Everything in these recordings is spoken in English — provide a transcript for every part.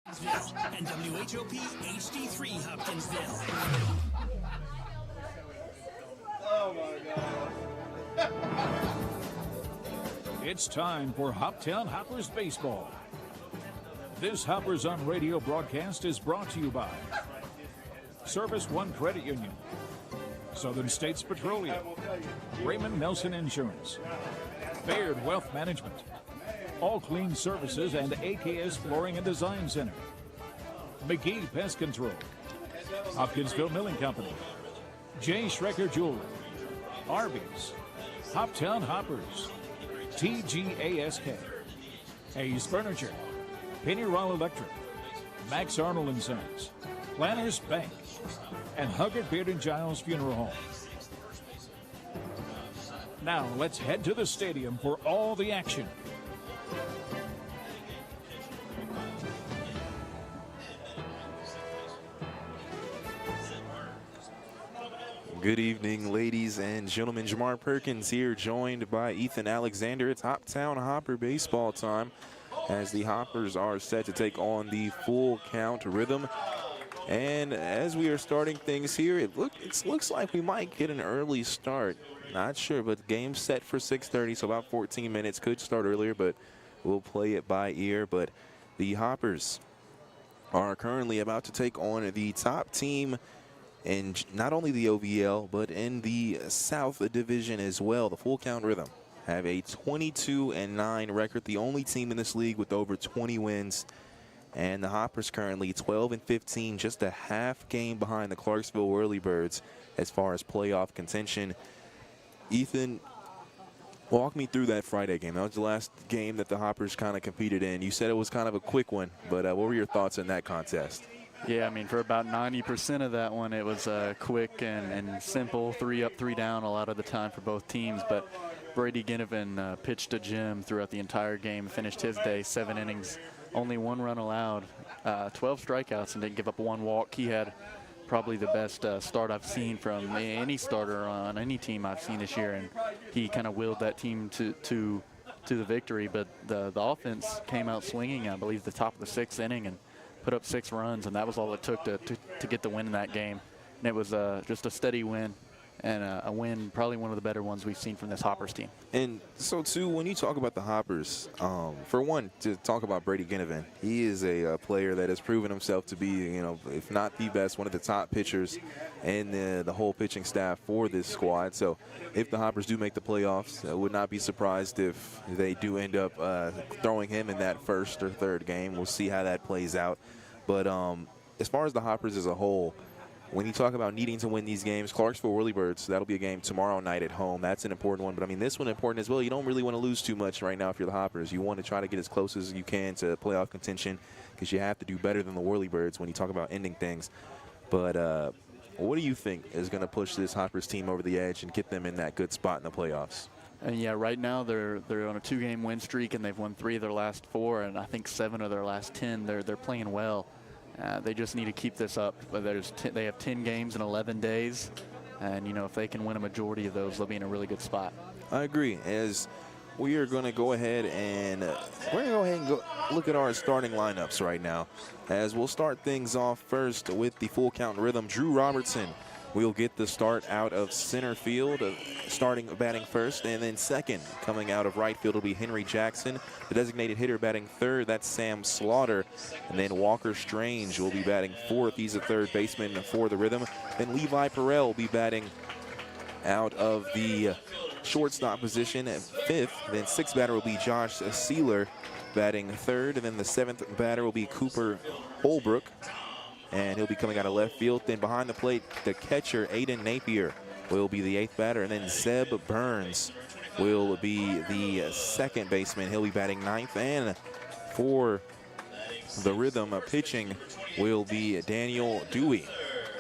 And WHOP HD3 Hopkinsville. Oh my God. It's time for Hoptown Hoppers Baseball. This Hoppers on Radio broadcast is brought to you by Service One Credit Union, Southern States Petroleum, Raymond Nelson Insurance, Baird Wealth Management, All Clean Services and AKS Flooring and Design Center, McGee Pest Control, Hopkinsville Milling Company, J. Schrecker Jewelry, Arby's, Hoptown Hoppers, TGASK, Hayes Furniture, Pennyroll Electric, Max Arnold and Sons, Planners Bank, and Huggard Beard and Giles Funeral Home. Now let's head to the stadium for all the action. Good evening, ladies and gentlemen. Jamar Perkins here, joined by Ethan Alexander. It's Hoptown Hopper baseball time as the Hoppers are set to take on the full count rhythm. And as we are starting things here, it looks like we might get an early start. Not sure, but game set for 6:30, so about 14 minutes. Could start earlier, but we'll play it by ear. But the Hoppers are currently about to take on the top team in not only the OVL, but in the South Division as well. The full count rhythm have a 22-9 record, the only team in this league with over 20 wins. And the Hoppers currently 12-15, just a half game behind the Clarksville Whirlybirds as far as playoff contention. Ethan, walk me through that Friday game. That was the last game that the Hoppers kind of competed in. You said it was kind of a quick one, but what were your thoughts in that contest? Yeah, I mean, for about 90% of that one, it was quick and simple, 3 up, 3 down a lot of the time for both teams. But Brady Ginnivan pitched a gem throughout the entire game, finished his day, 7 innings, only 1 run allowed, 12 strikeouts, and didn't give up 1 walk. He had probably the best start I've seen from any starter on any team I've seen this year, and he kind of willed that team to the victory. But the offense came out swinging, I believe, the top of the 6th inning, and put up 6 runs, and that was all it took to get the win in that game. And it was just a steady win, and a win, probably one of the better ones we've seen from this Hoppers team. And so, too, when you talk about the Hoppers, for one, to talk about Brady Ginnivan, he is a player that has proven himself to be, you know, if not the best, one of the top pitchers in the whole pitching staff for this squad. So if the Hoppers do make the playoffs, I would not be surprised if they do end up throwing him in that first or third game. We'll see how that plays out. But as far as the Hoppers as a whole, when you talk about needing to win these games, Clarksville Whirlybirds, that'll be a game tomorrow night at home. That's an important one. But, I mean, this one important as well. You don't really want to lose too much right now if you're the Hoppers. You want to try to get as close as you can to playoff contention because you have to do better than the Whirlybirds when you talk about ending things. But what do you think is going to push this Hoppers team over the edge and get them in that good spot in the playoffs? And yeah, right now they're on a 2-game win streak, and they've won 3 of their last 4, and I think 7 of their last 10. They're playing well. They just need to keep this up. But they have 10 games in 11 days, and you know, if they can win a majority of those, they'll be in a really good spot. I agree. As we are going to go ahead and look at our starting lineups right now. As we'll start things off first with the full count rhythm. Drew Robertson will get the start out of center field, batting first, and then second coming out of right field will be Henry Jackson. The designated hitter batting third, that's Sam Slaughter. And then Walker Strange will be batting fourth. He's a third baseman for the rhythm. Then Levi Perel will be batting out of the shortstop position at fifth. Then sixth batter will be Josh Sealer batting third. And then the seventh batter will be Cooper Holbrook, and he'll be coming out of left field. Then behind the plate, the catcher, Aiden Napier, will be the eighth batter. And then Zeb Burns will be the second baseman. He'll be batting ninth. And for the rhythm of pitching will be Daniel Dewey.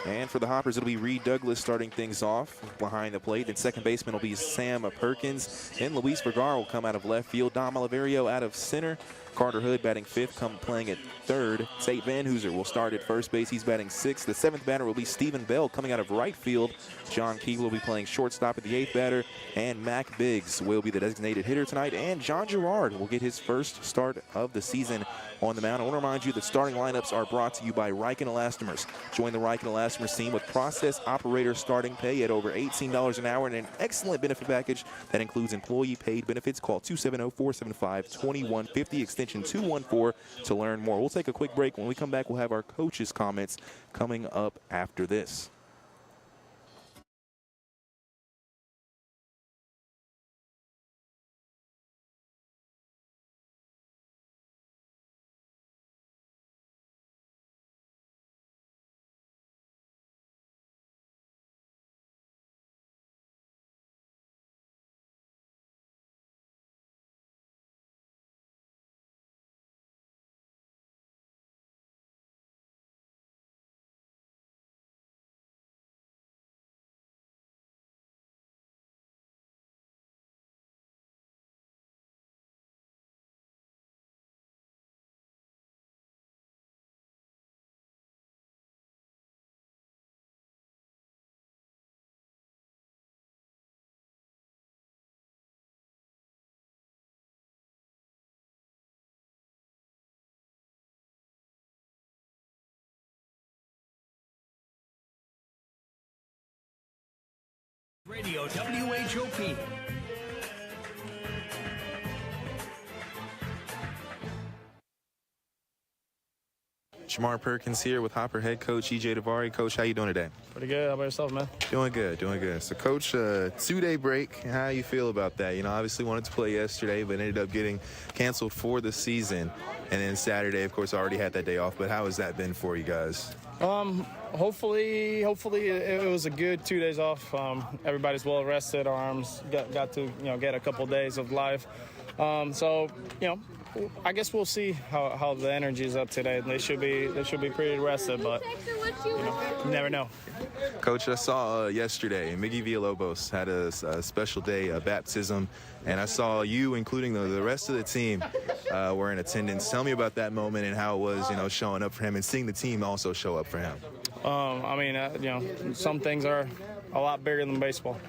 And for the Hoppers, it'll be Reed Douglas starting things off behind the plate. Then second baseman will be Sam Perkins. Then Luis Vergara will come out of left field. Dom Oliverio out of center. Carter Hood batting 5th, playing at 3rd. Tate Van Hooser will start at first base. He's batting 6th. The 7th batter will be Stephen Bell coming out of right field. John Keeble will be playing shortstop at the 8th batter. And Mac Biggs will be the designated hitter tonight. And John Gerard will get his first start of the season on the mound. I want to remind you that starting lineups are brought to you by Riken Elastomers. Join the Riken Elastomers team with process operator starting pay at over $18 an hour and an excellent benefit package that includes employee paid benefits. Call 270-475-2150, extension 214 to learn more. We'll take a quick break. When we come back, we'll have our coaches' comments coming up after this. Radio WHOP. Jamar Perkins here with Hopper head coach E.J. Davari. Coach, how you doing today? Pretty good. How about yourself, man? Doing good, doing good. So, Coach, 2-day break. How you feel about that? You know, obviously wanted to play yesterday, but ended up getting canceled for the season. And then Saturday, of course, already had that day off. But how has that been for you guys? Hopefully it was a good 2 days off. Everybody's well rested. Our arms got to get a couple days of life. So I guess we'll see how the energy is up today. They should be pretty rested, but you never know. Coach, I saw yesterday Miggy Villalobos had a special day, a baptism, and I saw you, including the rest of the team, were in attendance. Tell me about that moment and how it was, showing up for him and seeing the team also show up for him. Some things are a lot bigger than baseball.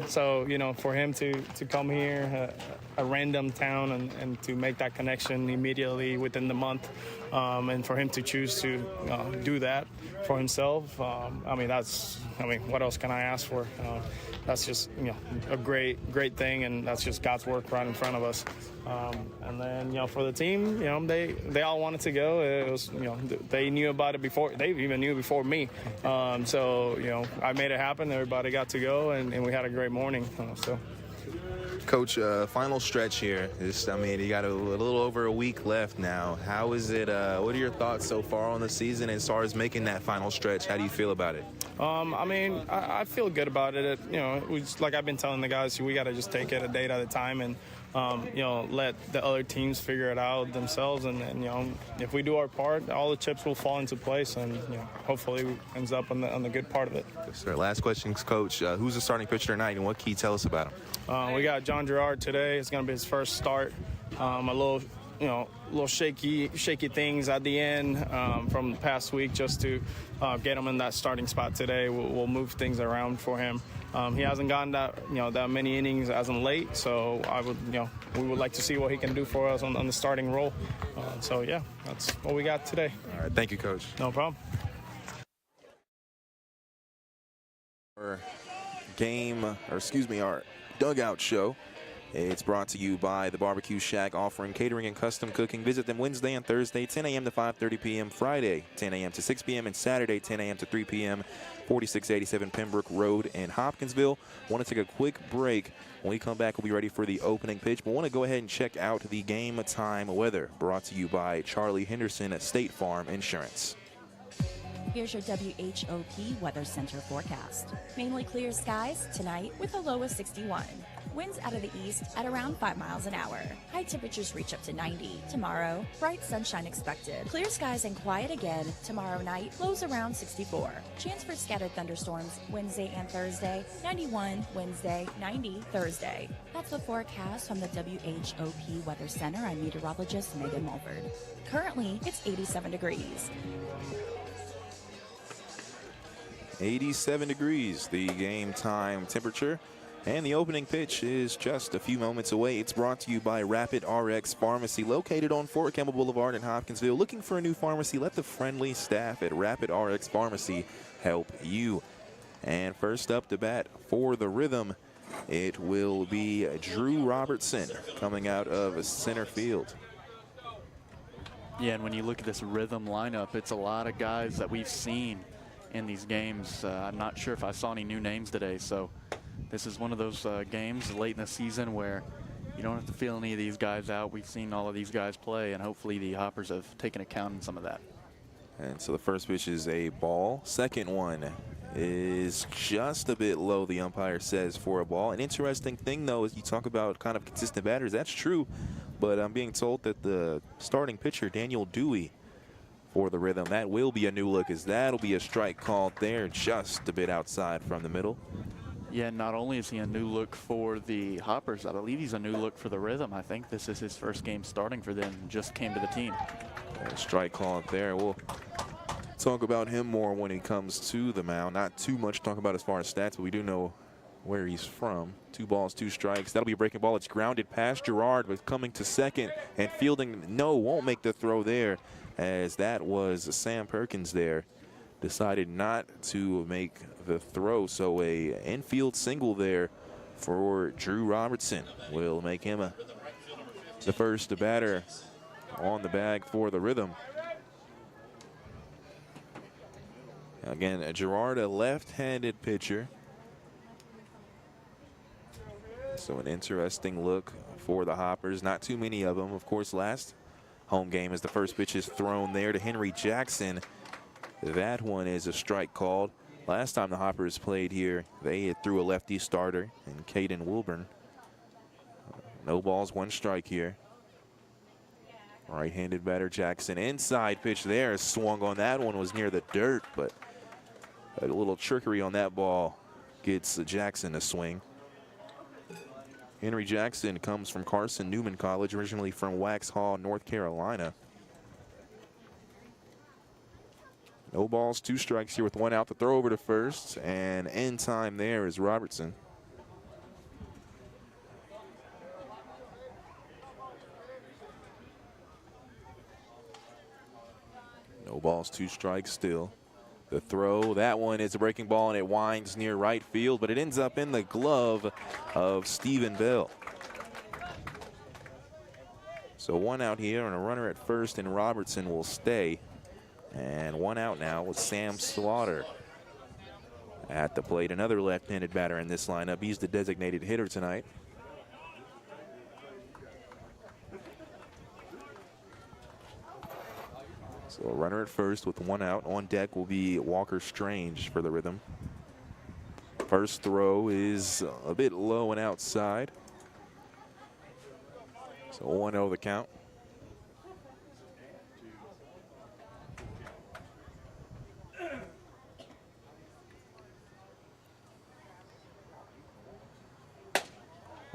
So for him to come here, a random town, and to make that connection immediately within the month, and for him to choose to do that for himself, what else can I ask for? That's just a great thing, and that's just God's work right in front of us. And then for the team, they all wanted to go. It was they knew about it before. They even knew before me. So I made it happen. Everybody got to go, and we had a great morning. Coach, final stretch here. You got a little over a week left now. How is it? What are your thoughts so far on the season as far as making that final stretch? How do you feel about it? I feel good about it. Like I've been telling the guys, we got to just take it a day at a time and let the other teams figure it out themselves. And if we do our part, all the chips will fall into place, and hopefully ends up on the good part of it. Yes, sir. Last question, Coach. Who's the starting pitcher tonight, and what can you tell us about him? We got John Gerard today. It's going to be his first start. A little shaky things at the end from the past week, just to get him in that starting spot today. We'll move things around for him. He hasn't gotten that many innings as in late, so we would like to see what he can do for us on the starting role. That's what we got today. All right, thank you, Coach. No problem. Our dugout show. It's brought to you by the Barbecue Shack, offering catering and custom cooking. Visit them Wednesday and Thursday, 10 a.m. to 5:30 p.m., Friday, 10 a.m. to 6 p.m., and Saturday, 10 a.m. to 3 p.m., 4687 Pembroke Road in Hopkinsville. Want to take a quick break. When we come back, we'll be ready for the opening pitch. But want to go ahead and check out the game time weather, brought to you by Charlie Henderson at State Farm Insurance. Here's your WHOP Weather Center forecast. Mainly clear skies tonight with a low of 61. Winds out of the east at around 5 miles an hour. High temperatures reach up to 90. Tomorrow, bright sunshine expected. Clear skies and quiet again. Tomorrow night, lows around 64. Chance for scattered thunderstorms Wednesday and Thursday. 91 Wednesday, 90 Thursday. That's the forecast from the WHOP Weather Center. I'm meteorologist Megan Mulford. Currently, it's 87 degrees. 87 degrees, the game time temperature. And the opening pitch is just a few moments away. It's brought to you by Rapid RX Pharmacy, located on Fort Campbell Boulevard in Hopkinsville. Looking for a new pharmacy? Let the friendly staff at Rapid RX Pharmacy help you. And first up to bat for the Rhythm, it will be Drew Robertson coming out of center field. Yeah, and when you look at this Rhythm lineup, it's a lot of guys that we've seen in these games. I'm not sure if I saw any new names today, so this is one of those games late in the season where you don't have to feel any of these guys out. We've seen all of these guys play, and hopefully the Hoppers have taken account in some of that. And so the first pitch is a ball. Second one is just a bit low, the umpire says, for a ball. An interesting thing, though, is you talk about kind of consistent batters. That's true, but I'm being told that the starting pitcher, Daniel Dewey, for the Rhythm, that will be a new look, as that'll be a strike called there, just a bit outside from the middle. Yeah, not only is he a new look for the Hoppers, I believe he's a new look for the Rhythm. I think this is his first game starting for them, just came to the team. Strike called there. We'll talk about him more when he comes to the mound. Not too much to talk about as far as stats, but we do know where he's from. 2 balls, 2 strikes. That'll be a breaking ball. It's grounded past Gerard, but coming to second and fielding. No, won't make the throw there, as that was Sam Perkins there. Decided not to make the throw, so a infield single there for Drew Robertson will make him the first batter on the bag for the Rhythm. Again, Gerard, a left-handed pitcher, so an interesting look for the Hoppers. Not too many of them. Of course, last home game as the first pitch is thrown there to Henry Jackson. That one is a strike called. Last time the Hoppers played here, they threw a lefty starter in Caden Wilburn. No balls, 1 strike here. Right-handed batter Jackson. Inside pitch there, swung on that one, was near the dirt, but a little trickery on that ball gets Jackson a swing. Henry Jackson comes from Carson Newman College, originally from Waxhaw, North Carolina. No balls, 2 strikes here with 1 out. The throw over to first, and end time there is Robertson. No balls, 2 strikes still. The throw, that one is a breaking ball, and it winds near right field, but it ends up in the glove of Stephen Bell. So 1 out here and a runner at first, and Robertson will stay. And 1 out now with Sam Slaughter at the plate. Another left-handed batter in this lineup. He's the designated hitter tonight. So a runner at first with 1 out. On deck will be Walker Strange for the Rhythm. First throw is a bit low and outside. So 1-0 the count.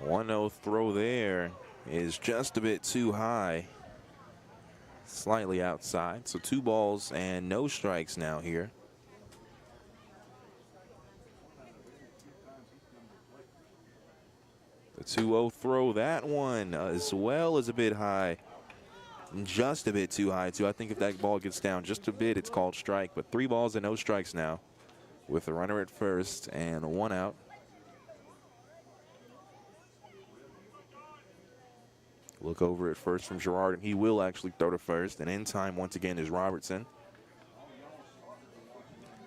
One-0 throw there is just a bit too high. Slightly outside. So 2 balls and no strikes now here. The 2-0 throw, that one as well is a bit high. Just a bit too high, too. I think if that ball gets down just a bit, it's called strike. But 3 balls and no strikes now with the runner at first and 1 out. Look over at first from Gerard, and he will actually throw to first. And in time, once again, is Robertson.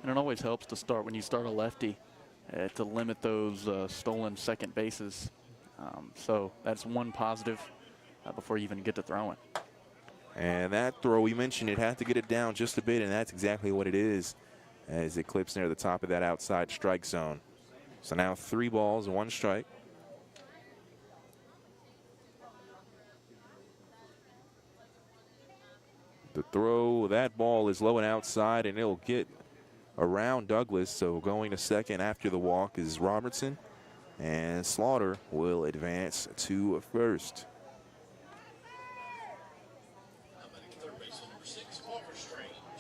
And it always helps to start when you start a lefty to limit those stolen second bases. So that's one positive before you even get to throwing. And that throw, we mentioned it had to get it down just a bit, and that's exactly what it is as it clips near the top of that outside strike zone. So now 3 balls, 1 strike. The throw, that ball is low and outside, and it'll get around Douglas. So going to second after the walk is Robertson, and Slaughter will advance to first.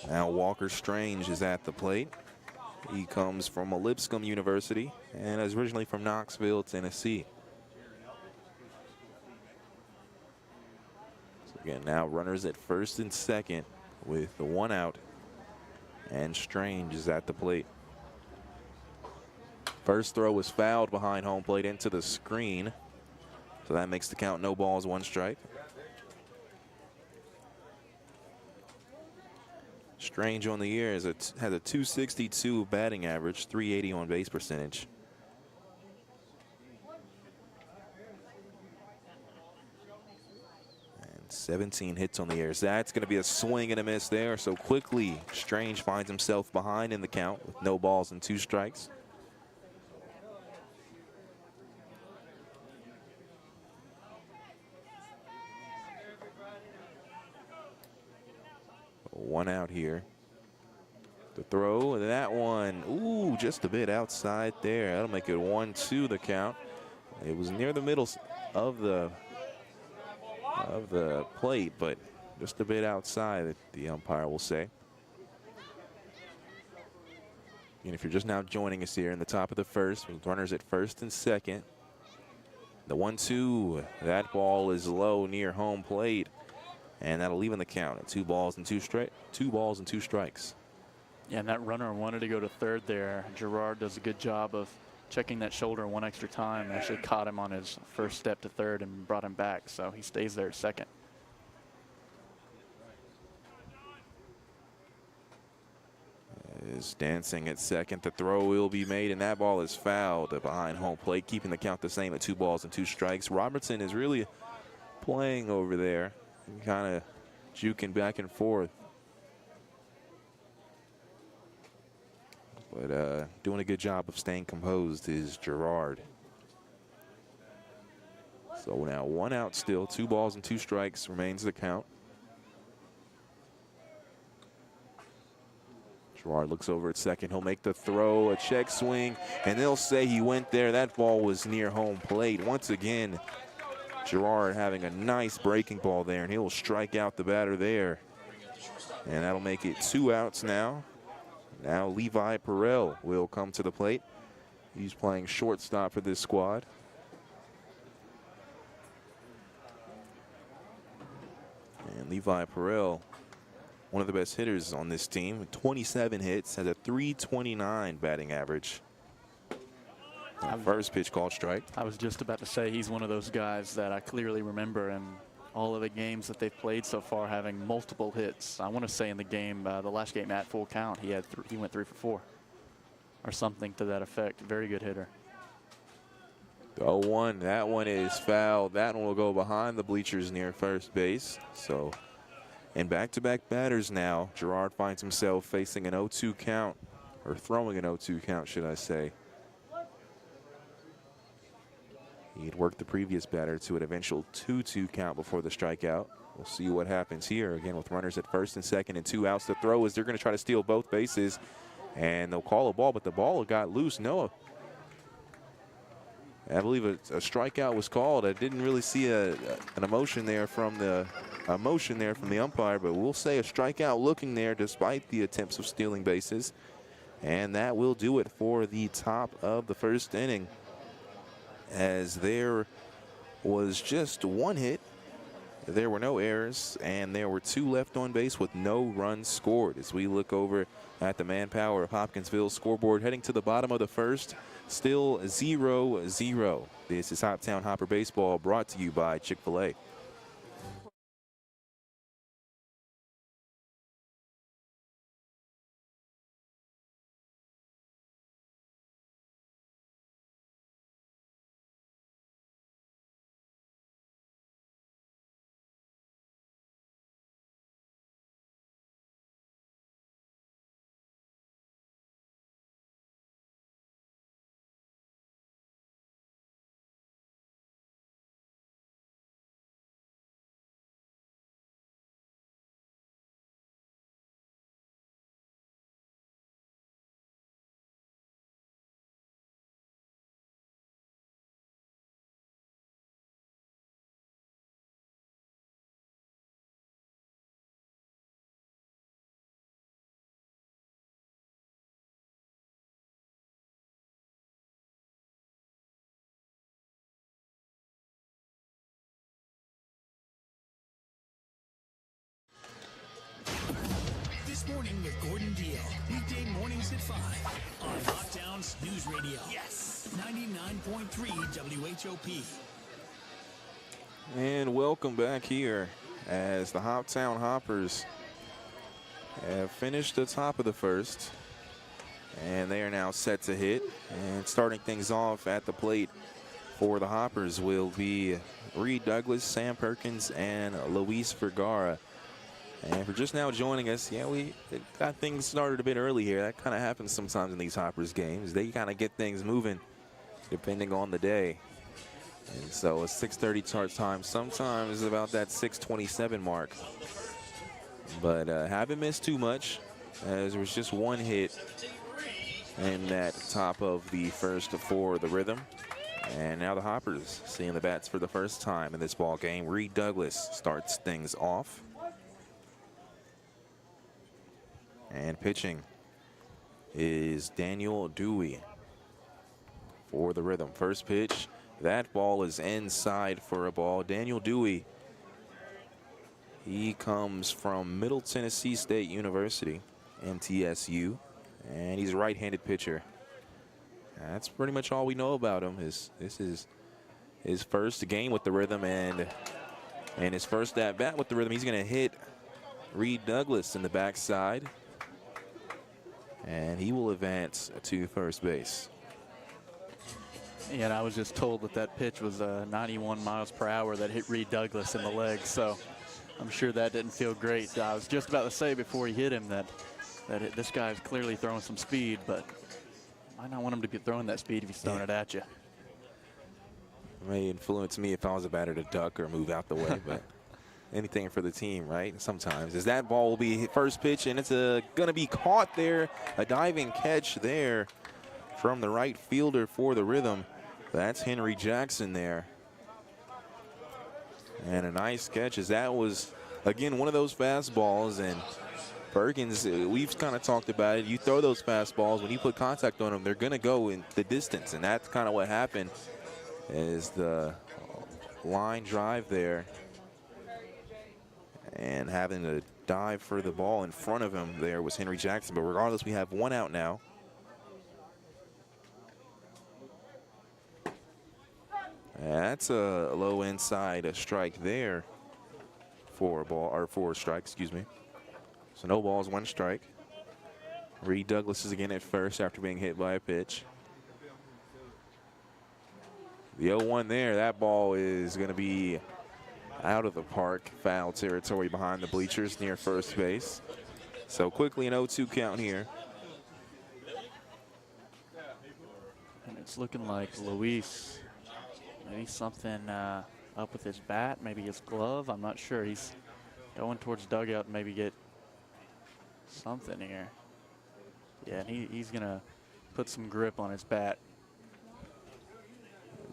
Now Walker Strange is at the plate. He comes from Lipscomb University and is originally from Knoxville, Tennessee. So again, now runners at first and second with the 1 out, and Strange is at the plate. First throw was fouled behind home plate into the screen, so that makes the count no balls, 1 strike. Strange on the year has a 262 batting average, 380 on base percentage. And 17 hits on the year. So that's going to be a swing and a miss there. So quickly, Strange finds himself behind in the count with no balls and 2 strikes. One out here. The throw, that one, ooh, just a bit outside there. That'll make it 1-2 the count. It was near the middle of the plate, but just a bit outside, the umpire will say. And if you're just now joining us here in the top of the first, with runners at first and second, the 1-2, that ball is low near home plate. And that'll even the count at 2 balls and 2 strikes. Yeah, and that runner wanted to go to third there. Gerard does a good job of checking that shoulder 1 extra time. Actually caught him on his first step to third and brought him back, so he stays there at second. Is dancing at second. The throw will be made, and that ball is fouled behind home plate, keeping the count the same at 2 balls and 2 strikes. Robertson is really playing over there, kind of juking back and forth. But doing a good job of staying composed is Gerard. So now 1 out still, 2 balls and 2 strikes remains the count. Gerard looks over at second. He'll make the throw, a check swing, and they'll say he went there. That ball was near home plate. Once again, Gerard having a nice breaking ball there, and he'll strike out the batter there. And that'll make it 2 outs now. Now Levi Perrell will come to the plate. He's playing shortstop for this squad. And Levi Perrell, one of the best hitters on this team, with 27 hits, has a .329 batting average. First pitch called strike. I was just about to say he's one of those guys that I clearly remember in all of the games that they've played so far having multiple hits. I want to say in the game, the last game at full count, he went 3 for 4 or something to that effect. Very good hitter. The 0-1, that one is fouled. That one will go behind the bleachers near first base. So, in back-to-back batters now, Gerard finds himself facing an 0-2 count, or throwing an 0-2 count, should I say. He had worked the previous batter to an eventual 2-2 count before the strikeout. We'll see what happens here. Again, with runners at first and second and 2 outs. The throw is they're going to try to steal both bases, and they'll call a ball, but the ball got loose. Noah, I believe a strikeout was called. I didn't really see an emotion there from the umpire, but we'll say a strikeout looking there despite the attempts of stealing bases. And that will do it for the top of the first inning, as there was just 1 hit, there were no errors, and there were 2 left on base with no runs scored. As we look over at the manpower of Hopkinsville's scoreboard, heading to the bottom of the first, still 0-0. This is Hoptown Hopper Baseball, brought to you by Chick-fil-A. Morning with Gordon Deal. Weekday mornings at 5 on Hoptown's News Radio. Yes, 99.3 WHOP. And welcome back here as the Hoptown Hoppers have finished the top of the first. And they are now set to hit. And starting things off at the plate for the Hoppers will be Reed Douglas, Sam Perkins, and Luis Vergara. And for just now joining us, yeah, we got things started a bit early here. That kind of happens sometimes in these Hoppers games. They kind of get things moving depending on the day. And so a 6:30 start time sometimes is about that 6:27 mark. But haven't missed too much, as there was just one hit in that top of the first for the Rhythm. And now the Hoppers seeing the bats for the first time in this ball game. Reed Douglas starts things off. And pitching is Daniel Dewey for the Rhythm. First pitch, that ball is inside for a ball. Daniel Dewey, he comes from Middle Tennessee State University, MTSU, and he's a right-handed pitcher. That's pretty much all we know about him. This is his first game with the Rhythm, and his first at-bat with the Rhythm. He's going to hit Reed Douglas in the backside, and he will advance to first base. And I was just told that pitch was 91 miles per hour that hit Reed Douglas in the leg, so I'm sure that didn't feel great. I was just about to say before he hit him that this guy's clearly throwing some speed, but I might not want him to be throwing that speed if he's throwing it at you. It may influence me if I was a batter to duck or move out the way, but anything for the team, right? Sometimes. As that ball will be first pitch, and it's going to be caught there. A diving catch there from the right fielder for the Rhythm. That's Henry Jackson there. And a nice catch, as that was, again, one of those fastballs. And Perkins, we've kind of talked about it. You throw those fastballs, when you put contact on them, they're going to go in the distance. And that's kind of what happened, is the line drive there. And having to dive for the ball in front of him there was Henry Jackson. But regardless, we have one out now. That's a low inside strike there for a ball, or for a strike, excuse me. So no balls, one strike. Reed Douglas is again at first after being hit by a pitch. The 0-1 there, that ball is going to be out of the park, foul territory behind the bleachers near first base. So quickly an 0-2 count here. And it's looking like Luis, maybe something up with his bat, maybe his glove. I'm not sure. He's going towards dugout and maybe get something here. Yeah, and he's going to put some grip on his bat.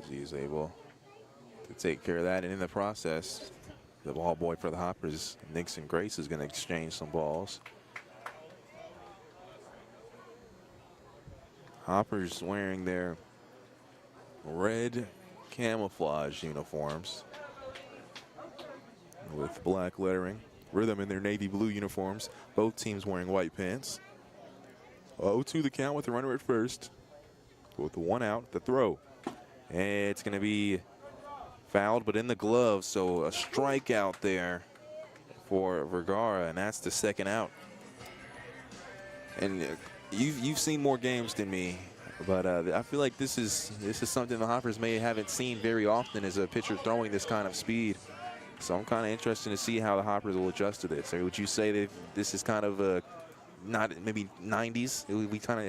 He's able to take care of that, and in the process, the ball boy for the Hoppers, Nixon Grace, is going to exchange some balls. Hoppers wearing their red camouflage uniforms with black lettering. Rhythm in their navy blue uniforms. Both teams wearing white pants. 0-2 the count with the runner at first. With the one out, the throw. And it's going to be fouled, but in the glove, so a strikeout there for Vergara, and that's the second out. And you've seen more games than me, but I feel like this is something the Hoppers haven't seen very often, as a pitcher throwing this kind of speed. So I'm kind of interested to see how the Hoppers will adjust to this. Or would you say that this is kind of not maybe 90s?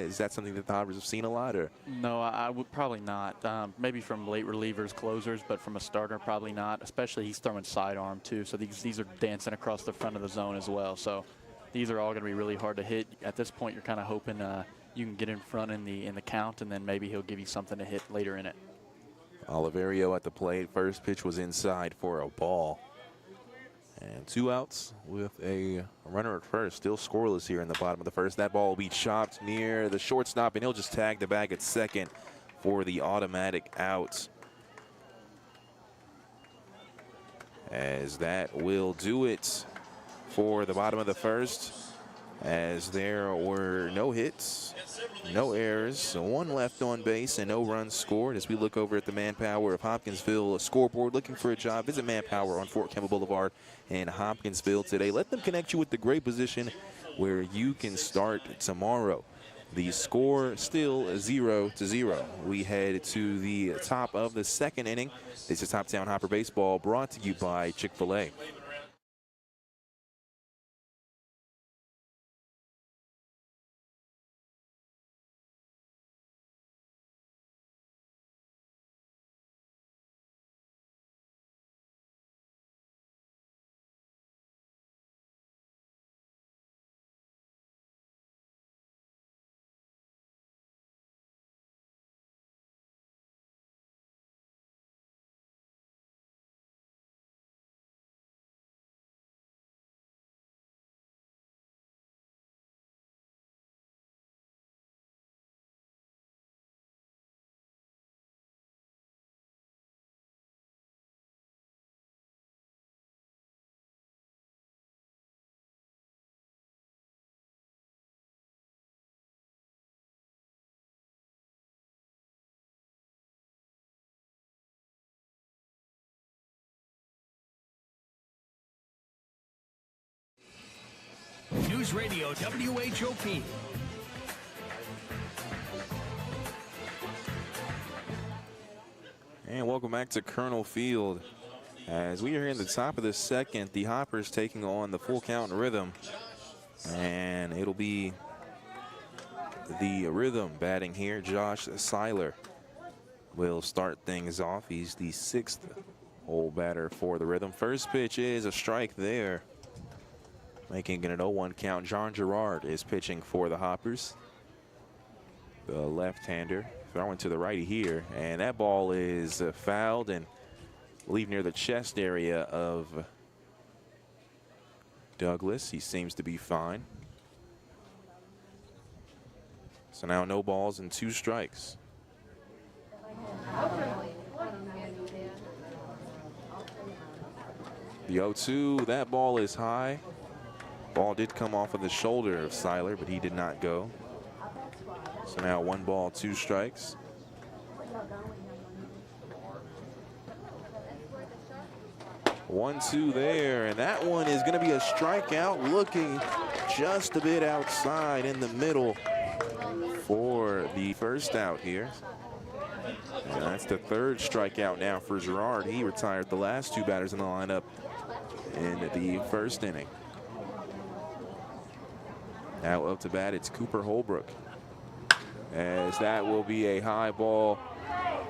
Is that something that the Hoppers have seen a lot, or? No, I would probably not. Maybe from late relievers, closers, but from a starter, probably not. Especially he's throwing sidearm too, so these are dancing across the front of the zone as well. So these are all going to be really hard to hit. At this point, you're kind of hoping you can get in front in the count, and then maybe he'll give you something to hit later in it. Oliverio at the plate. First pitch was inside for a ball. And 2 outs with a runner at first. Still scoreless here in the bottom of the first. That ball will be chopped near the shortstop, and he'll just tag the bag at second for the automatic out. As that will do it for the bottom of the first. as there were no hits, no errors, one left on base, and no runs scored. As we look over at the Manpower of Hopkinsville scoreboard, looking for a job, visit Manpower on Fort Campbell Boulevard in Hopkinsville today. Let them connect you with the great position where you can start tomorrow. The score still 0-0. We head to the top of the second inning. This is Hoptown Hopper Baseball, brought to you by Chick-fil-A. News Radio WHOP. And welcome back to Colonel Field. As we are here in the top of the second, the Hoppers taking on the Full Count Rhythm. And it'll be the Rhythm batting here. Josh Seiler will start things off. He's the 6th hole batter for the Rhythm. First pitch is a strike there, making it an 0-1 count. John Gerard is pitching for the Hoppers. The left-hander throwing to the righty here, and that ball is fouled and leave near the chest area of Douglas. He seems to be fine. So now no balls and 2 strikes. The 0-2, that ball is high. Ball did come off of the shoulder of Seiler, but he did not go. So now 1 ball, 2 strikes. One, 2 there, and that one is going to be a strikeout, looking just a bit outside in the middle for the first out here. And that's the 3rd strikeout now for Gerard. He retired the last 2 batters in the lineup in the first inning. Now up to bat, it's Cooper Holbrook, as that will be a high ball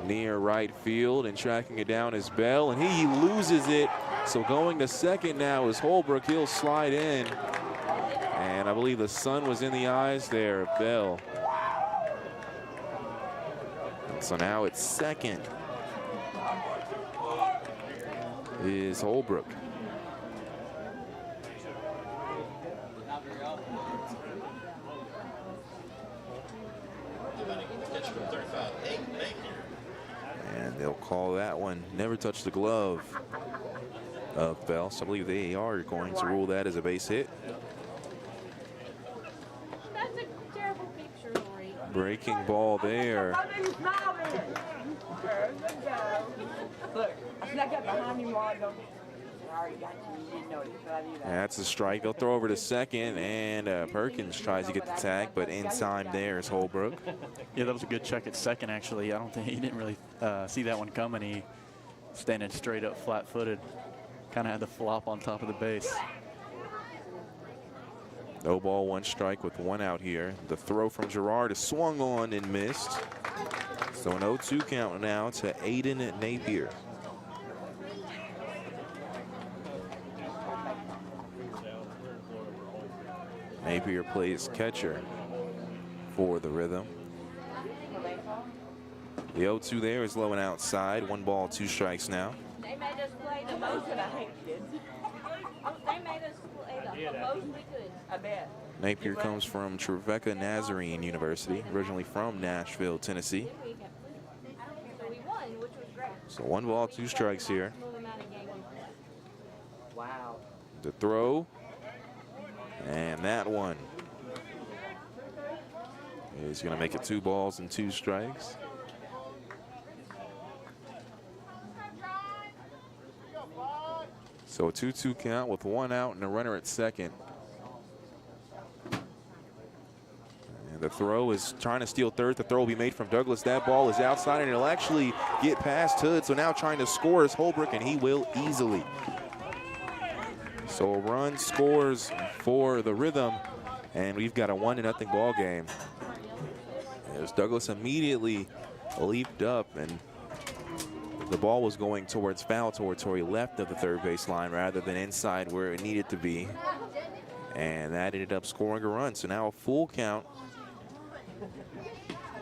near right field, and tracking it down is Bell, and he loses it. So going to second now is Holbrook. He'll slide in, and I believe the sun was in the eyes there of Bell. And so now it's second is Holbrook. And they'll call that one, never touched the glove of Bell. So I believe they are going to rule that as a base hit. That's a terrible picture, Lori. Breaking ball there. Look, I snuck up behind you while I go. I already got you. You didn't notice, but I knew that. That's a strike. They'll throw over to second, and Perkins tries to get the tag, but in time there is Holbrook. Yeah, that was a good check at second, actually. I don't think he didn't really see that one coming. He standing straight up, flat-footed. Kind of had the flop on top of the base. No ball, 1 strike with 1 out here. The throw from Gerard is swung on and missed. So an 0-2 count now to Aiden Napier. Napier plays catcher for the Rhythm. The 0-2 there is low and outside. 1 ball, 2 strikes now. They made us play the most that I hated. They made us play the most we could. I bet. Napier comes from Trevecca Nazarene University, originally from Nashville, Tennessee. So we won, which was great. So 1 ball, 2 strikes here. Wow. The throw, and that one He's going to make it 2 balls and 2 strikes. So a 2-2 count with 1 out and a runner at second. And the throw is trying to steal third. The throw will be made from Douglas. That ball is outside, and it'll actually get past Hood. So now trying to score is Holbrook, and he will easily. So a run scores for the Rhythm, and we've got a 1-0 ball game. As Douglas immediately leaped up, and the ball was going towards foul territory left of the third base line rather than inside where it needed to be. And that ended up scoring a run. So now a full count.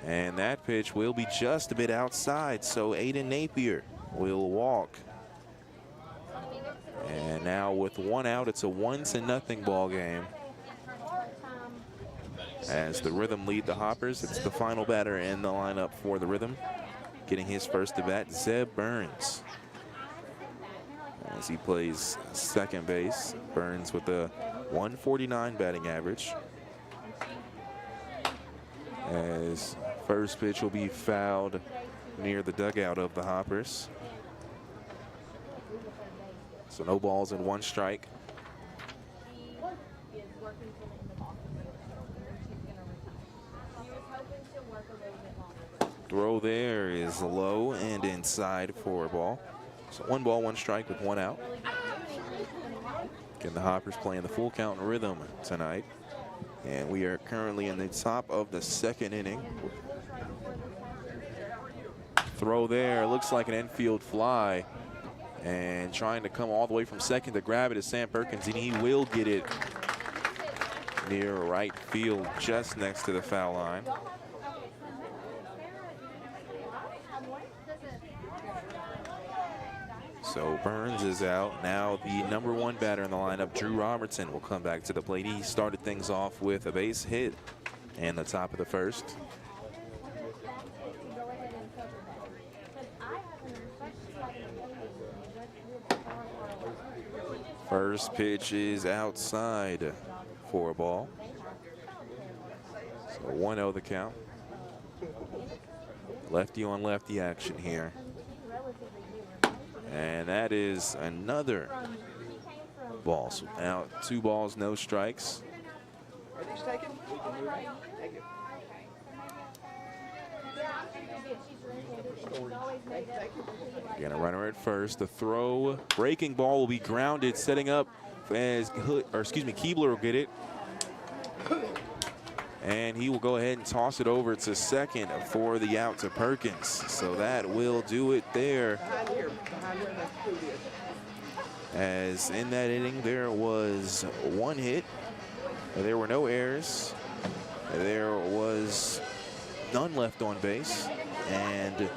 And that pitch will be just a bit outside. So Aiden Napier will walk. And now with 1 out, it's a 1-0 ball game. As the Rhythm lead the Hoppers, it's the final batter in the lineup for the Rhythm. Getting his first at bat, Zeb Burns. As he plays second base, Burns with a 149 batting average. As first pitch will be fouled near the dugout of the Hoppers. So no balls and 1 strike. Throw there is low and inside for a ball. So 1 ball, 1 strike with 1 out. Again, the Hoppers playing the full count Rhythm tonight. And we are currently in the top of the 2nd inning. Throw there, looks like an infield fly. And trying to come all the way from second to grab it is Sam Perkins, and he will get it near right field just next to the foul line. So Burns is out. Now the #1 batter in the lineup, Drew Robertson, will come back to the plate. He started things off with a base hit in the top of the 1st. First pitch is outside for a ball. So 1-0 the count. Lefty on lefty action here. And that is another ball. So now 2 balls, no strikes. Again, a runner at first. The throw, breaking ball will be grounded, setting up as Keebler will get it. And he will go ahead and toss it over to second for the out to Perkins. So that will do it there. As in that inning, there was 1 hit. There were no errors. There was none left on base. And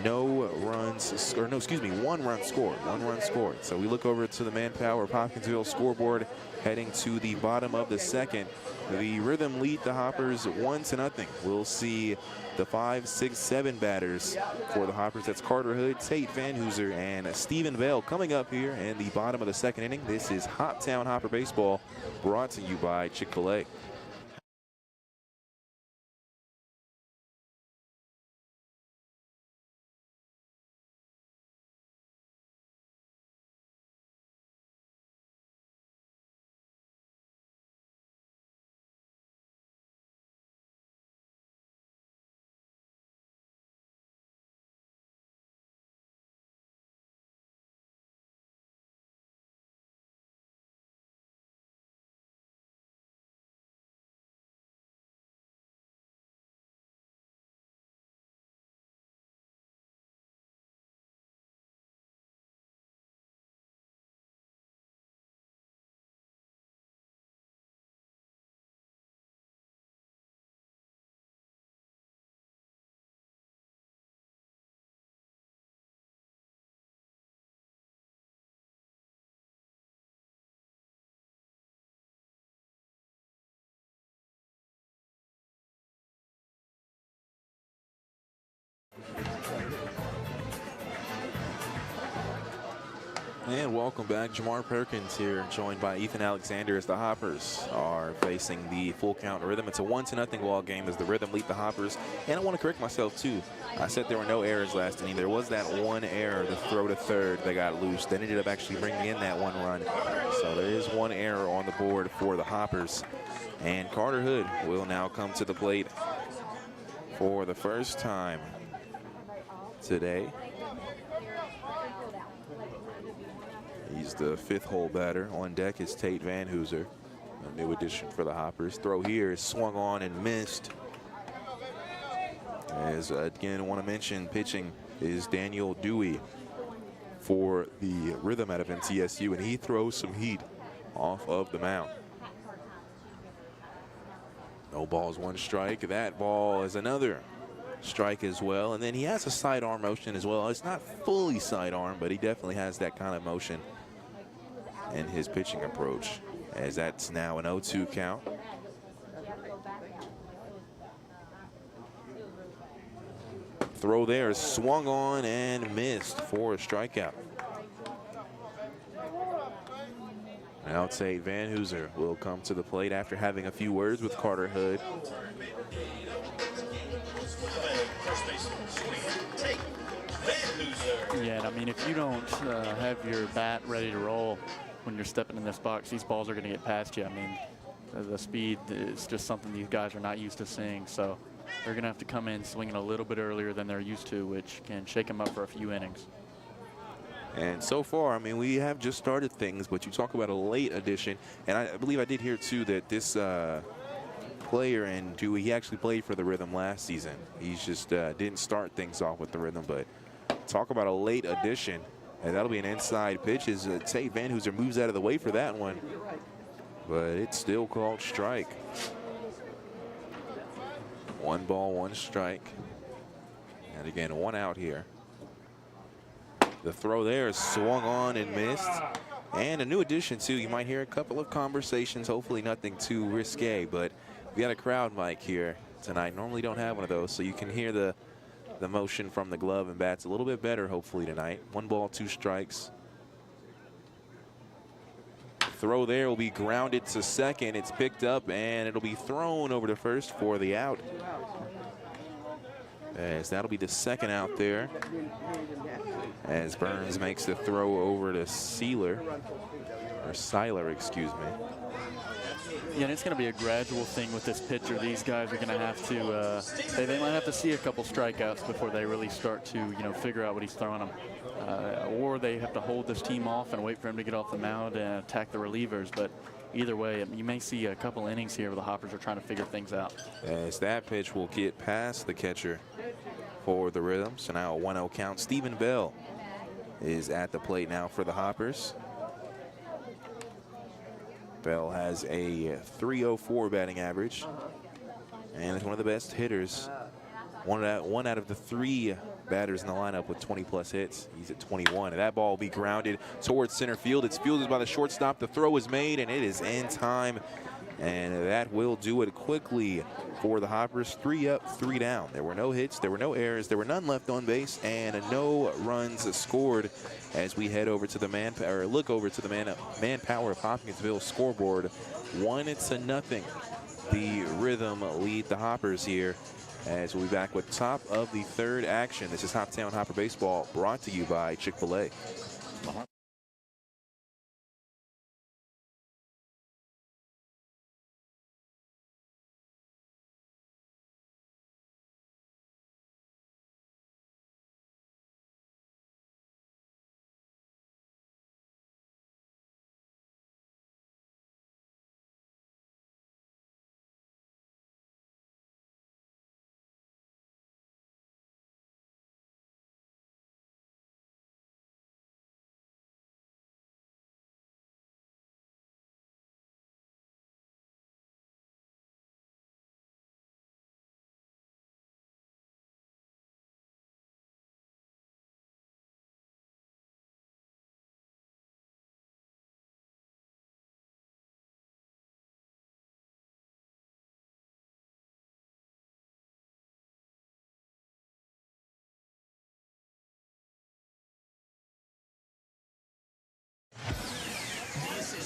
no runs, or no, excuse me, 1 run scored. 1 run scored. So we look over to the Manpower Hopkinsville scoreboard heading to the bottom of the 2nd. The Rhythm lead the Hoppers 1-0. We'll see the 5, 6, 7 batters for the Hoppers. That's Carter Hood, Tate Van Hooser, and Stephen Bell coming up here in the bottom of the 2nd inning. This is Hoptown Hopper Baseball, brought to you by Chick-fil-A. And welcome back. Jamar Perkins here, joined by Ethan Alexander as the Hoppers are facing the full count rhythm. It's a 1-0 ball game as the rhythm lead the Hoppers. And I want to correct myself too. I said there were no errors last inning. There was that one error, the throw to third that got loose. That ended up actually bringing in that one run. So there is one error on the board for the Hoppers. And Carter Hood will now come to the plate for the first time today. He's the 5th hole batter. On deck is Tate Van Hooser, a new addition for the Hoppers. Throw here is swung on and missed. As again, I want to mention pitching is Daniel Dewey for the Rhythm out of MTSU, and he throws some heat off of the mound. No balls, 1 strike. That ball is another strike as well. And then he has a sidearm motion as well. It's not fully sidearm, but he definitely has that kind of motion in his pitching approach, as that's now an 0-2 count. Throw there, swung on and missed for a strikeout. Now Tate Van Hooser will come to the plate after having a few words with Carter Hood. Yeah, and I mean, if you don't have your bat ready to roll when you're stepping in this box, these balls are going to get past you. I mean, the speed is just something these guys are not used to seeing. So they're going to have to come in swinging a little bit earlier than they're used to, which can shake them up for a few innings. And so far, I mean, we have just started things, but you talk about a late addition. And I believe I did hear, too, that this player, and Dewey, he actually played for the Rhythm last season. He's just didn't start things off with the Rhythm, but talk about a late addition. And that'll be an inside pitch as Tate Van Hooser moves out of the way for that one. But it's still called strike. 1 ball, 1 strike. And again, 1 out here. The throw there is swung on and missed. And a new addition, too. You might hear a couple of conversations, hopefully nothing too risque, but we got a crowd mic here tonight. Normally don't have one of those, so you can hear the motion from the glove and bats a little bit better, hopefully, tonight. 1 ball, 2 strikes. Throw there will be grounded to second. It's picked up, and it'll be thrown over to first for the out. As that'll be the 2nd out there, as Burns makes the throw over to Seiler, excuse me. Yeah, and it's going to be a gradual thing with this pitcher. These guys are going to have to, they might have to see a couple strikeouts before they really start to, you know, figure out what he's throwing them. Or they have to hold this team off and wait for him to get off the mound and attack the relievers. But either way, you may see a couple innings here where the Hoppers are trying to figure things out. As that pitch will get past the catcher for the Rhythm. So now a 1-0 count. Stephen Bell is at the plate now for the Hoppers. Bell has a .304 batting average and is one of the best hitters. One out of the 3 batters in the lineup with 20+ hits. He's at 21. And that ball will be grounded towards center field. It's fielded by the shortstop. The throw is made, and it is in time. And that will do it quickly for the Hoppers. 3 up, 3 down. There were no hits, there were no errors, there were none left on base, and no runs scored as we head over to the look over to the Manpower of Hopkinsville scoreboard. 1-0. The Rhythm lead the Hoppers here, as we'll be back with top of the 3rd action. This is Hoptown Hopper Baseball, brought to you by Chick-fil-A.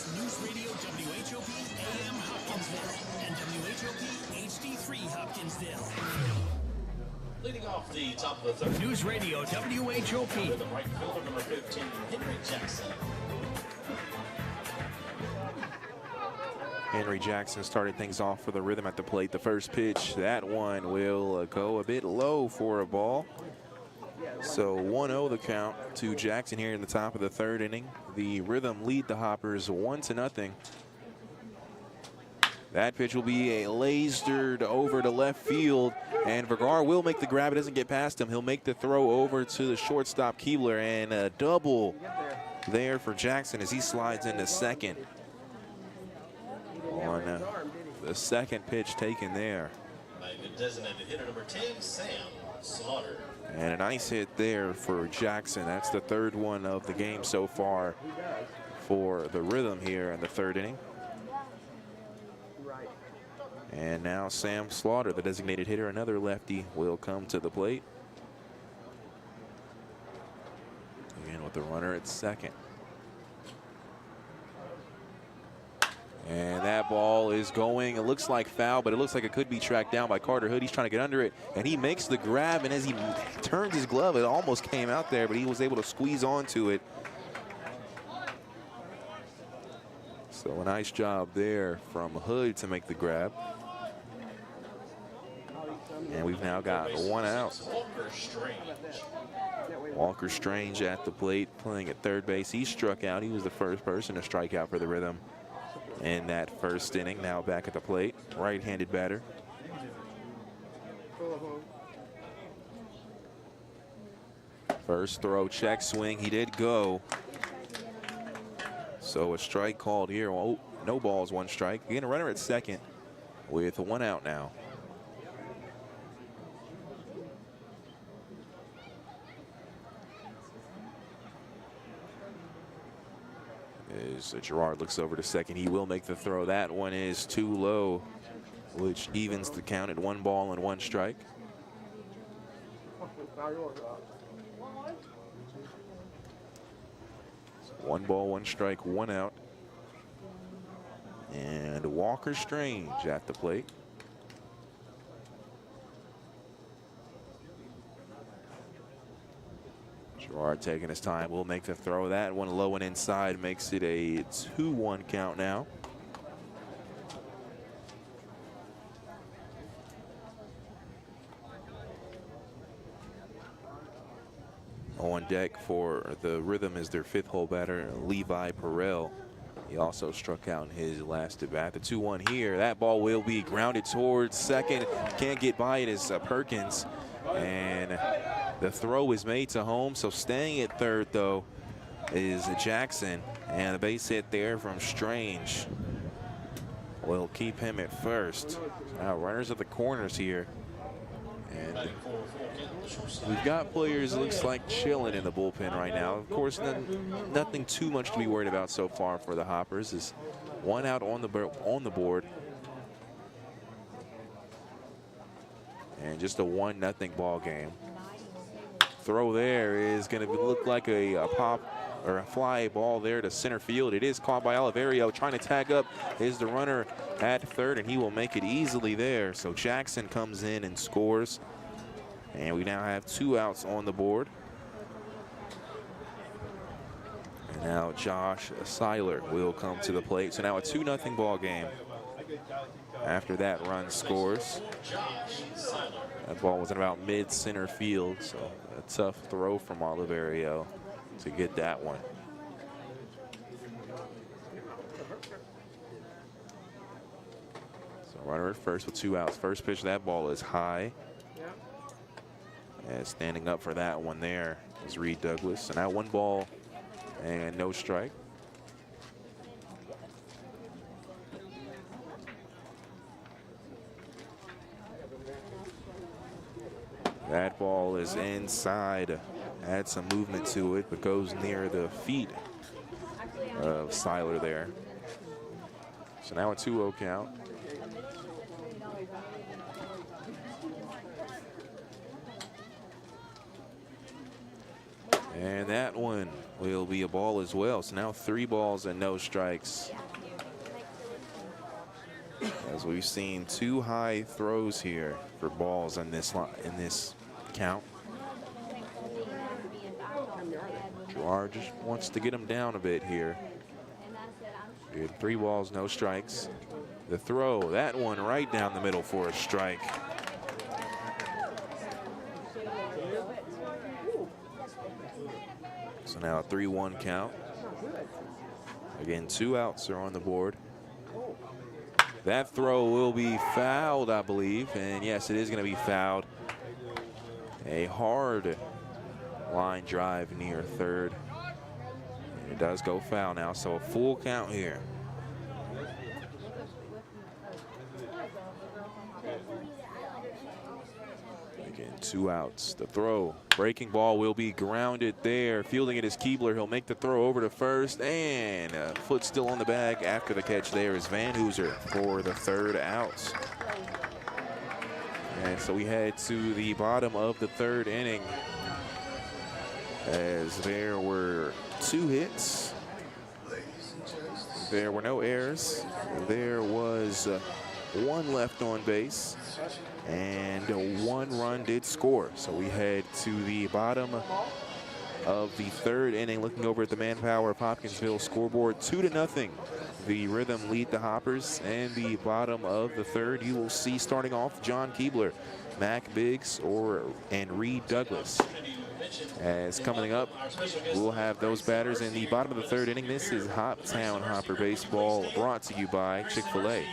is News Radio WHOP AM Hopkinsville and WHOP HD3 Hopkinsville. Leading off the top of the third. News Radio WHOP. The right fielder, number 15, Henry Jackson. Henry Jackson started things off for the Rhythm at the plate. The first pitch, that one will go a bit low for a ball. So 1-0 the count to Jackson here in the top of the third inning. The Rhythm lead the Hoppers 1-0. That pitch will be a lasered over to left field, and Vergara will make the grab. It doesn't get past him. He'll make the throw over to the shortstop Keebler, and a double there for Jackson as he slides into second on the second pitch taken there. By the designated hitter, number 10, Sam Slaughter. And a nice hit there for Jackson. That's the third one of the game so far for the Rhythm here in the third inning. And now Sam Slaughter, the designated hitter, another lefty, will come to the plate. Again with the runner at second. And that ball is going, it looks like foul, but it looks like it could be tracked down by Carter Hood. He's trying to get under it, and he makes the grab, and as he turns his glove, it almost came out there, but he was able to squeeze onto it. So a nice job there from Hood to make the grab. And we've now got one out. Walker Strange at the plate, playing at third base. He struck out. He was the first person to strike out for the Rhythm in that first inning. Now back at the plate, right-handed batter. First throw, check swing. He did go. So a strike called here. Oh, no balls, one strike. Again, a runner at second with one out now. As Gerard looks over to second, he will make the throw. That one is too low, which evens the count at 1 ball and 1 strike. So 1 ball, 1 strike, 1 out. And Walker Strange at the plate. Gerard taking his time, will make the throw. That one low and inside makes it a 2-1 count now. On deck for the Rhythm is their 5th hole batter, Levi Perrell. He also struck out in his last at bat. The 2-1 here. That ball will be grounded towards second. Can't get by it as Perkins. And the throw is made to home. So staying at third, though, is Jackson. And the base hit there from Strange will keep him at first. Now runners at the corners here. And we've got players, looks like, chilling in the bullpen right now. Of course, nothing too much to be worried about so far for the Hoppers. Is 1 out on the board. And just a 1-0 ball game. Throw there is going to look like a pop or a fly ball there to center field. It is caught by Oliverio. Trying to tag up is the runner at third, and he will make it easily there. So Jackson comes in and scores. And we now have 2 outs on the board. And now Josh Seiler will come to the plate. So now a 2-0 ball game. After that run scores. That ball was in about mid-center field, so a tough throw from Oliverio to get that one. So runner at first with 2 outs. First pitch, that ball is high. And standing up for that one there is Reed Douglas. So now 1 ball and no strike. That ball is inside. Add some movement to it, but goes near the feet of Seiler there. So now a 2-0 count. And that one will be a ball as well. So now 3 balls and no strikes. As we've seen 2 high throws here for balls in this count. Gerard just wants to get him down a bit here. Good, 3 balls, no strikes. The throw, that one right down the middle for a strike. So now a 3-1 count. Again, 2 outs are on the board. That throw will be fouled, I believe. And yes, it is going to be fouled. A hard line drive near third. And it does go foul now, so a full count here. Again, 2 outs. The throw, breaking ball will be grounded there. Fielding it is Keebler. He'll make the throw over to first, and a foot still on the bag after the catch there is Van Hooser for the 3rd out. And so we head to the bottom of the 3rd inning, as there were 2 hits. There were no errors. There was 1 left on base, and 1 run did score. So we head to the bottom of the 3rd inning, looking over at the Manpower of Hopkinsville scoreboard, 2-0. The Rhythm lead the Hoppers, and the bottom of the 3rd, you will see starting off John Keebler, Mac Biggs, and Reed Douglas. As coming up, we'll have those batters in the bottom of the 3rd inning. This is Hoptown Hopper Baseball, brought to you by Chick-fil-A.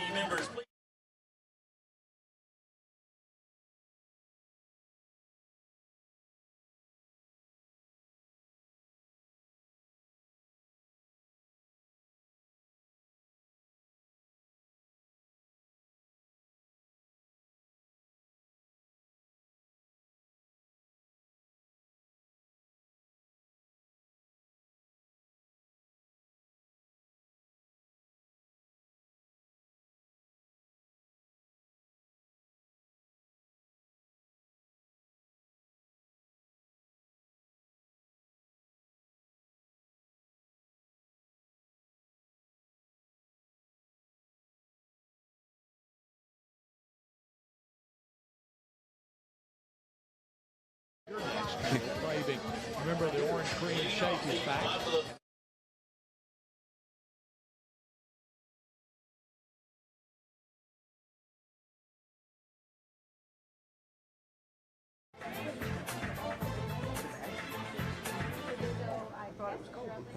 Craving. Remember, the orange cream shake is back.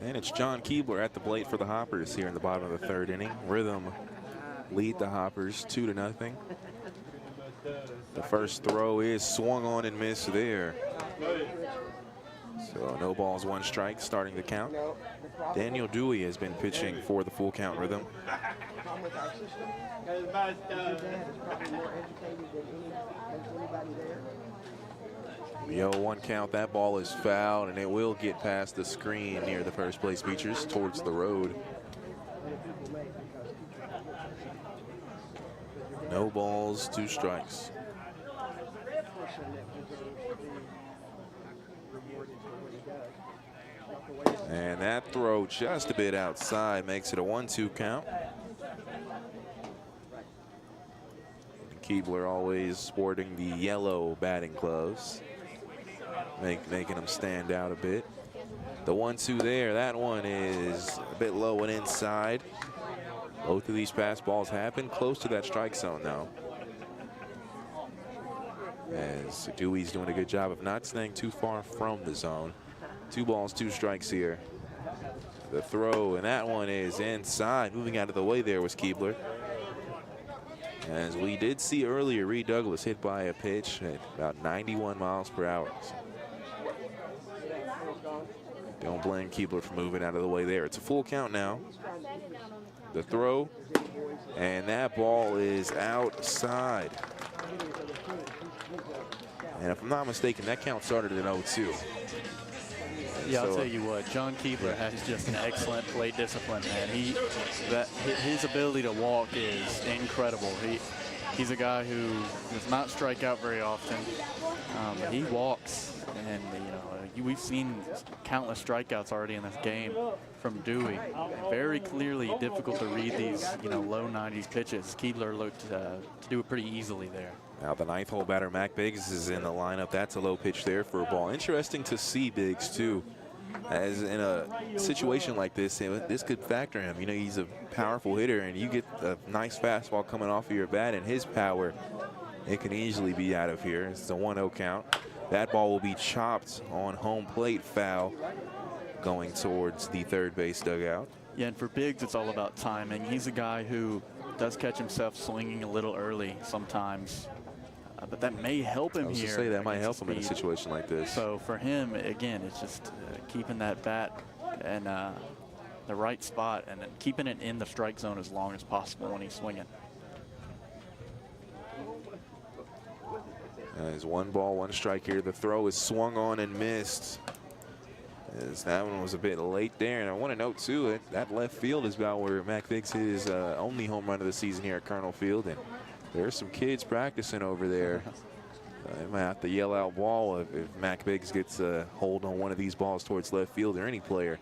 And it's John Keebler at the plate for the Hoppers here in the bottom of the 3rd inning. Rhythm lead the Hoppers 2-0. The first throw is swung on and missed there. So no balls, 1 strike, starting the count. Daniel Dewey has been pitching for the full count Rhythm. The 0-1 count, that ball is fouled, and it will get past the screen near the first place bleachers towards the road. No balls, 2 strikes. And that throw just a bit outside makes it a 1-2 count. Keebler always sporting the yellow batting gloves, making him stand out a bit. The 1-2 there, that one is a bit low and inside. Both of these pass balls have been close to that strike zone now, as Dewey's doing a good job of not staying too far from the zone. 2 balls, 2 strikes here. The throw, and that one is inside. Moving out of the way there was Keebler. As we did see earlier, Reed Douglas hit by a pitch at about 91 miles per hour. Don't blame Keebler for moving out of the way there. It's a full count now. The throw, and that ball is outside. And if I'm not mistaken, that count started at 0-2. Yeah, I'll tell you what, John Keebler has just an excellent plate discipline, man. His ability to walk is incredible. He's a guy who does not strike out very often. He walks, and we've seen countless strikeouts already in this game from Dewey. Very clearly difficult to read these, low 90s pitches. Keebler looked to do it pretty easily there. Now the 9th hole batter, Mac Biggs, is in the lineup. That's a low pitch there for a ball. Interesting to see Biggs, too, as in a situation like this, this could factor him. He's a powerful hitter, and you get a nice fastball coming off of your bat, and his power, it can easily be out of here. It's a 1-0 count. That ball will be chopped on home plate, foul, going towards the third base dugout. Yeah, and for Biggs, it's all about timing. He's a guy who does catch himself swinging a little early sometimes, but that may help him here. I was going to say that might help him in a situation like this. So for him, again, it's just keeping that bat in the right spot and then keeping it in the strike zone as long as possible when he's swinging. It's 1 ball, 1 strike here. The throw is swung on and missed. As that one was a bit late there. And I want to note, too, that left field is about where Mac Biggs hit his only home run of the season here at Colonel Field. And there's some kids practicing over there. They might have to yell out ball if Mac Biggs gets a hold on one of these balls towards left field, or any player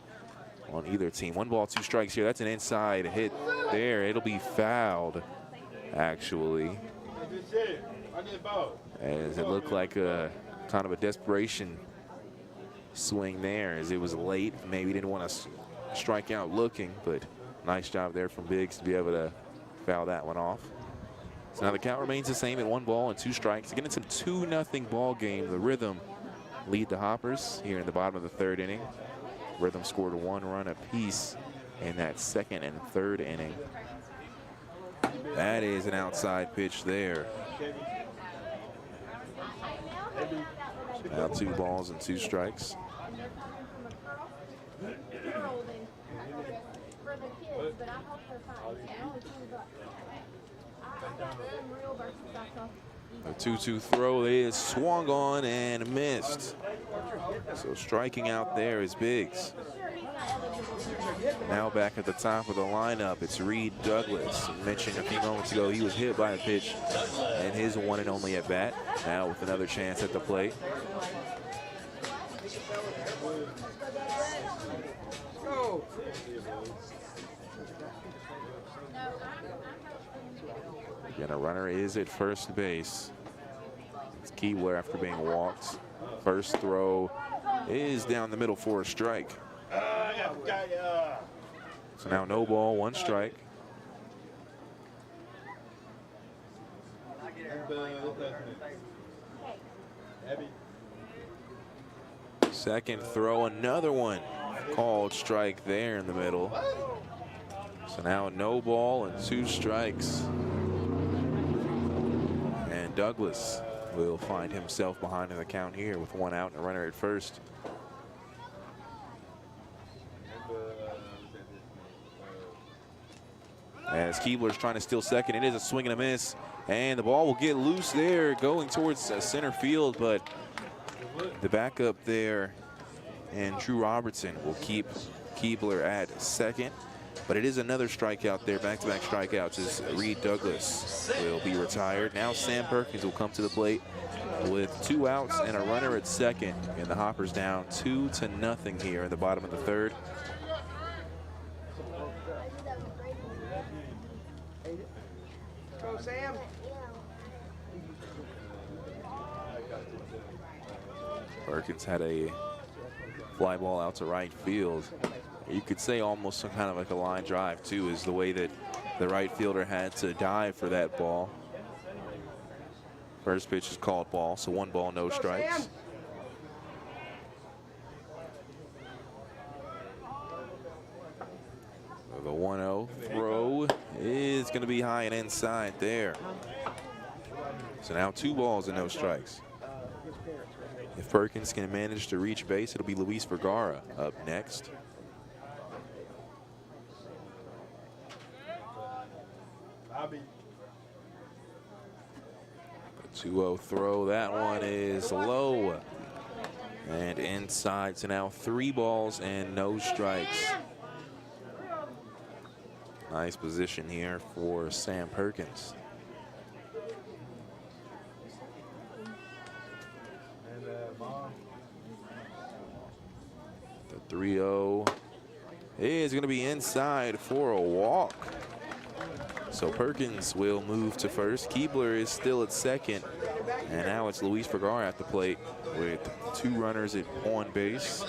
on either team. 1 ball, 2 strikes here. That's an inside hit there. It'll be fouled, actually, as it looked like a kind of a desperation swing there, as it was late. Maybe didn't want to strike out looking, but nice job there from Biggs to be able to foul that one off. So now the count remains the same at 1 ball and 2 strikes. Again, it's a 2-0 ball game. The Rhythm lead the Hoppers here in the bottom of the 3rd inning. Rhythm scored 1 run apiece in that 2nd and 3rd inning. That is an outside pitch there. Now 2 balls and 2 strikes. A 2-2 throw is swung on and missed. So striking out there is Biggs. Now back at the top of the lineup, it's Reed Douglas. I mentioned a few moments ago he was hit by a pitch and his 1 and only at bat. Now with another chance at the plate. Again, a runner is at first base. It's Keebler after being walked. First throw is down the middle for a strike. So now no ball, 1 strike. Second throw, another one. Called strike there in the middle. So now no ball and 2 strikes. And Douglas will find himself behind in the count here with 1 out and a runner at first. As Keebler's trying to steal second, it is a swing and a miss. And the ball will get loose there going towards center field, but the backup there and Drew Robertson will keep Keebler at second. But it is another strikeout there, back-to-back strikeouts, as Reed Douglas will be retired. Now Sam Perkins will come to the plate with 2 outs and a runner at second. And the Hoppers down 2-0 here in the bottom of the 3rd. Go, Sam. Perkins had a fly ball out to right field. You could say almost some kind of like a line drive, too, is the way that the right fielder had to dive for that ball. First pitch is called ball, so 1 ball, no strikes. The 1-0 throw is going to be high and inside there. So now 2 balls and no strikes. If Perkins can manage to reach base, it'll be Luis Vergara up next. A 2-0 throw, that one is low and inside. So now 3 balls and no strikes. Nice position here for Sam Perkins. 3-0 is going to be inside for a walk. So Perkins will move to first. Keebler is still at second. And now it's Luis Vergara at the plate with 2 runners on base.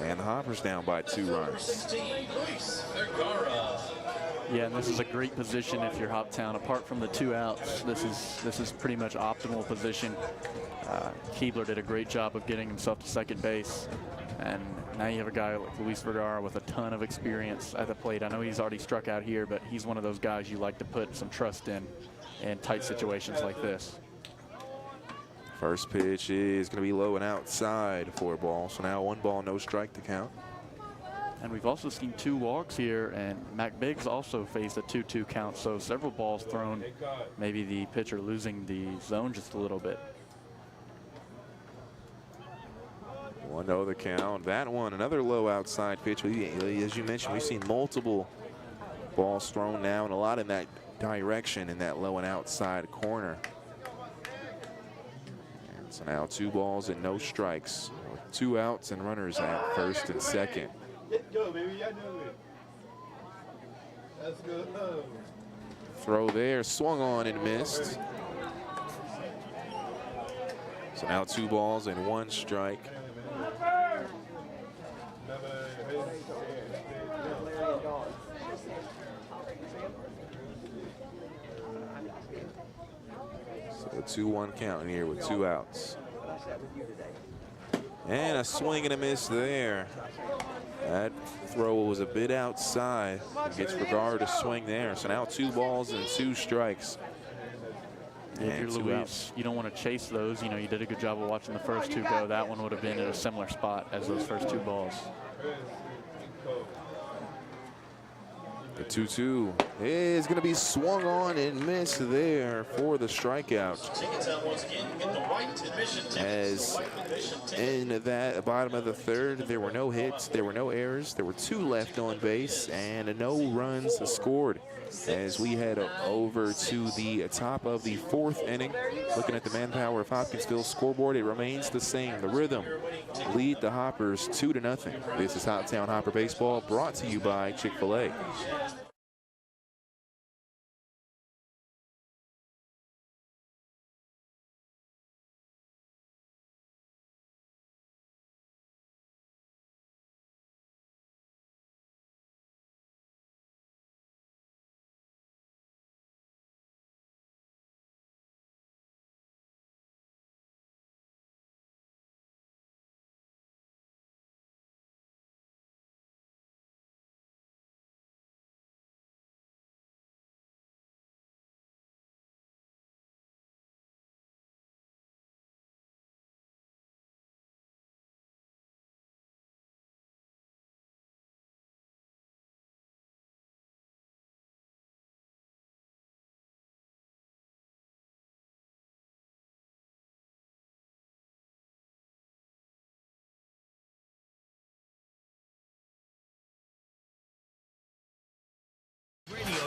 And the Hoppers down by 2 runs. Yeah, and this is a great position if you're Hoptown. Apart from the 2 outs, this is pretty much optimal position. Keebler did a great job of getting himself to second base. And now you have a guy like Luis Vergara with a ton of experience at the plate. I know he's already struck out here, but he's one of those guys you like to put some trust in tight situations like this. First pitch is going to be low and outside for a ball. So now 1 ball, no strike to count. And we've also seen 2 walks here, and Mac Biggs also faced a 2-2 count. So several balls thrown, maybe the pitcher losing the zone just a little bit. 1-0 the count. That one, another low outside pitch. As you mentioned, we've seen multiple balls thrown now, and a lot in that direction in that low and outside corner. And so now 2 balls and no strikes. 2 outs and runners at first and second. Go, baby. I know it. That's good. Throw there, swung on and missed. So now 2 balls and 1 strike. So a 2-1 count here with 2 outs. And a swing and a miss there. That throw was a bit outside. Gets Vergara to swing there. So now 2 balls and 2 strikes. If you're Luis, you don't want to chase those. You know, you did a good job of watching the first 2 go. That one would have been at a similar spot as those first 2 balls. The 2-2 is going to be swung on and missed there for the strikeout. As in that bottom of the 3rd, there were no hits, there were no errors, there were 2 left on base, and no runs scored. As we head over to the top of the 4th inning, looking at the manpower of Hopkinsville scoreboard, it remains the same. The Rhythm lead the Hoppers 2-0. This is Hoptown Hopper Baseball, brought to you by Chick-fil-A.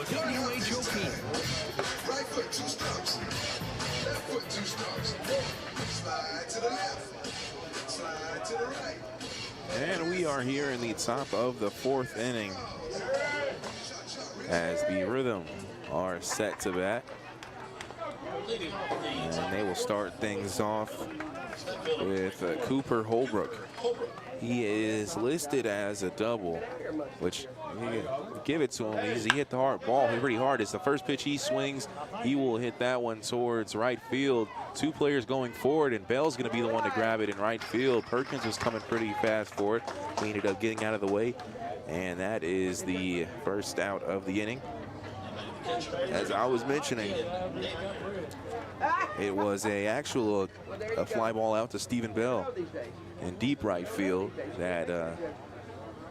WHOP. Right foot 2 stumps. Left foot 2 stumps. Slide to the left. Slide to the right. And we are here in the top of the 4th inning as the Rhythm are set to bat. And they will start things off with Cooper Holbrook. He is listed as a double, which give it to him. He hit the hard ball pretty hard. It's the first pitch he swings. He will hit that one towards right field. 2 players going forward, and Bell's going to be the one to grab it in right field. Perkins was coming pretty fast for it. He ended up getting out of the way, and that is the first out of the inning. As I was mentioning, it was a fly ball out to Stephen Bell in deep right field that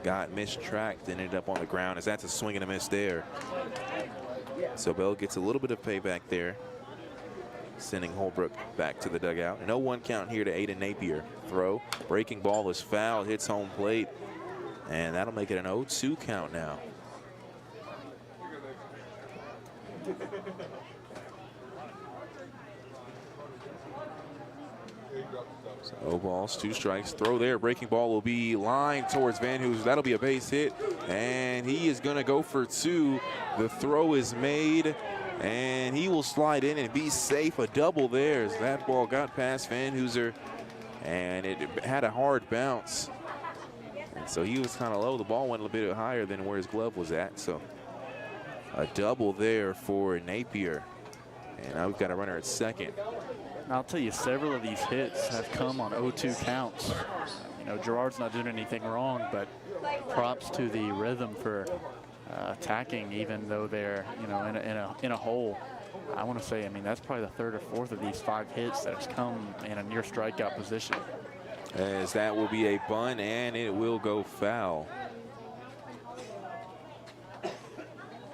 got mistracked and ended up on the ground, as that's a swing and a miss there. So Bell gets a little bit of payback there, sending Holbrook back to the dugout. An 0-1 count here to Aiden Napier. Throw, breaking ball is foul, hits home plate, and that'll make it an 0-2 count now. So no balls, 2 strikes. Throw there. Breaking ball will be lined towards Van Hooser. That'll be a base hit. And he is going to go for 2. The throw is made. And he will slide in and be safe. A double there as that ball got past Van Hooser. And it had a hard bounce. And so he was kind of low. The ball went a little bit higher than where his glove was at. So a double there for Napier. And now we've got a runner at second. I'll tell you, several of these hits have come on 0-2 counts. You know, Gerard's not doing anything wrong, but props to the rhythm for attacking, even though they're, you know, in a hole. I want to say, I mean, that's probably the 3rd or 4th of these 5 hits that has come in a near strikeout position. As that will be a bunt, and it will go foul.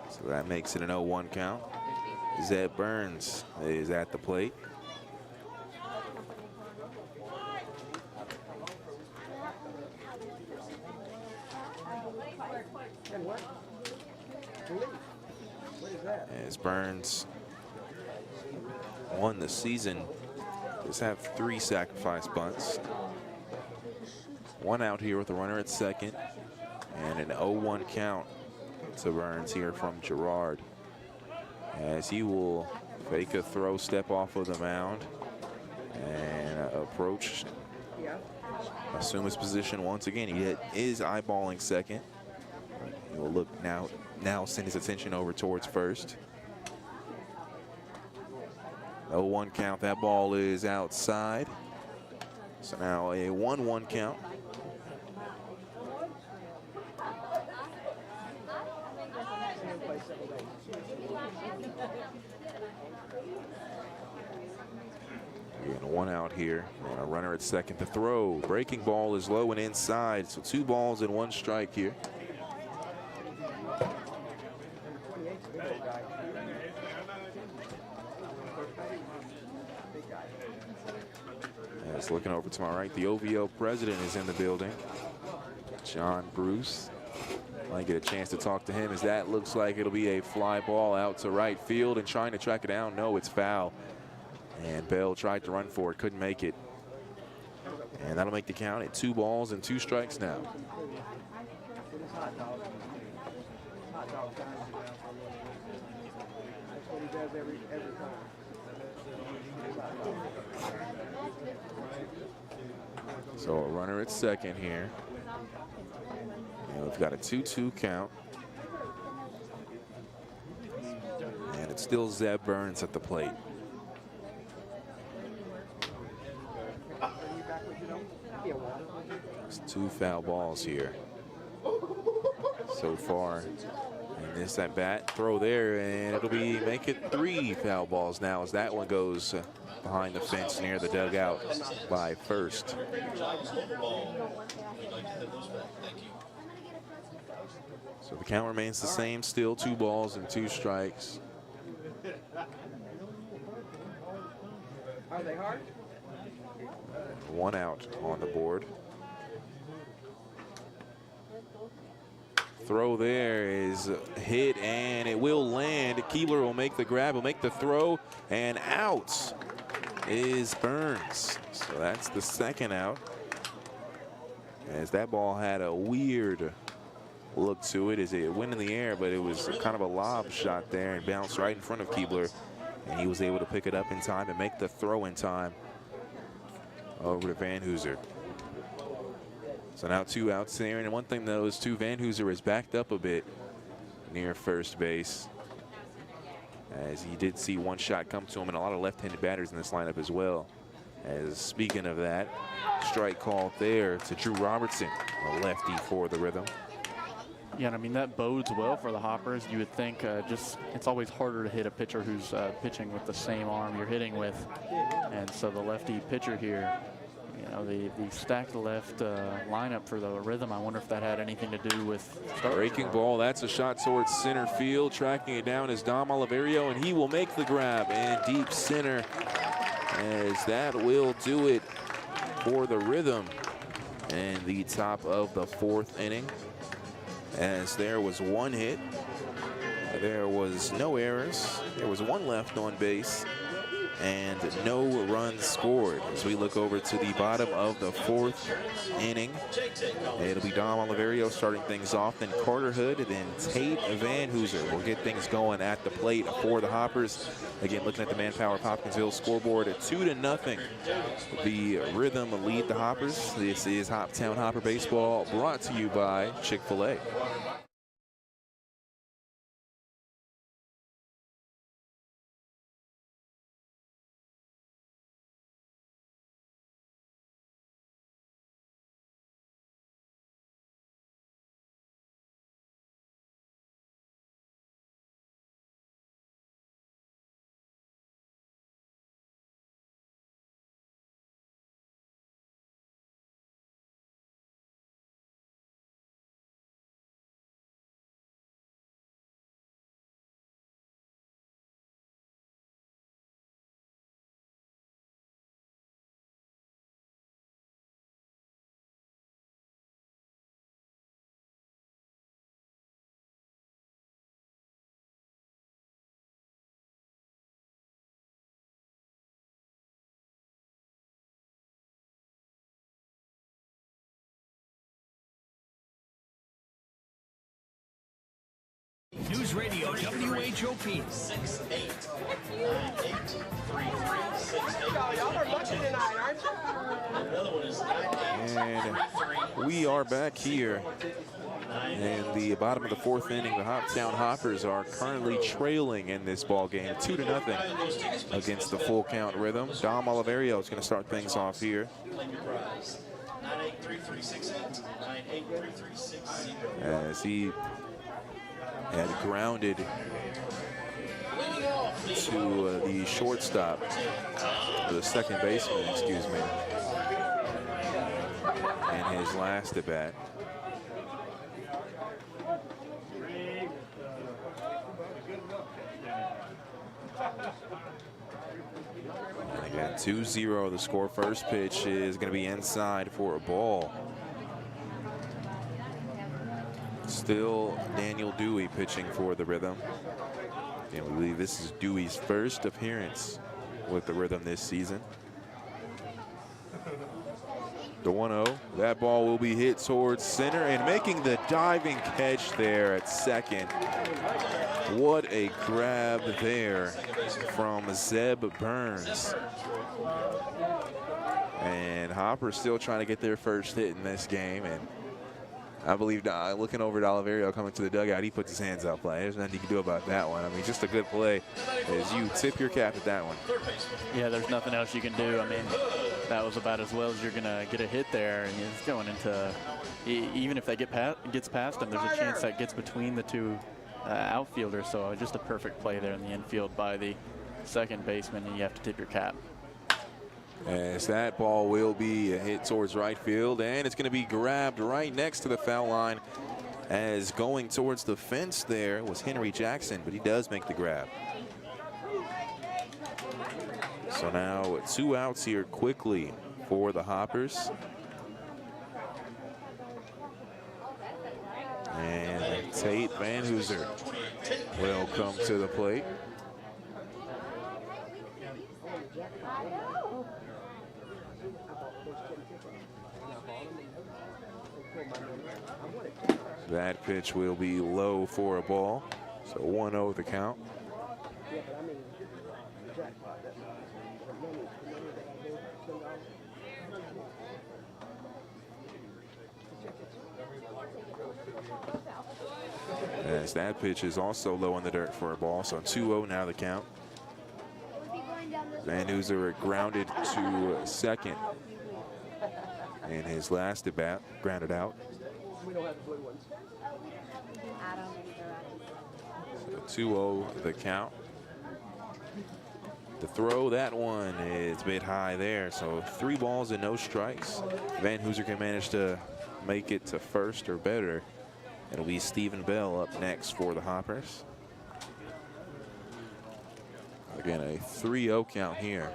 So that makes it an 0-1 count. Zeb Burns is at the plate. As Burns won the season, just have 3 sacrifice bunts. 1 out here with a runner at second, and an 0-1 count to Burns here from Gerard. As he will fake a throw, step off of the mound, and approach, assume his position once again. He is eyeballing second. He will look now send his attention over towards first. 0-1 count. That ball is outside. So now a 1-1 count. And 1 out here. And a runner at second to throw. Breaking ball is low and inside. So 2 balls and 1 strike here. As looking over to my right, the OVO president is in the building. John Bruce. Might get a chance to talk to him, as that looks like it'll be a fly ball out to right field, and trying to track it down. No, it's foul. And Bell tried to run for it, couldn't make it. And that'll make the count at 2 balls and 2 strikes now. So a runner at second here. And we've got a 2-2 count. And it's still Zeb Burns at the plate. It's 2 foul balls here so far in this at bat. Throw there, and it'll be make it 3 foul balls now, as that one goes behind the fence near the dugout by first. So the count remains the same still, 2 balls and 2 strikes. Are they hard? 1 out on the board. Throw there is hit, and it will land. Keebler will make the grab, will make the throw, and out is Burns. So that's the 2nd out, as that ball had a weird look to it as it went in the air, but it was kind of a lob shot there and bounced right in front of Keebler, and he was able to pick it up in time and make the throw in time over to Van Hooser. So now 2 outs there, and one thing though is Van Hooser is backed up a bit near first base, as he did see 1 shot come to him, and a lot of left-handed batters in this lineup as well. As speaking of that, strike called there to Drew Robertson, a lefty for the Rhythm. Yeah, and I mean, that bodes well for the Hoppers. You would think just it's always harder to hit a pitcher who's pitching with the same arm you're hitting with. And so the lefty pitcher here, you know, the stacked left lineup for the Rhythm, I wonder if that had anything to do with breaking ball. That's a shot towards center field. Tracking it down is Dom Oliverio, and he will make the grab in deep center, as that will do it for the Rhythm in the top of the 4th inning. As there was 1 hit, there was no errors, there was 1 left on base, and no runs scored. As we look over to the bottom of the 4th inning, it'll be Dom Oliverio starting things off, then Carter Hood, then Tate Van Hooser will get things going at the plate for the Hoppers. Again, looking at the Manpower Hopkinsville scoreboard at 2-0. The Rhythm lead the Hoppers. This is Hoptown Hopper Baseball, brought to you by Chick-fil-A. News Radio WHOP. 6'8", Y'all are lucky tonight, aren't you? Another one is 9'8". And we are back here in the bottom of the 4th inning. The Hoptown Hoppers are currently trailing in this ball game, 2-0 against the Full Count Rhythm. Dom Oliverio is going to start things off here. 9'8", 3'3", 9'8", 3'3", 6'0". As he had grounded to the shortstop, or the second baseman, excuse me, in his last at bat. And again, 2-0 the score. First pitch is going to be inside for a ball. Still Daniel Dewey pitching for the Rhythm. And we believe this is Dewey's first appearance with the Rhythm this season. The 1-0. That ball will be hit towards center, and making the diving catch there at second. What a grab there from Zeb Burns. And Hopper still trying to get their first hit in this game. And I believe, looking over at Oliverio coming to the dugout, he puts his hands up. There's nothing you can do about that one. I mean, just a good play as you tip your cap at that one. Yeah, there's nothing else you can do. I mean, that was about as well as you're going to get a hit there. And it's going into, even if that gets past him, there's a chance that gets between the two outfielders. So just a perfect play there in the infield by the second baseman, and you have to tip your cap. As that ball will be a hit towards right field, and it's going to be grabbed right next to the foul line, as going towards the fence there was Henry Jackson, but he does make the grab. So now 2 outs here quickly for the Hoppers. And Tate Van Hooser will come to the plate. That pitch will be low for a ball. So 1-0 the count. As that pitch is also low in the dirt for a ball. So 2-0 now the count. Van Hooser grounded to second in his last at bat, grounded out. So 2-0 the count. The throw, that one is a bit high there. So 3 balls and no strikes. Van Hooser can manage to make it to first or better. It'll be Stephen Bell up next for the Hoppers. Again, a 3-0 count here.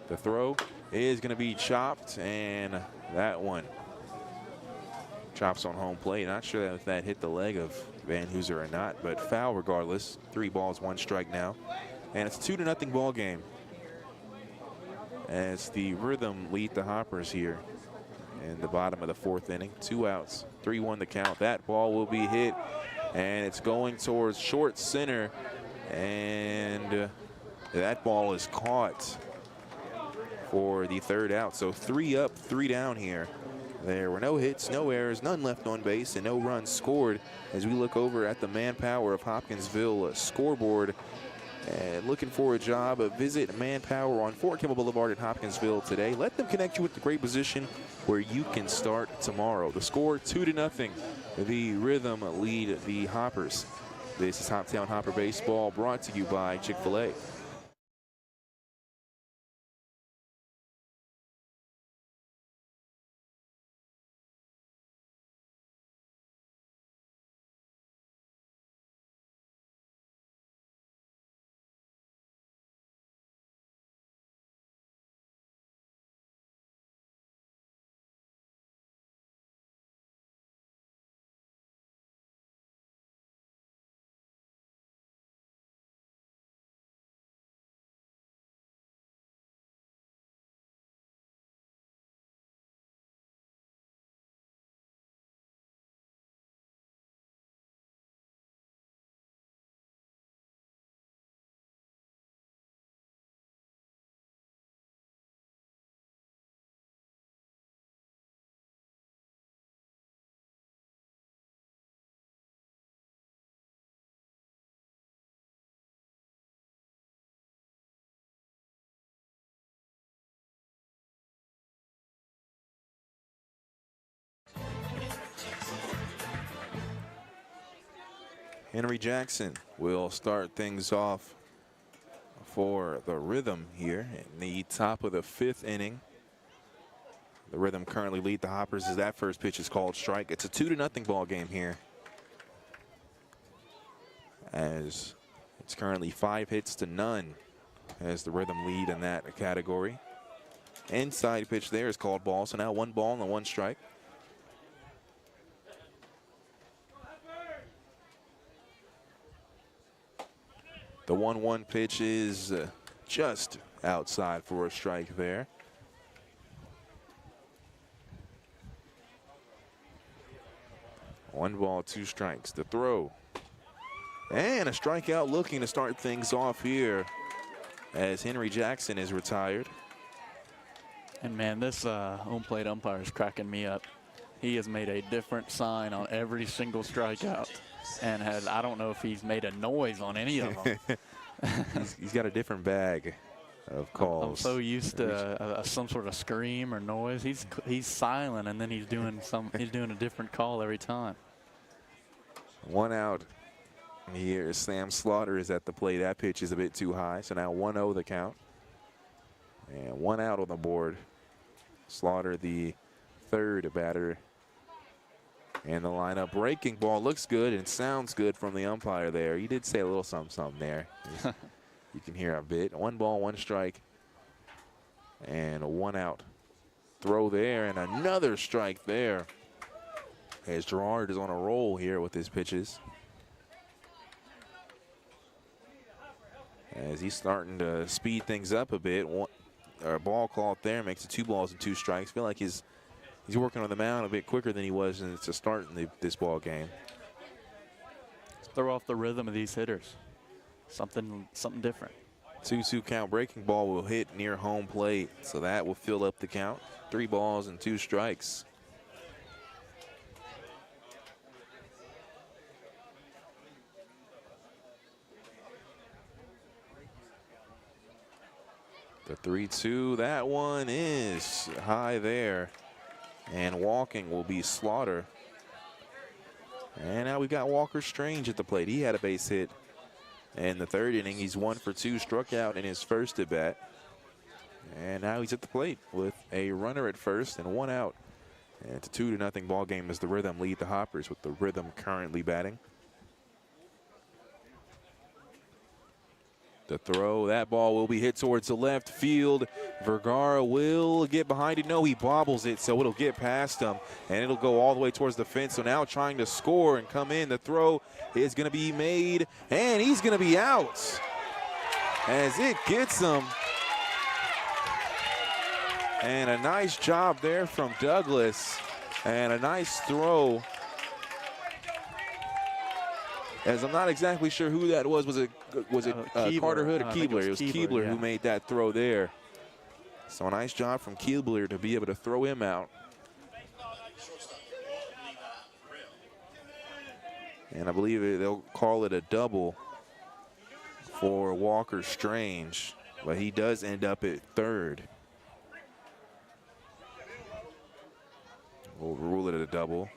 The throw is going to be chopped, and that one chops on home plate. Not sure if that hit the leg of Van Hooser or not, but foul regardless. 3 balls, 1 strike now. And it's a 2-0 ball game. as the Rhythm lead the Hoppers here in the bottom of the 4th inning. 2 outs, 3-1 the count. That ball will be hit, and it's going towards short center, and that ball is caught for the 3rd out. So 3 up, 3 down here. There were no hits, no errors, none left on base, and no runs scored as we look over at the Manpower of Hopkinsville scoreboard. And looking for a job, visit Manpower on Fort Campbell Boulevard in Hopkinsville today. Let them connect you with the great position where you can start tomorrow. The score 2-0. The Rhythm lead the Hoppers. This is Hoptown Hopper Baseball, brought to you by Chick-fil-A. Henry Jackson will start things off for the Rhythm here in the top of the 5th inning. The Rhythm currently lead the Hoppers as that first pitch is called strike. It's a 2-0 ball game here, as it's currently 5 hits to none as the Rhythm lead in that category. Inside pitch there is called ball, so now 1 ball and 1 strike. The 1-1 pitch is just outside for a strike there. One ball, 2 strikes. The throw. And a strikeout looking to start things off here as Henry Jackson is retired. And man, this home plate umpire is cracking me up. He has made a different sign on every single strikeout, and I don't know if he's made a noise on any of them. he's got a different bag of calls. I'm so used to some sort of scream or noise. He's silent, and then he's doing a different call every time. 1 out. Here, Sam Slaughter is at the plate. That pitch is a bit too high, so now 1-0 the count. And 1 out on the board. Slaughter, the 3rd batter in the lineup. Breaking ball looks good and sounds good from the umpire there. He did say a little something there. You can hear a bit. 1 ball, 1 strike, and 1 out. Throw there and another strike there, as Gerard is on a roll here with his pitches, as he's starting to speed things up a bit. A ball called there makes it 2 balls and 2 strikes. Feel like he's working on the mound a bit quicker than he was to start in this ball game. Throw off the rhythm of these hitters. Something different. 2-2 count. Breaking ball will hit near home plate, so that will fill up the count. 3 balls and 2 strikes. The 3-2, that one is high there. And walking will be Slaughter. And now we've got Walker Strange at the plate. He had a base hit in the 3rd inning. He's 1 for 2, struck out in his first at bat. And now he's at the plate with a runner at first and 1 out. And it's a 2-0 ball game as the Rhythm lead the Hoppers, with the Rhythm currently batting. The throw, that ball will be hit towards the left field. Vergara will get behind it. No, he bobbles it, so it'll get past him, and it'll go all the way towards the fence. So now trying to score and come in. The throw is going to be made, and he's going to be out as it gets him. And a nice job there from Douglas. And a nice throw. As I'm not exactly sure who that was. Was it Carter Hood or Keebler? It was Keebler who made that throw there. So a nice job from Keebler to be able to throw him out. And I believe they'll call it a double for Walker Strange, but he does end up at third. We'll rule it a double.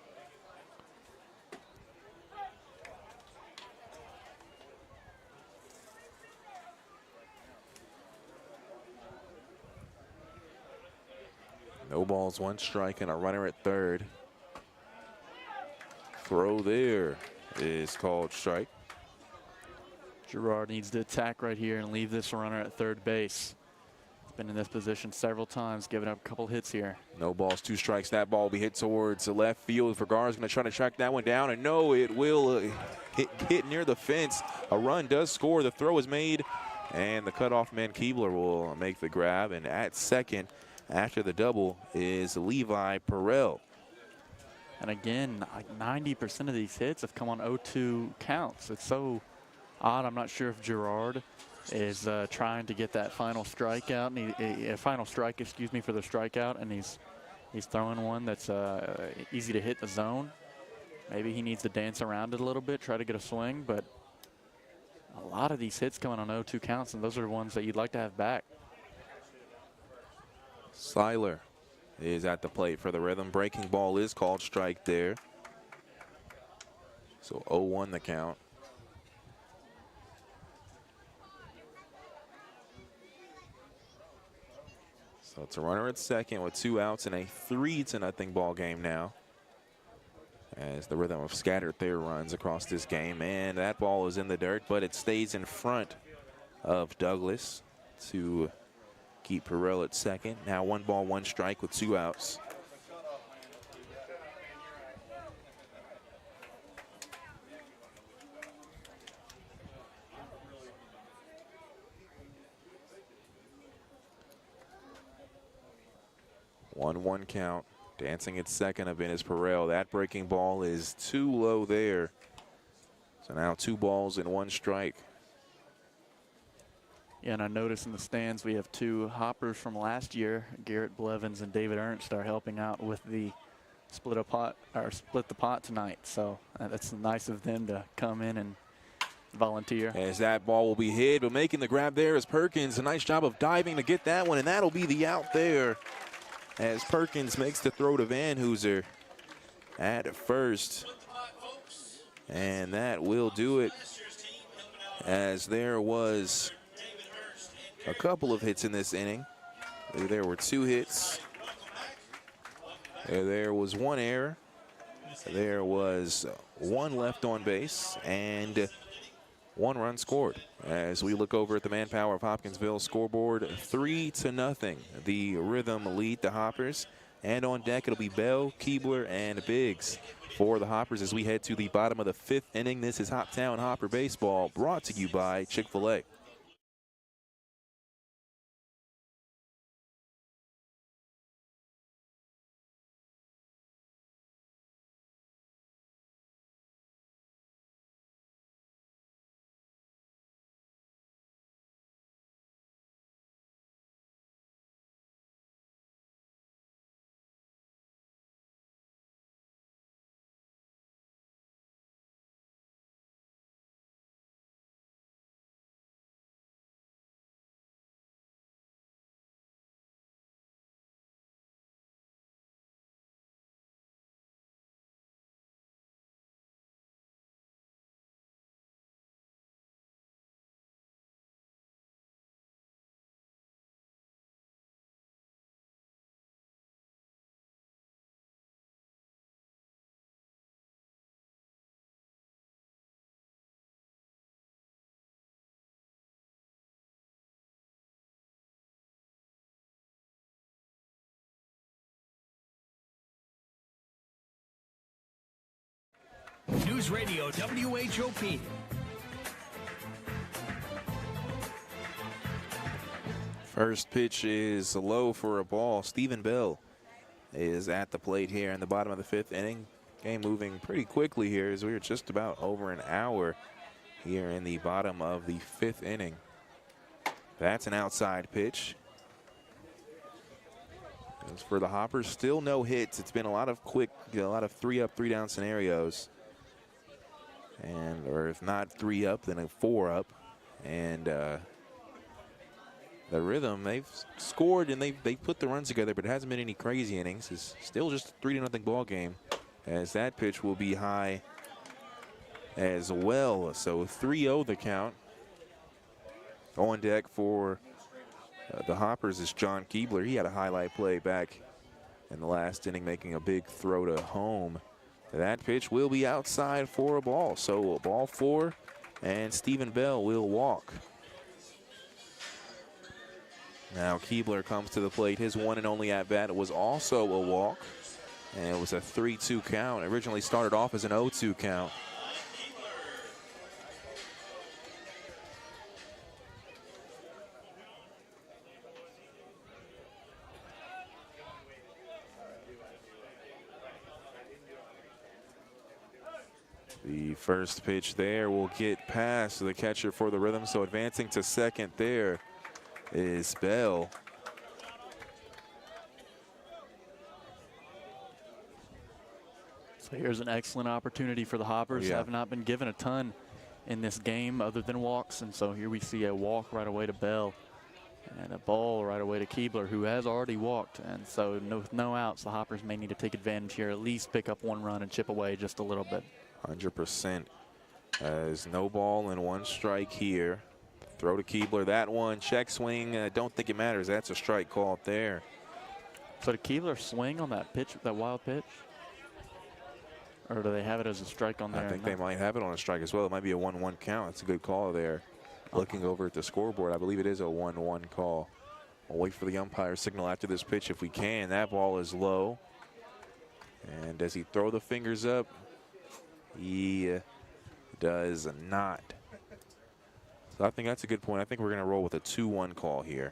No balls, 1 strike, and a runner at third. Throw there is called strike. Gerard needs to attack right here and leave this runner at third base. He's been in this position several times, giving up a couple hits here. No balls, 2 strikes. That ball will be hit towards the left field. Vergara's going to try to track that one down, and no, it will hit near the fence. A run does score. The throw is made, and the cutoff man Keebler will make the grab. And at second, after the double, is Levi Perrell. And again, like 90% of these hits have come on 0-2 counts. It's so odd. I'm not sure if Gerard is trying to get that final strikeout, and final strike, excuse me, for the strikeout, and he's throwing one that's easy to hit the zone. Maybe he needs to dance around it a little bit, try to get a swing, but a lot of these hits coming on 0-2 counts, and those are ones that you'd like to have back. Seiler is at the plate for the Rhythm. Breaking ball is called strike there. So 0-1 the count. So it's a runner at second with 2 outs and a 3-0 ball game now, as the Rhythm of scattered their runs across this game. And that ball is in the dirt, but it stays in front of Douglas to keep Perrell at second. Now 1 ball, 1 strike with 2 outs. One count. Dancing at second of it is Perrell. That breaking ball is too low there. So now 2 balls and 1 strike. Yeah, and I noticed in the stands we have 2 hoppers from last year. Garrett Blevins and David Ernst are helping out with the split the pot tonight. So that's nice of them to come in and volunteer. As that ball will be hit, but making the grab there is Perkins. A nice job of diving to get that one, and that'll be the out there, as Perkins makes the throw to Van Hooser at first. And that will do it, as there was a couple of hits in this inning. There were 2 hits. There was 1 error. There was 1 left on base, and 1 run scored. As we look over at the Manpower of Hopkinsville scoreboard, 3-0. The Rhythm lead the Hoppers. And on deck, it'll be Bell, Keebler, and Biggs for the Hoppers as we head to the bottom of the 5th inning. This is Hoptown Hopper Baseball, brought to you by Chick-fil-A. News Radio WHOP. First pitch is low for a ball. Stephen Bell is at the plate here in the bottom of the 5th inning. Game moving pretty quickly here as we're just about over an hour here in the bottom of the 5th inning. That's an outside pitch. As for the Hoppers, still no hits. It's been a lot of quick, a lot of 3 up, 3 down scenarios. Or if not 3 up, then a 4 up. And the Rhythm, they've scored and they've put the runs together, but it hasn't been any crazy innings. It's still just a 3-0 ball game, as that pitch will be high as well. So 3-0 the count. On deck for the Hoppers is John Keebler. He had a highlight play back in the last inning, making a big throw to home. That pitch will be outside for a ball. So a ball 4, and Stephen Bell will walk. Now Keebler comes to the plate. His one and only at bat was also a walk, and it was a 3-2 count. It originally started off as an 0-2 count. The first pitch there will get past the catcher for the Rhythm, so advancing to second there is Bell. So here's an excellent opportunity for the Hoppers. Yeah. Have not been given a ton in this game other than walks, and so here we see a walk right away to Bell and a ball right away to Keebler, who has already walked. And so with no outs, the Hoppers may need to take advantage here, at least pick up 1 run and chip away just a little bit. 100%. As no ball and 1 strike here. Throw to Keebler. That one, check swing. I don't think it matters. That's a strike called there. So did Keebler swing on that pitch, that wild pitch? Or do they have it as a strike on there? I think they might have it on a strike as well. It might be a 1-1 count. It's a good call there. Looking over at the scoreboard, I believe it is a 1-1 call. We'll wait for the umpire signal after this pitch if we can. That ball is low. And does he throw the fingers up? He does not. So I think that's a good point. I think we're going to roll with a 2-1 call here.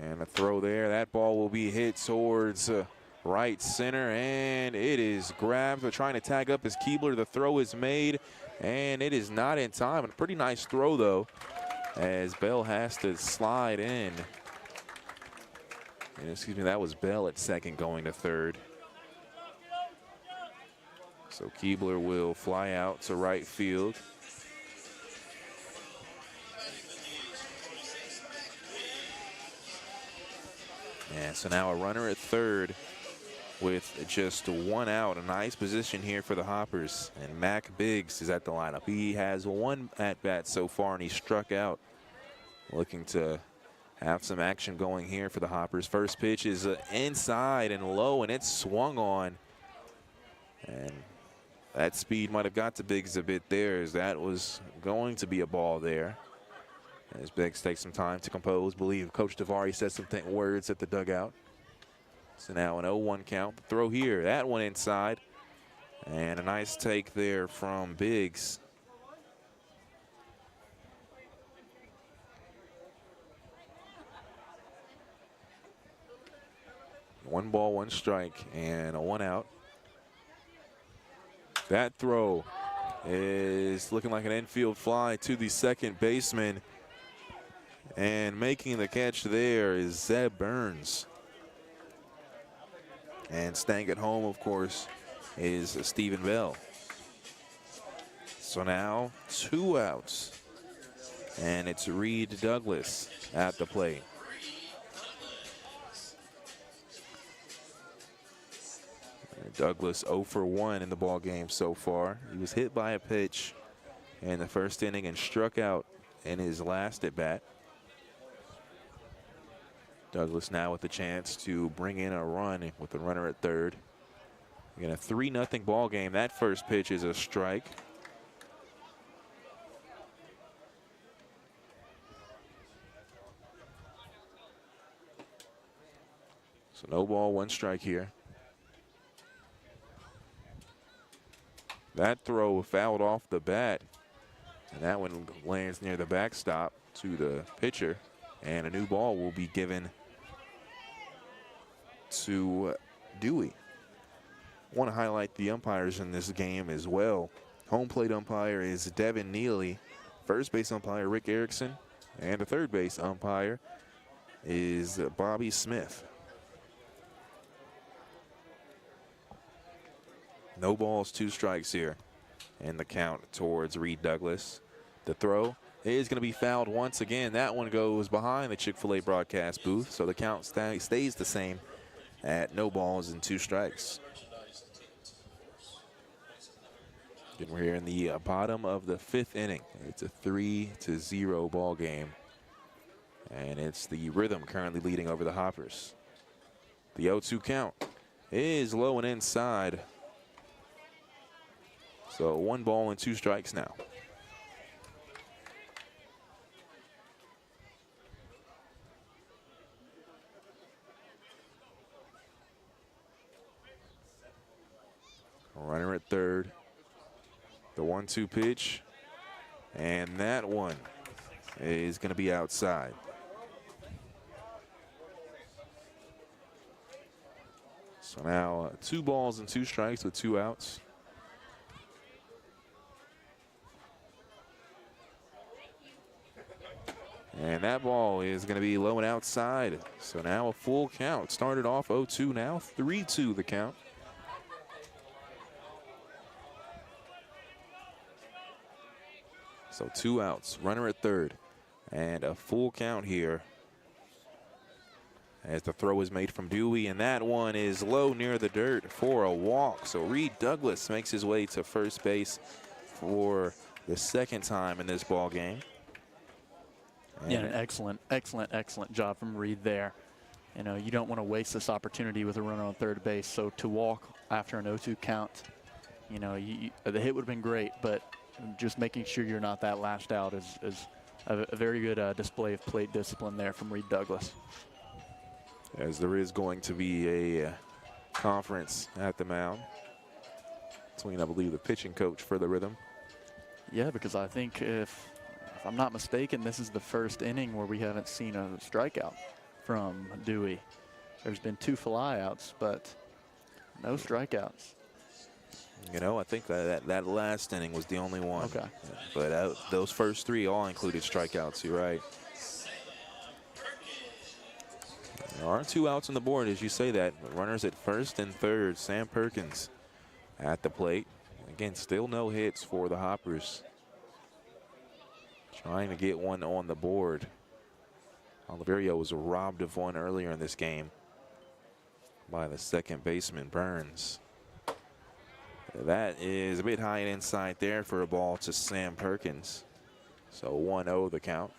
And a throw there. That ball will be hit towards right center, and it is grabbed. They're trying to tag up as Keebler. The throw is made, and it is not in time. A pretty nice throw, though, as Bell has to slide in. And excuse me, that was Bell at second going to third. So Keebler will fly out to right field. And so now a runner at third with just 1 out. A nice position here for the Hoppers. And Mac Biggs is at the lineup. He has 1 at-bat so far, and he struck out. Looking to have some action going here for the Hoppers. First pitch is inside and low, and it's swung on. And that speed might have got to Biggs a bit there, as that was going to be a ball there. As Biggs takes some time to compose. Believe Coach Davari said some words at the dugout. So now an 0-1 count. The throw here, that one inside. And a nice take there from Biggs. One ball, 1 strike, and a 1 out. That throw is looking like an infield fly to the second baseman. And making the catch there is Zeb Burns. And staying at home, of course, is Stephen Bell. So now 2 outs. And it's Reed Douglas at the plate. Douglas 0 for 1 in the ball game so far. He was hit by a pitch in the first inning and struck out in his last at bat. Douglas now with the chance to bring in a run with the runner at third. Again, a 3-0 ball game. That first pitch is a strike. So no ball, 1 strike here. That throw fouled off the bat, and that one lands near the backstop to the pitcher, and a new ball will be given to Dewey. Want to highlight the umpires in this game as well. Home plate umpire is Devin Neely. First base umpire Rick Erickson. And the third base umpire is Bobby Smith. No balls, 2 strikes here. And the count towards Reed Douglas. The throw is going to be fouled once again. That one goes behind the Chick-fil-A broadcast booth. So the count stays the same at no balls and 2 strikes. And we're here in the bottom of the 5th inning. It's a 3-0 ball game. And it's the Rhythm currently leading over the Hoppers. The 0-2 count is low and inside. So 1 ball and 2 strikes now. Runner at third. The 1-2 pitch, and that one is going to be outside. So now 2 balls and 2 strikes with 2 outs. And that ball is going to be low and outside. So now a full count. Started off 0-2, now 3-2 the count. So 2 outs, runner at third, and a full count here as the throw is made from Dewey, and that one is low near the dirt for a walk. So Reed Douglas makes his way to first base for the 2nd time in this ball game. Yeah, an excellent job from Reed there. You know, you don't want to waste this opportunity with a runner on third base. So to walk after an 0-2 count, you know, the hit would have been great, but just making sure you're not that last out is a very good display of plate discipline there from Reed Douglas. As there is going to be a conference at the mound between, I believe, the pitching coach for the Rhythm. Yeah, because I think if I'm not mistaken, this is the first inning where we haven't seen a strikeout from Dewey. There's been 2 flyouts, but no strikeouts. You know, I think that last inning was the only one. Okay. But those first 3 all included strikeouts, you're right. There are 2 outs on the board as you say that. Runners at first and third. Sam Perkins at the plate. Again, still no hits for the Hoppers. Trying to get one on the board. Oliverio was robbed of one earlier in this game by the 2nd baseman, Burns. That is a bit high and inside there for a ball to Sam Perkins. So 1-0 the count.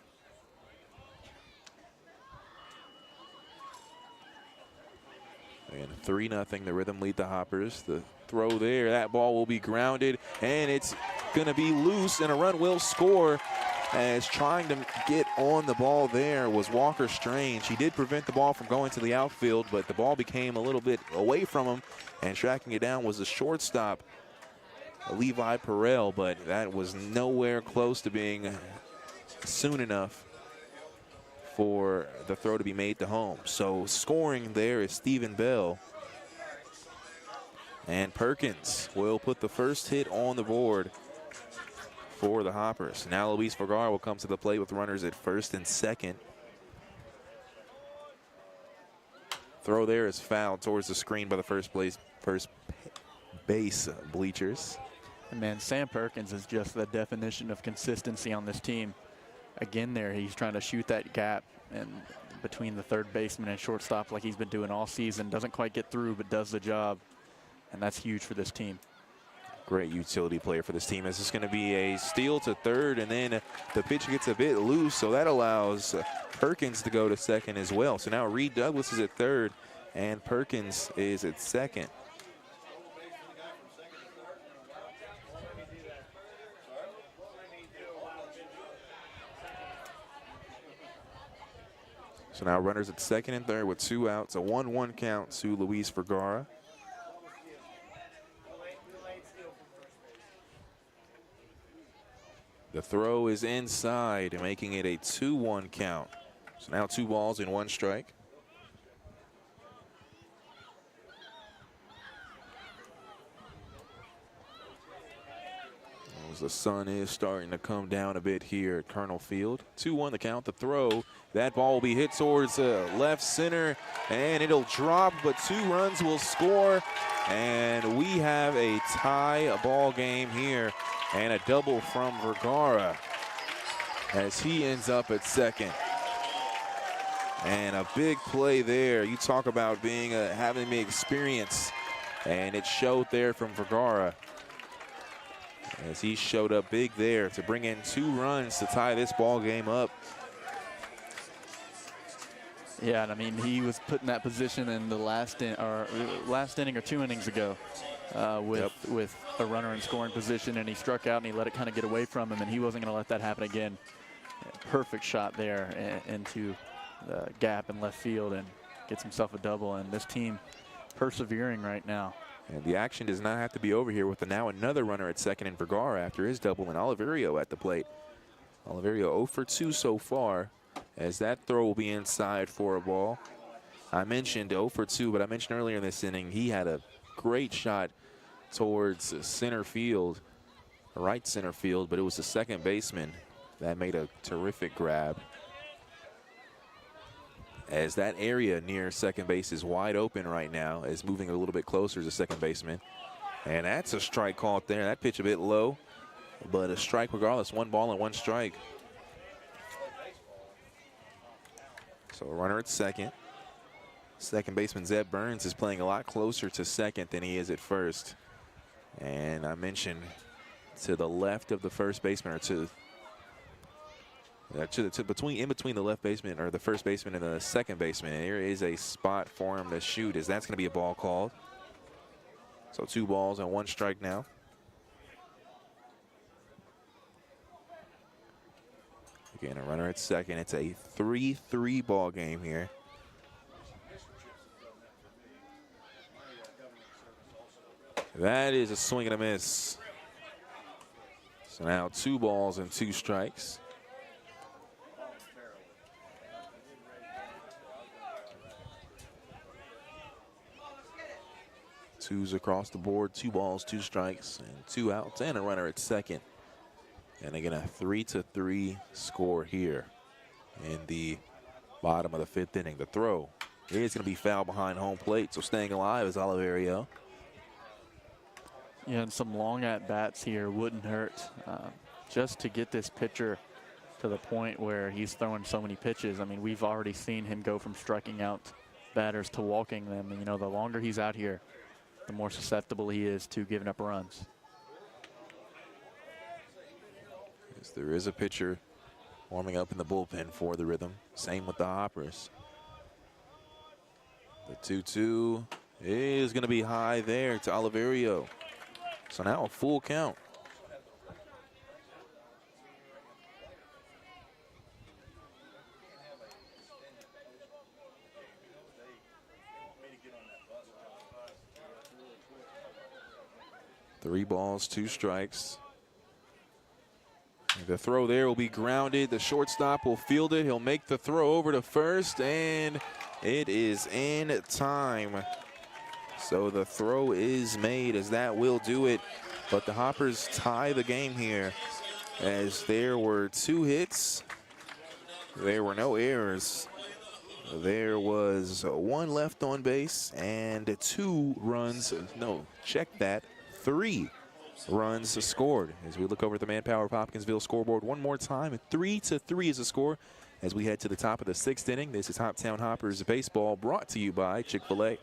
And 3-0 the Rhythm lead the Hoppers. The throw there, that ball will be grounded, and it's going to be loose, and a run will score. As trying to get on the ball there was Walker Strange. He did prevent the ball from going to the outfield, but the ball became a little bit away from him, and tracking it down was the shortstop, Levi Perel, but that was nowhere close to being soon enough for the throw to be made to home. So scoring there is Stephen Bell. And Perkins will put the first hit on the board for the Hoppers. Now Luis Vergara will come to the plate with runners at first and second. Throw there is fouled towards the screen by the first base bleachers. And man, Sam Perkins is just the definition of consistency on this team. Again there, he's trying to shoot that gap and between the third baseman and shortstop like he's been doing all season. Doesn't quite get through, but does the job. And that's huge for this team. Great utility player for this team. This is going to be a steal to third, and then the pitch gets a bit loose, so that allows Perkins to go to second as well. So now Reed Douglas is at third, and Perkins is at second. So now runners at second and third with 2 outs, a 1-1 count to Luis Vergara. The throw is inside, making it a 2-1 count. So now 2 balls and 1 strike. As the sun is starting to come down a bit here at Colonel Field. 2-1 the count. The throw. That ball will be hit towards left center, and it'll drop, but 2 runs will score. And we have a tie ball game here, and a double from Vergara as he ends up at second. And a big play there. You talk about being having the experience, and it showed there from Vergara as he showed up big there to bring in 2 runs to tie this ball game up. Yeah, and I mean, he was put in that position in the last inning or 2 innings ago with a runner in scoring position, and he struck out and he let it kind of get away from him, and he wasn't going to let that happen again. Perfect shot there into the gap in left field and gets himself a double, and this team persevering right now. And the action does not have to be over here with now another runner at second in Vergara after his double, and Oliverio at the plate. Oliverio 0 for 2 so far, as that throw will be inside for a ball. I mentioned 0 for 2, but I mentioned earlier in this inning he had a great shot towards center field, right center field, but it was the second baseman that made a terrific grab, as that area near second base is wide open right now, as moving a little bit closer to second baseman. And that's a strike caught there. That pitch a bit low, but a strike regardless. 1 ball and 1 strike. So a runner at second. Second baseman Zeb Burns is playing a lot closer to second than he is at first. And I mentioned to the left of the first baseman, or in between the left baseman or the first baseman and the second baseman, there is a spot for him to shoot, as that's going to be a ball called. So 2 balls and 1 strike now. Again, a runner at second. It's a 3-3 ball game here. That is a swing and a miss. So now 2 balls and 2 strikes. Twos across the board, 2 balls, 2 strikes, and 2 outs, and a runner at second. And again, a 3-3 score here in the bottom of the 5th inning. The throw is going to be foul behind home plate, so staying alive is Oliverio. Yeah, and some long at-bats here wouldn't hurt, just to get this pitcher to the point where he's throwing so many pitches. I mean, we've already seen him go from striking out batters to walking them. And, you know, the longer he's out here, the more susceptible he is to giving up runs. Yes, there is a pitcher warming up in the bullpen for the Rhythm. Same with the Hoppers. The 2-2 is going to be high there to Oliverio. So now a full count. Three balls, 2 strikes. The throw there will be grounded. The shortstop will field it. He'll make the throw over to first, and it is in time. So the throw is made, as that will do it. But the Hoppers tie the game here, as there were 2 hits. There were no errors. There was 1 left on base and 2 runs. No, check that. 3 runs scored. As we look over at the Manpower Hopkinsville scoreboard one more time, 3-3 is the score as we head to the top of the 6th inning. This is Hoptown Hoppers baseball, brought to you by Chick-fil-A.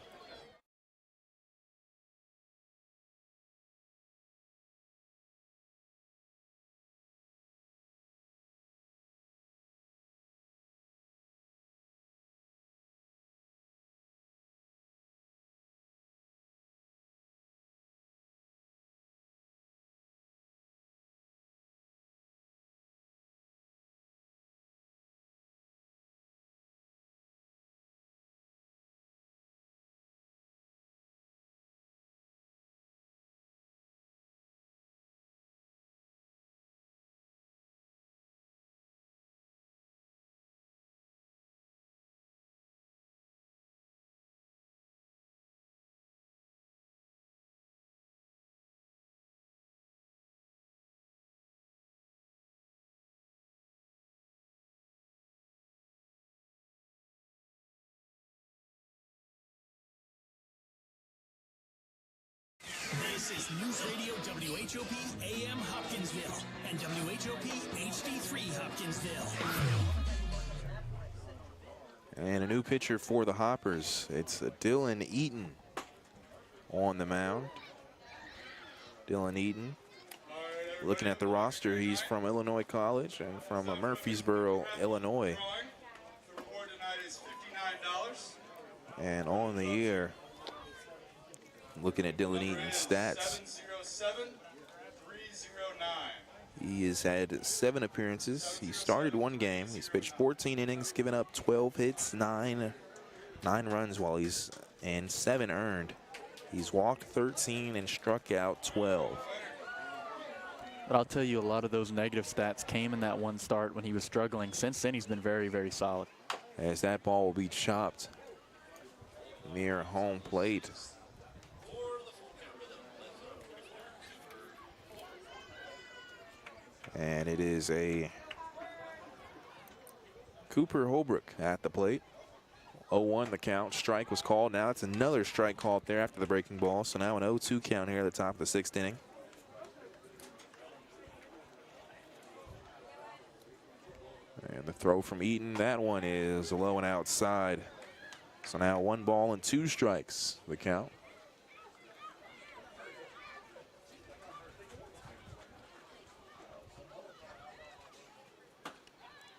This is News Radio WHOP AM Hopkinsville and WHOP HD3 Hopkinsville. And a new pitcher for the Hoppers. It's Dylan Eaton on the mound. Dylan Eaton, looking at the roster, he's from Illinois College and from Murfreesboro, Illinois. And on the year, looking at Dylan Eaton's stats, he has had 7 appearances. He started 1 game. He's pitched 14 innings, given up 12 hits, 9 runs while he's in 7 earned. He's walked 13 and struck out 12. But I'll tell you, a lot of those negative stats came in that one start when he was struggling. Since then, he's been very, very solid. As that ball will be chopped near home plate. And it is a Cooper Holbrook at the plate. 0-1 the count. Strike was called. Now it's another strike called there after the breaking ball. So now an 0-2 count here at the top of the 6th inning. And the throw from Eaton, that one is low and outside. So now 1 ball and 2 strikes, the count.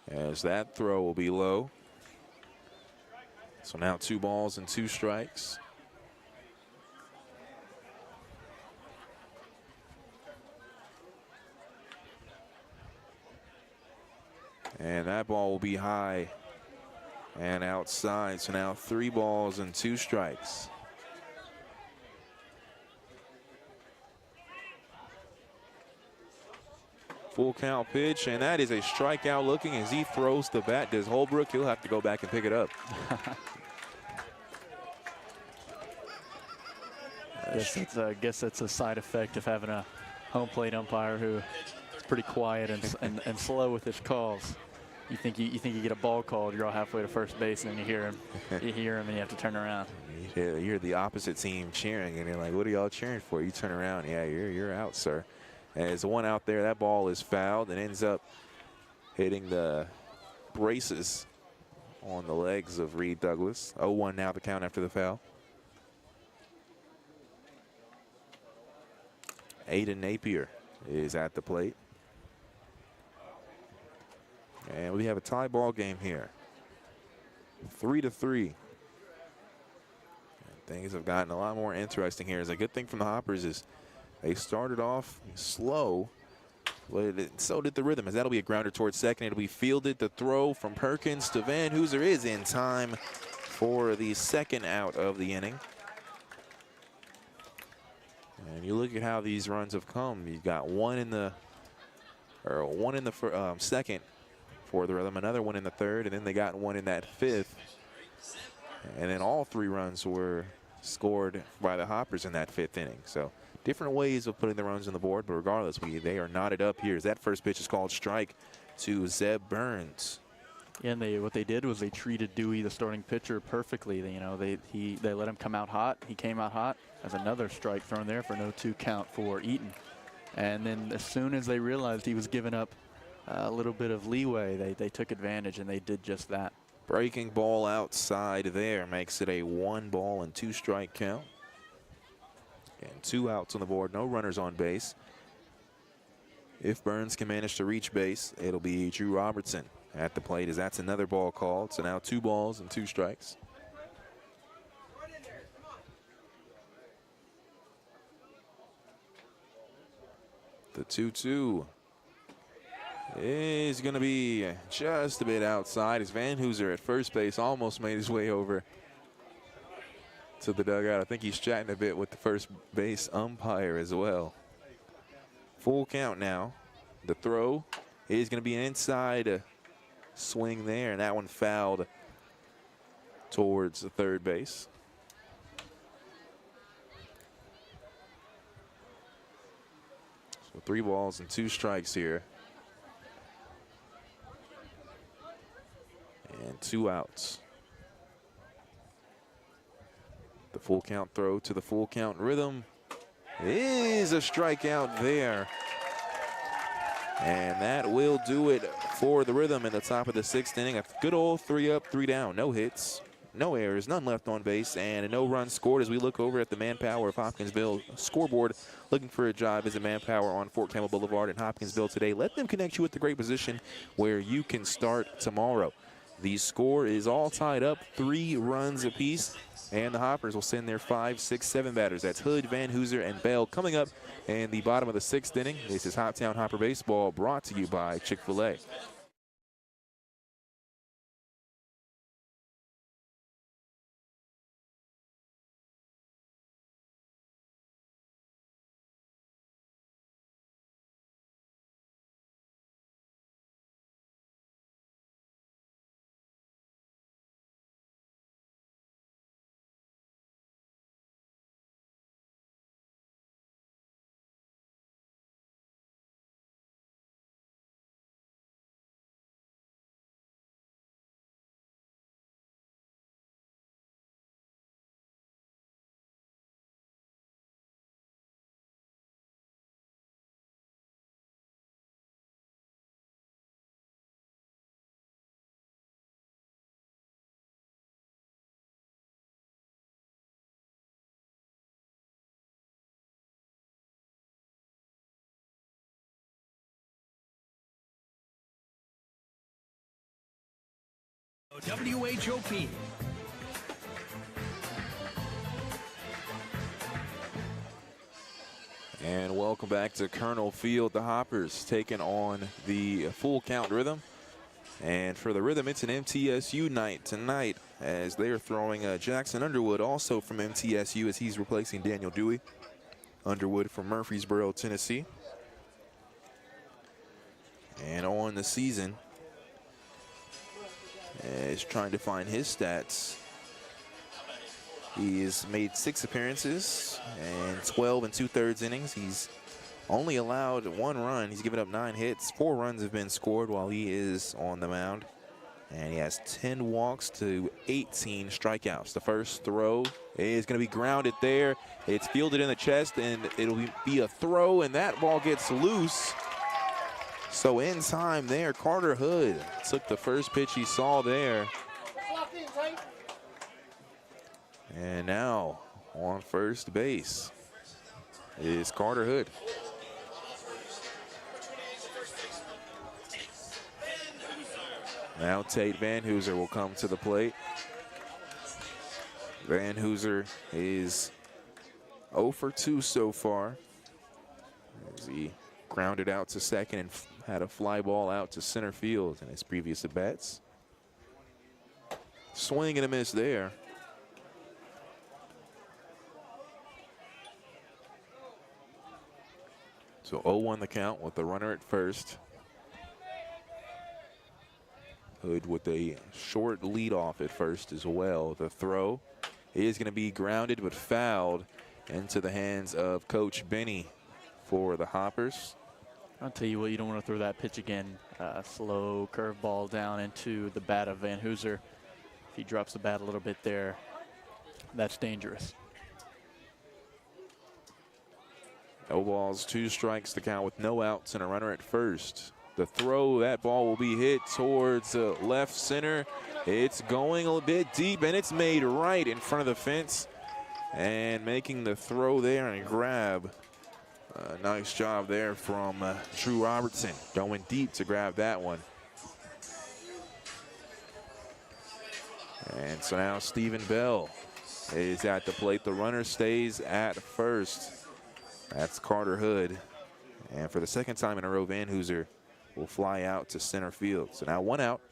As that throw will be low. So now 2 balls and 2 strikes. And that ball will be high and outside. So now 3 balls and 2 strikes. Full count pitch, and that is a strikeout looking as he throws the bat. Does Holbrook? He'll have to go back and pick it up. I guess that's a side effect of having a home plate umpire who is pretty quiet and slow with his calls. You think you get a ball called, you're all halfway to first base, and then you hear him, and you have to turn around. You hear the opposite team cheering, and you're like, "What are y'all cheering for?" You turn around, yeah, you're out, sir. And there's one out there. That ball is fouled and ends up hitting the braces on the legs of Reed Douglas. 0-1 now the count after the foul. Aiden Napier is at the plate. And we have a tie ball game here. 3-3. And things have gotten a lot more interesting here. It's a good thing from the Hoppers is they started off slow, but so did the rhythm, as that'll be a grounder towards second. It'll be fielded. The throw from Perkins to Van Hooser is in time for the 2nd out of the inning. And you look at how these runs have come. You've got one in the second for the rhythm, another one in the 3rd, and then they got one in that 5th. And then all 3 runs were scored by the Hoppers in that 5th inning. So different ways of putting the runs on the board, but regardless, they are knotted up here. As that first pitch is called strike to Zeb Burns. Yeah, and what they did was they treated Dewey, the starting pitcher, perfectly. They let him come out hot. He came out hot. As another strike thrown there for an 0-2 count for Eaton. And then as soon as they realized he was giving up a little bit of leeway, they took advantage, and they did just that. Breaking ball outside there makes it a 1 ball and 2 strike count. And 2 outs on the board, no runners on base. If Burns can manage to reach base, it'll be Drew Robertson at the plate, as that's another ball called. So now 2 balls and 2 strikes. The 2-2 is going to be just a bit outside, as Van Hooser at first base almost made his way over to the dugout. I think he's chatting a bit with the first base umpire as well. Full count now. The throw is going to be an inside swing there, and that one fouled towards the 3rd base. So 3 balls and 2 strikes here. And 2 outs. The full count throw to the full count rhythm is a strikeout there. And that will do it for the Rhythm in the top of the 6th inning. A good old 3 up, 3 down. No hits, no errors, none left on base, and a no run scored as we look over at the Manpower of Hopkinsville scoreboard, looking for a job as a Manpower on Fort Campbell Boulevard in Hopkinsville today. Let them connect you with the great position where you can start tomorrow. The score is all tied up, 3 runs apiece, and the Hoppers will send their 5, 6, 7 batters. That's Hood, Van Hooser, and Bell coming up in the bottom of the 6th inning. This is Hoptown Hopper Baseball, brought to you by Chick-fil-A. WHOP. And welcome back to Colonel Field. The Hoppers taking on the Full Count Rhythm. And for the Rhythm, it's an MTSU night tonight as they are throwing Jackson Underwood, also from MTSU, as he's replacing Daniel Dewey. Underwood from Murfreesboro, Tennessee. And on the season, is trying to find his stats. He has made 6 appearances and 12 2/3 innings. He's only allowed 1 run. He's given up 9 hits. 4 runs have been scored while he is on the mound. And he has 10 walks to 18 strikeouts. The first throw is going to be grounded there. It's fielded in the chest, and it'll be a throw, and that ball gets loose. So in time there, Carter Hood took the first pitch he saw there. And now on first base is Carter Hood. Now Tate Van Hooser will come to the plate. Van Hooser is 0 for 2 so far, as he grounded out to second and had a fly ball out to center field in his previous at-bats. Swing and a miss there. So 0-1 the count with the runner at first. Hood with a short leadoff at first as well. The throw is going to be grounded but fouled into the hands of Coach Benny for the Hoppers. I'll tell you what, you don't want to throw that pitch again. Slow curveball down into the bat of Van Hooser. If he drops the bat a little bit there, that's dangerous. No balls, 2 strikes to count with no outs and a runner at first. The throw, that ball will be hit towards left center. It's going a little bit deep, and it's made right in front of the fence. And making the throw there and grab. Nice job there from Drew Robertson, going deep to grab that one. And so now Stephen Bell is at the plate. The runner stays at first. That's Carter Hood. And for the second time in a row, Van Hooser will fly out to center field. So now 1 out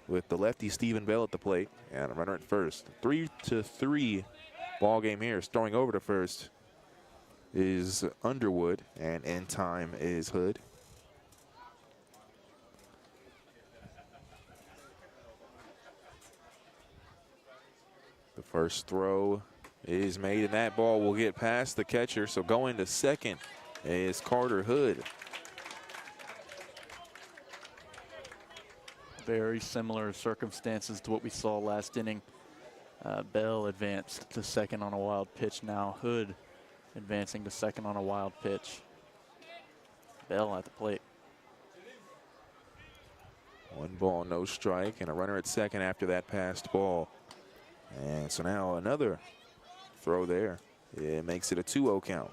with the lefty Stephen Bell at the plate and a runner at first. 3-3 ball game here. Throwing over to first is Underwood, and in time is Hood. The first throw is made, and that ball will get past the catcher. So going to second is Carter Hood. Very similar circumstances to what we saw last inning. Bell advanced to second on a wild pitch. Now Hood advancing to second on a wild pitch. Bell at the plate. 1 ball, no strike, and a runner at second after that passed ball. And so now another throw there. It makes it a 2-0 count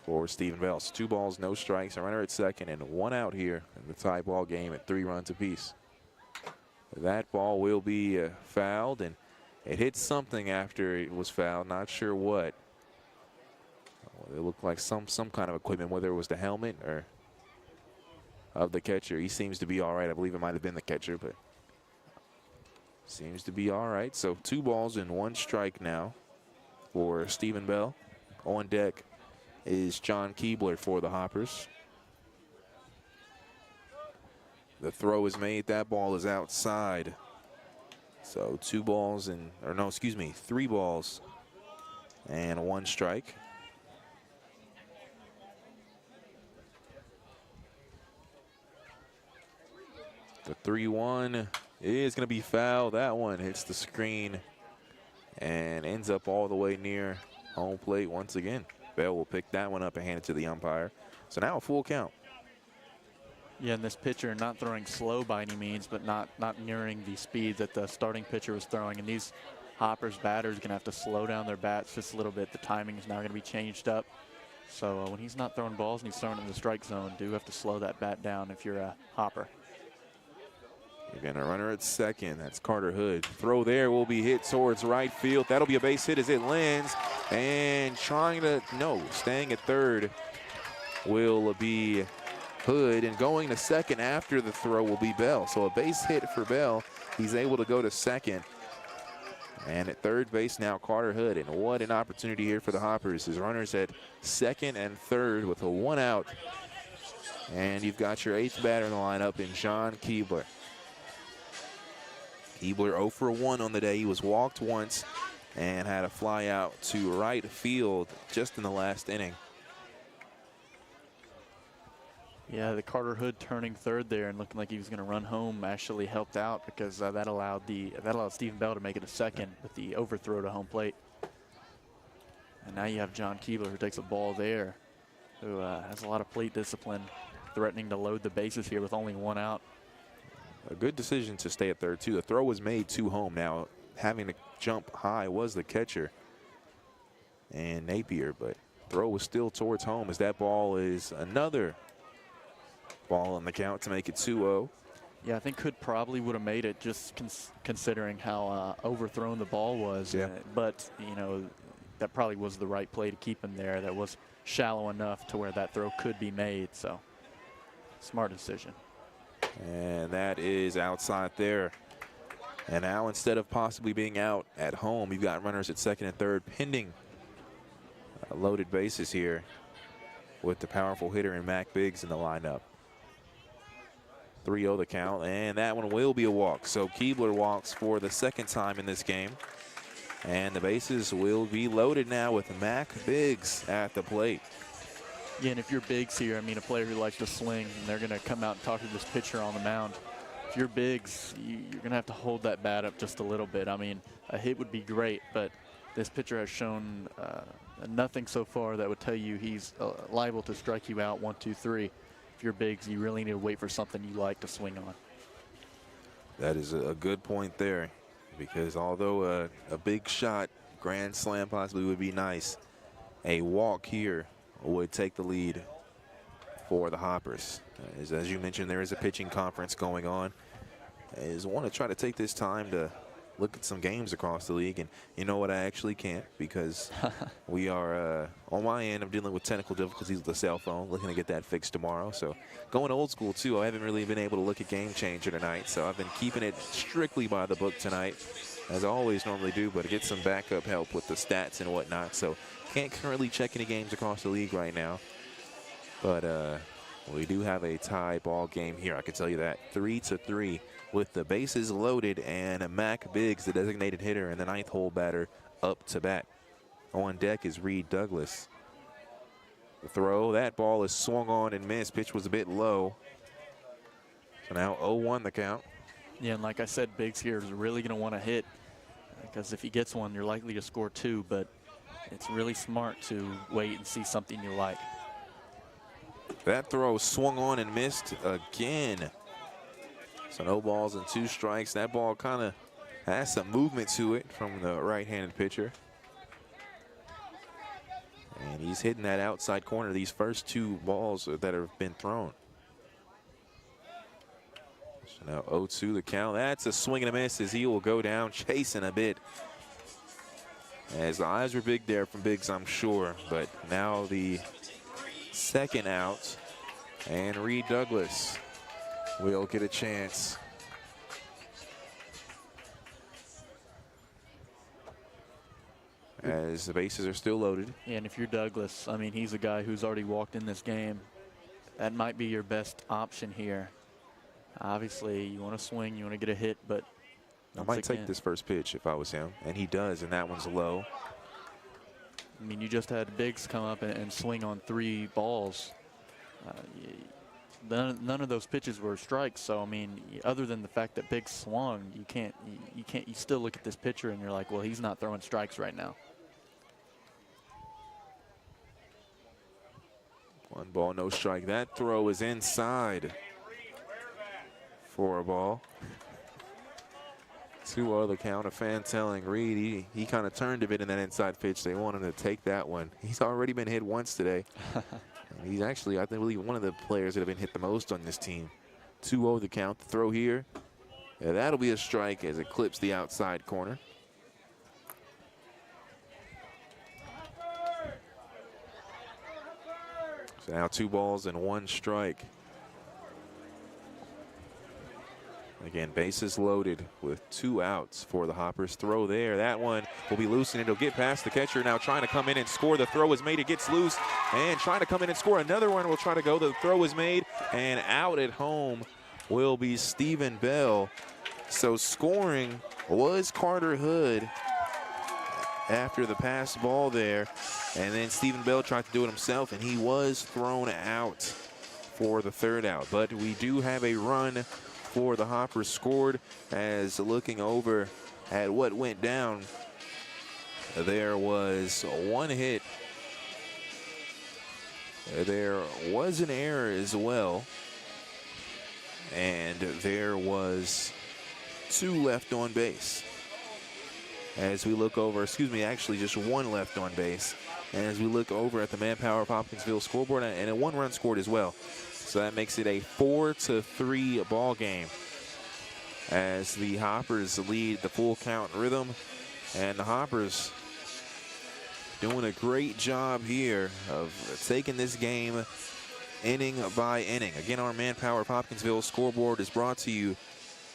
for Stephen Bell. So 2 balls, no strikes, a runner at second, and 1 out here in the tie ball game at 3 runs apiece. That ball will be fouled, and it hit something after it was fouled. Not sure what. It looked like some kind of equipment, whether it was the helmet or of the catcher. He seems to be all right. I believe it might have been the catcher, but seems to be all right. So 2 balls and 1 strike now for Stephen Bell. On deck is John Keebler for the Hoppers. The throw is made. That ball is outside. So 3 balls and 1 strike. The 3-1 is going to be fouled. That one hits the screen and ends up all the way near home plate once again. Bell will pick that one up and hand it to the umpire. So now a full count. Yeah, and this pitcher not throwing slow by any means, but not nearing the speed that the starting pitcher was throwing. And these Hoppers batters are going to have to slow down their bats just a little bit. The timing is now going to be changed up. So when he's not throwing balls and he's throwing in the strike zone, do have to slow that bat down if you're a Hopper. Again, a runner at second. That's Carter Hood. Throw there will be hit towards right field. That'll be a base hit as it lands. And staying at third will be Hood. And going to second after the throw will be Bell. So a base hit for Bell. He's able to go to second. And at third base now, Carter Hood. And what an opportunity here for the Hoppers. His runners at second and third with a 1 out. And you've got your 8th batter in the lineup in John Keebler. Keebler 0 for 1 on the day. He was walked once and had a fly out to right field just in the last inning. Yeah, the Carter Hood turning third there and looking like he was going to run home actually helped out because that allowed Stephen Bell to make it a second with the overthrow to home plate. And now you have John Keebler who takes a ball there, who has a lot of plate discipline, threatening to load the bases here with only 1 out. A good decision to stay at third, too. The throw was made to home. Now, having to jump high was the catcher and Napier, but throw was still towards home as that ball is another ball on the count to make it 2-0. Yeah, I think Hood probably would have made it just considering how overthrown the ball was. Yeah. But, that probably was the right play to keep him there. That was shallow enough to where that throw could be made. So, smart decision. And that is outside there. And now instead of possibly being out at home, you've got runners at second and third pending loaded bases here with the powerful hitter in Mac Biggs in the lineup. 3-0 the count, and that one will be a walk. So Keebler walks for the 2nd time in this game. And the bases will be loaded now with Mac Biggs at the plate. Yeah, and if you're Biggs here, a player who likes to swing, and they're going to come out and talk to this pitcher on the mound. If you're Biggs, you're going to have to hold that bat up just a little bit. A hit would be great, but this pitcher has shown nothing so far that would tell you he's liable to strike you out 1, 2, 3. If you're Biggs, you really need to wait for something you like to swing on. That is a good point there, because although a big shot, grand slam possibly would be nice, a walk here would take the lead for the Hoppers. As you mentioned, there is a pitching conference going on. I want to try to take this time to look at some games across the league, and you know what, I actually can't because we are on my end. I'm dealing with technical difficulties with the cell phone, looking to get that fixed tomorrow. So going old school too, I haven't really been able to look at Game Changer tonight, so I've been keeping it strictly by the book tonight, as I always normally do, but to get some backup help with the stats and whatnot. So can't currently check any games across the league right now, but we do have a tie ball game here, I can tell you that. 3-3 with the bases loaded and Mac Biggs, the designated hitter and the 9th hole batter, up to bat. On deck is Reed Douglas. The throw, that ball is swung on and missed. Pitch was a bit low. So now 0-1 the count. Yeah, and like I said, Biggs here is really going to want to hit, because if he gets one, you're likely to score 2, but it's really smart to wait and see something you like. That throw swung on and missed again. So no balls and 2 strikes. That ball kind of has some movement to it from the right-handed pitcher. And he's hitting that outside corner these first 2 balls that have been thrown. So now 0-2 the count. That's a swing and a miss as he will go down chasing a bit. As the eyes were big there from Biggs, I'm sure. But now the second out. And Reed Douglas will get a chance. As the bases are still loaded. Yeah, and if you're Douglas, I mean, he's a guy who's already walked in this game. That might be your best option here. Obviously, you want to swing, you want to get a hit, but I might take this first pitch if I was him, and he does, and that one's low. I mean, you just had Biggs come up and swing on 3 balls. None of those pitches were strikes. So I mean, other than the fact that Biggs swung, you still look at this pitcher and you're like, well, he's not throwing strikes right now. 1 ball, no strike. That throw is inside for a ball. 2-0 the count. A fan telling Reed he kind of turned a bit in that inside pitch. They want him to take that one. He's already been hit once today. He's actually, I believe, one of the players that have been hit the most on this team. 2-0 the count. The throw here. Yeah, that'll be a strike as it clips the outside corner. So now 2 balls and 1 strike. Again, bases loaded with 2 outs for the Hoppers. Throw there. That one will be loose, and it'll get past the catcher. Now trying to come in and score. The throw is made. It gets loose, and trying to come in and score. Another one will try to go. The throw is made, and out at home will be Stephen Bell. So scoring was Carter Hood after the pass ball there. And then Stephen Bell tried to do it himself, and he was thrown out for the 3rd out. But we do have a run for the Hoppers scored. As looking over at what went down, there was 1 hit. There was an error as well. And there was 2 left on base. As we look over, actually just 1 left on base. And as we look over at the Manpower of Hopkinsville scoreboard, and a 1 run scored as well. So that makes it a 4-3 ball game as the Hoppers lead the full count rhythm. And the Hoppers doing a great job here of taking this game inning by inning. Again, our Manpower of Hopkinsville scoreboard is brought to you,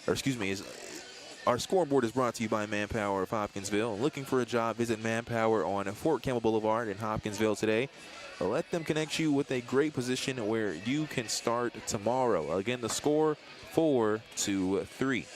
our scoreboard is brought to you by Manpower of Hopkinsville. Looking for a job, visit Manpower on Fort Campbell Boulevard in Hopkinsville today. Let them connect you with a great position where you can start tomorrow. Again, the score 4-3.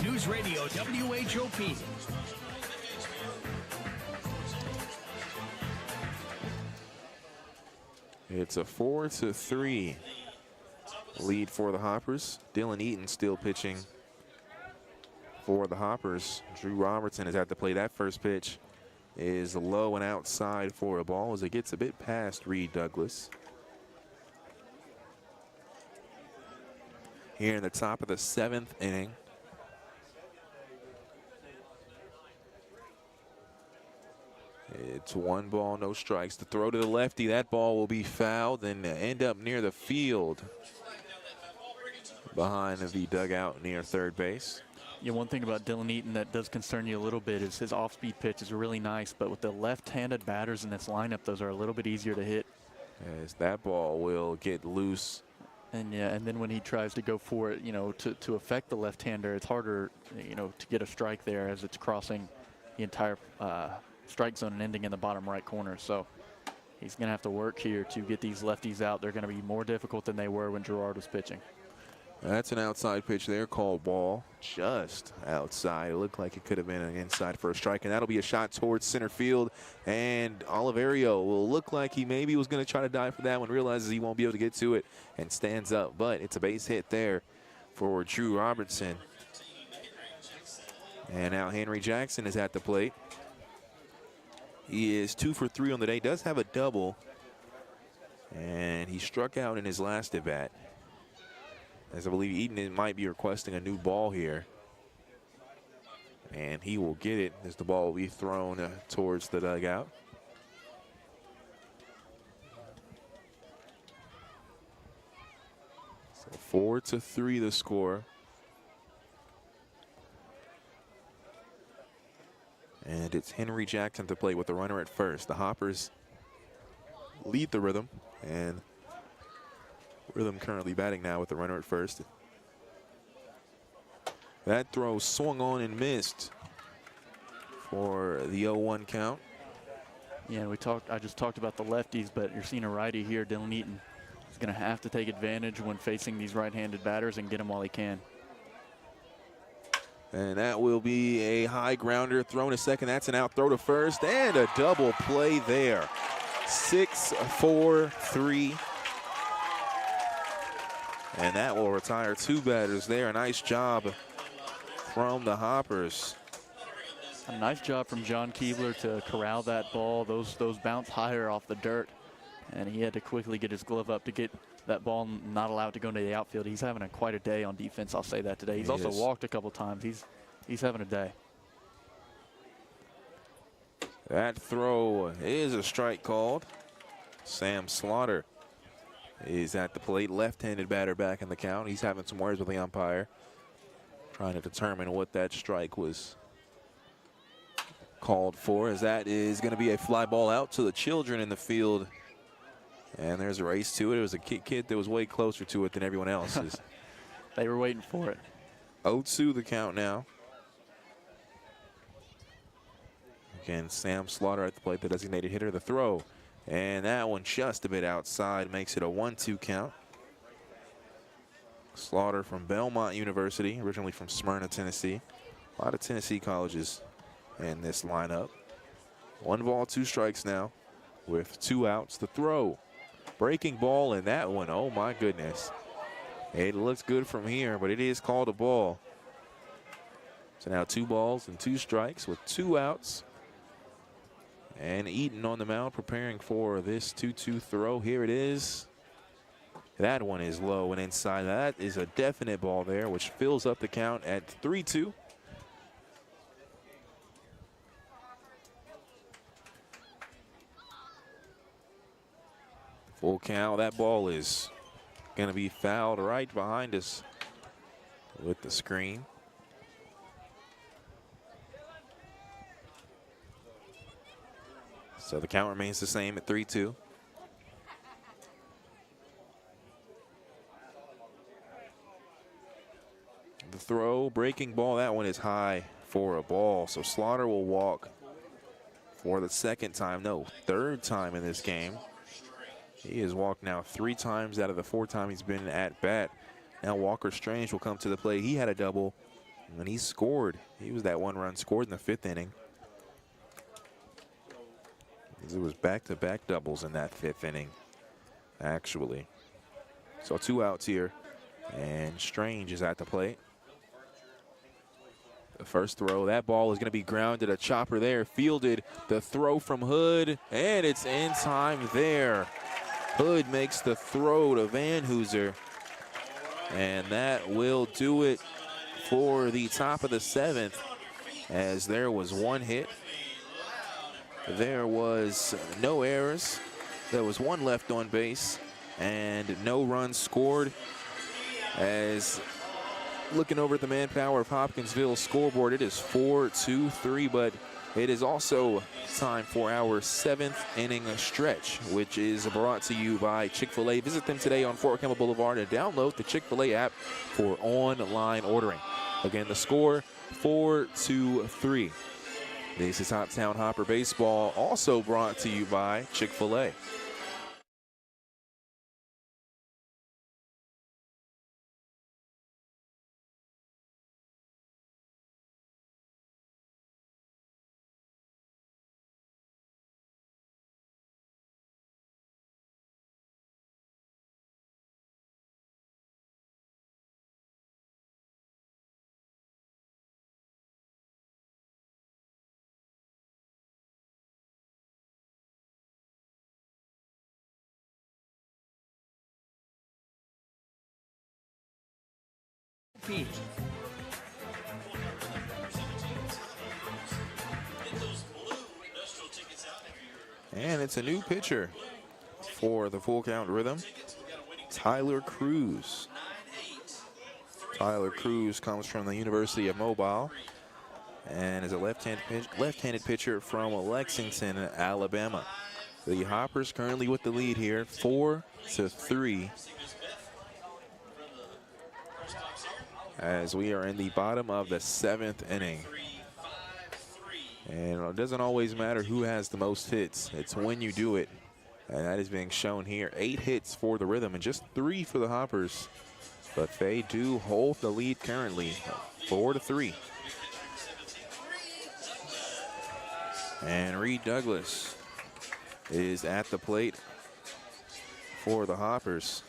News Radio WHOP. It's a 4-3 lead for the Hoppers. Dylan Eaton still pitching for the Hoppers. Drew Robertson is at the plate. That first pitch is low and outside for a ball as it gets a bit past Reed Douglas. Here in the top of the 7th inning. It's 1 ball, no strikes. The throw to the lefty, that ball will be fouled and end up near the field behind the dugout near 3rd base. Yeah, one thing about Dylan Eaton that does concern you a little bit is his off-speed pitch is really nice, but with the left-handed batters in this lineup, those are a little bit easier to hit. As that ball will get loose And yeah, and then when he tries to go for it, to affect the left-hander, it's harder, to get a strike there as it's crossing the entire strike zone and ending in the bottom right corner. So he's going to have to work here to get these lefties out. They're going to be more difficult than they were when Gerard was pitching. That's an outside pitch there, called ball just outside. It looked like it could have been an inside for a strike, and that'll be a shot towards center field. And Oliverio will look like he maybe was going to try to dive for that one, realizes he won't be able to get to it, and stands up. But it's a base hit there for Drew Robertson. And now Henry Jackson is at the plate. He is 2 for 3 on the day, does have a double, and he struck out in his last at bat. As I believe Eaton might be requesting a new ball here. And he will get it as the ball will be thrown towards the dugout. So 4-3 the score. And it's Henry Jackson to play with the runner at first. The Hoppers lead the Rhythm, and Rhythm currently batting now with the runner at first. That throw swung on and missed for the 0-1 count. Yeah, I just talked about the lefties, but you're seeing a righty here. Dylan Eaton is going to have to take advantage when facing these right-handed batters and get them while he can. And that will be a high grounder thrown to second. That's an out throw to first, and a double play there. 6-4-3. And that will retire 2 batters there. A nice job from the Hoppers. A nice job from John Keebler to corral that ball. Those bounce higher off the dirt, and he had to quickly get his glove up to get that ball not allowed to go into the outfield. He's having quite a day on defense, I'll say that today. He's also walked a couple times. He's having a day. That throw is a strike called. Sam Slaughter is at the plate. Left-handed batter back in the count. He's having some words with the umpire, trying to determine what that strike was called for, as that is going to be a fly ball out to the children in the field. And there's a race to it. It was a kid that was way closer to it than everyone else. They were waiting for it. 0-2 the count now. Again, Sam Slaughter at the plate, the designated hitter. The throw, and that one just a bit outside, makes it a 1-2 count. Slaughter from Belmont University, originally from Smyrna, Tennessee. A lot of Tennessee colleges in this lineup. 1 ball, 2 strikes now with 2 outs. The throw, breaking ball, and that one, oh my goodness. It looks good from here, but it is called a ball. So now 2 balls and 2 strikes with 2 outs. And Eaton on the mound preparing for this 2-2 throw. Here it is. That one is low and inside. That is a definite ball there, which fills up the count at 3-2. Full count. That ball is going to be fouled right behind us with the screen. So the count remains the same at 3-2. The throw, breaking ball, that one is high for a ball. So Slaughter will walk for the second time, no, 3rd time in this game. He has walked now 3 times out of the 4 times he's been at bat. Now Walker Strange will come to the plate. He had a double, and he scored. He was that 1 run scored in the 5th inning. It was back-to-back doubles in that 5th inning, actually. So 2 outs here, and Strange is at the plate. The first throw, that ball is going to be grounded. A chopper there, fielded. The throw from Hood, and it's in time there. Hood makes the throw to Van Hooser, and that will do it for the top of the 7th, as there was 1 hit. There was no errors. There was 1 left on base and no runs scored. As looking over at the manpower of Hopkinsville's scoreboard, it is 4-2-3, but It is also time for our 7th inning stretch, which is brought to you by Chick-fil-A. Visit them today on Fort Campbell Boulevard and download the Chick-fil-A app for online ordering. Again, the score 4-3. This is Hoptown Hopper Baseball, also brought to you by Chick-fil-A. And it's a new pitcher for the full count rhythm, Tyler Cruz. Tyler Cruz comes from the University of Mobile and is a left-handed pitcher from Lexington, Alabama. The Hoppers currently with the lead here, 4-3. As we are in the bottom of the 7th inning. And it doesn't always matter who has the most hits. It's when you do it. And that is being shown here. 8 hits for the Rhythm and just 3 for the Hoppers. But they do hold the lead currently, 4-3. And Reed Douglas is at the plate for the Hoppers.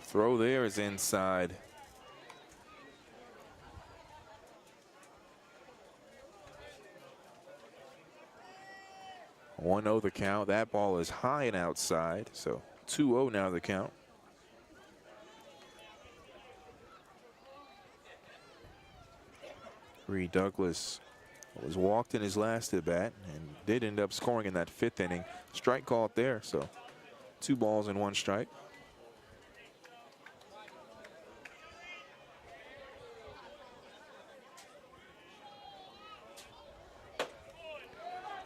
Throw there is inside. One-0 the count. That ball is high and outside, so 2-0 now the count. Reed Douglas was walked in his last at bat and did end up scoring in that 5th inning. Strike called there, so 2 balls and 1 strike.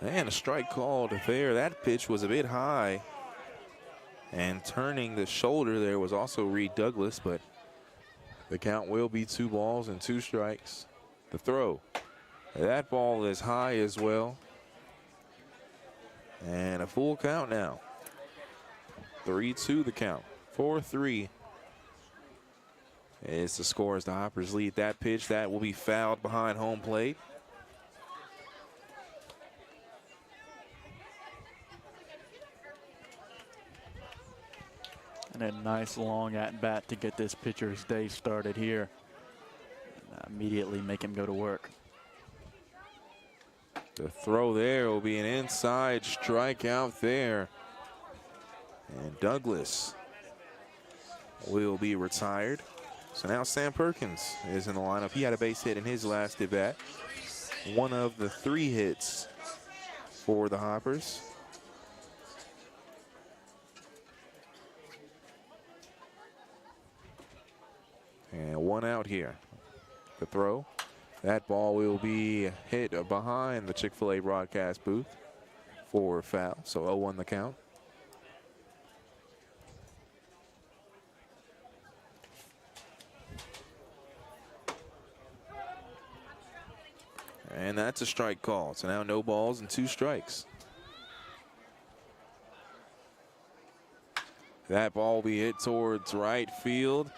And a strike called there. That pitch was a bit high. And turning the shoulder there was also Reed Douglas, but the count will be 2 balls and 2 strikes. The throw. That ball is high as well. And a full count now. 3-2 the count. 4-3 is the score as the Hoppers lead that pitch. That will be fouled behind home plate. And a nice long at-bat to get this pitcher's day started here. And immediately make him go to work. The throw there will be an inside strikeout there. And Douglas will be retired. So now Sam Perkins is in the lineup. He had a base hit in his last at bat. One of the 3 hits for the Hoppers. And 1 out here. The throw. That ball will be hit behind the Chick-fil-A broadcast booth for a foul. So 0-1 the count. And that's a strike call. So now no balls and 2 strikes. That ball will be hit towards right field.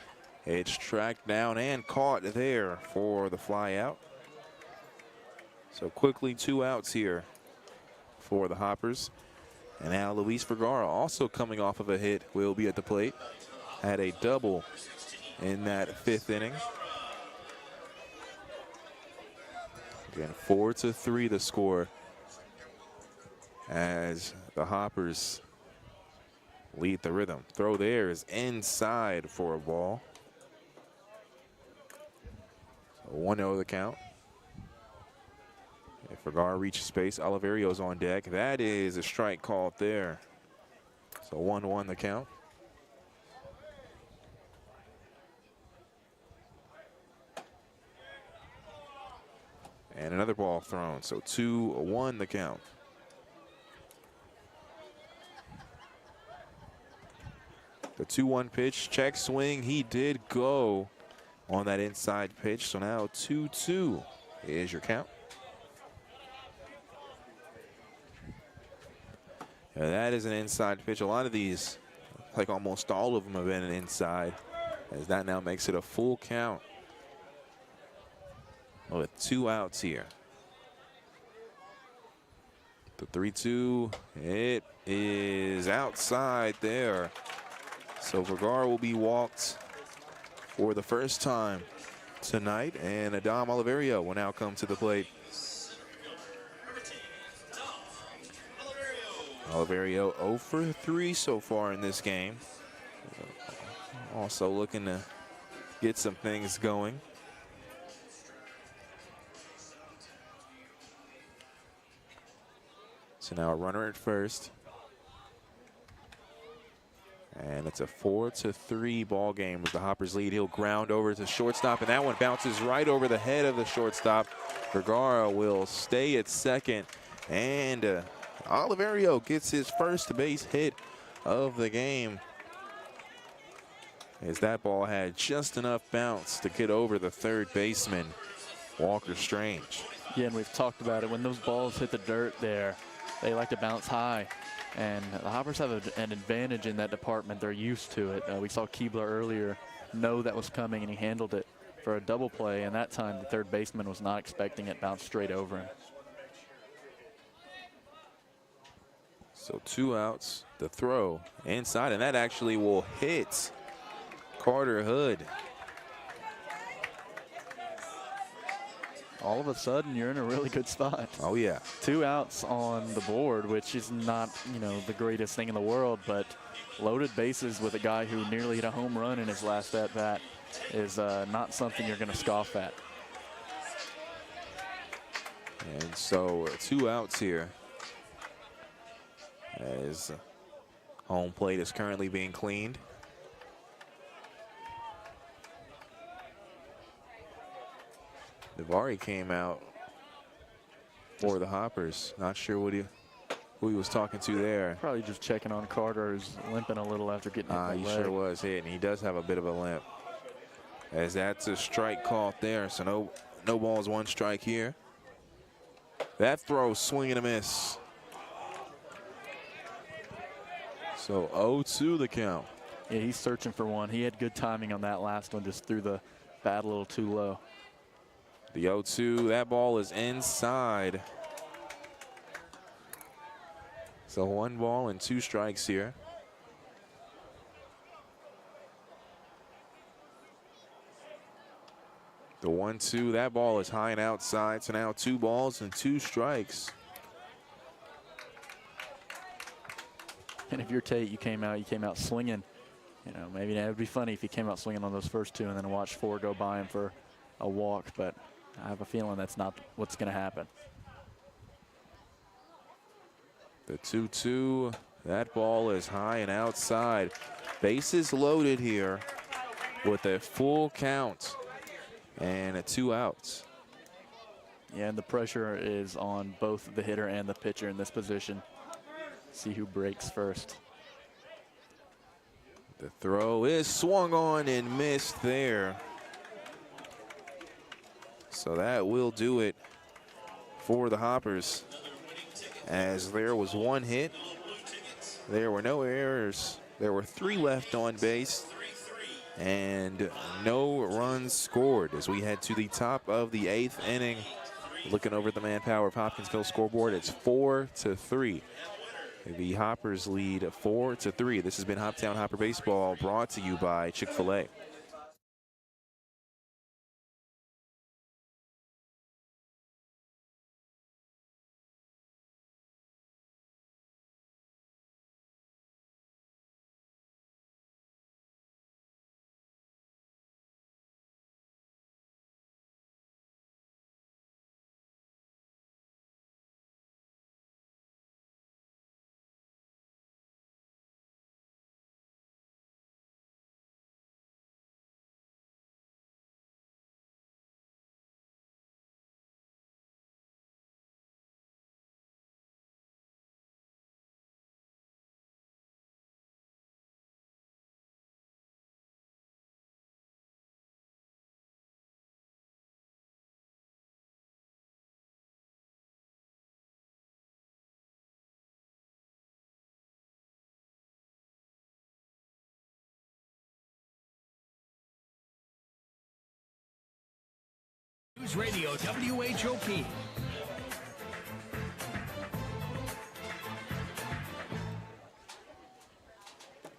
It's tracked down and caught there for the fly out. So quickly 2 outs here for the Hoppers. And now Luis Vergara, also coming off of a hit, will be at the plate. Had a double in that 5th inning. Again, 4-3 the score as the Hoppers lead the Rhythm. Throw there is inside for a ball. 1-0 the count. If Vergara reaches space, Oliverio's on deck. That is a strike called there. So 1-1 the count. And another ball thrown. So 2-1 the count. The 2-1 pitch, check swing. He did go on that inside pitch. So now 2-2 is your count. And that is an inside pitch. A lot of these, like almost all of them, have been an inside, as that now makes it a full count with 2 outs here. The 3-2, it is outside there. So Vergara will be walked for the first time tonight, and Adam Oliverio will now come to the plate. Oliverio 0 for 3 so far in this game. Also looking to get some things going. So now a runner at first. And it's a 4-3 ball game with the Hoppers lead. He'll ground over to shortstop, and that one bounces right over the head of the shortstop. Vergara will stay at second, and Oliverio gets his first base hit of the game, as that ball had just enough bounce to get over the third baseman, Walker Strange. Yeah, and we've talked about it. When those balls hit the dirt there, they like to bounce high. And the Hoppers have an advantage in that department. They're used to it. We saw Keebler earlier know that was coming, and he handled it for a double play. And that time, the third baseman was not expecting it, bounced straight over him. So 2 outs, the throw inside, and that actually will hit Carter Hood. All of a sudden, you're in a really good spot. Oh, yeah. 2 outs on the board, which is not, you know, the greatest thing in the world, but loaded bases with a guy who nearly hit a home run in his last at-bat is not something you're going to scoff at. And so 2 outs here, as home plate is currently being cleaned. Davari came out for the Hoppers. Not sure who he was talking to there. Probably just checking on Carter, who's limping a little after getting hit in the He leg. sure was hit, and he does have a bit of a limp, as that's a strike called there. So no balls, 1 strike here. That throw, swing and a miss. So 0-2 the count. Yeah, he's searching for one. He had good timing on that last one, just threw the bat a little too low. The 0-2, that ball is inside. So 1 ball and 2 strikes here. The 1-2, that ball is high and outside. So now 2 balls and 2 strikes. And if you're Tate, you came out swinging. You know, maybe that would be funny if he came out swinging on those first 2 and then watched 4 go by him for a walk, but I have a feeling that's not what's going to happen. The 2-2, that ball is high and outside. Bases loaded here with a full count and 2 outs. Yeah, and the pressure is on both the hitter and the pitcher in this position. See who breaks first. The throw is swung on and missed there. So that will do it for the Hoppers, as there was 1 hit. There were no errors. There were 3 left on base, and no runs scored as we head to the top of the 8th inning. Looking over the manpower of Hopkinsville scoreboard, it's 4-3. The Hoppers lead 4-3. This has been Hoptown Hopper Baseball, brought to you by Chick-fil-A. News Radio, WHOP.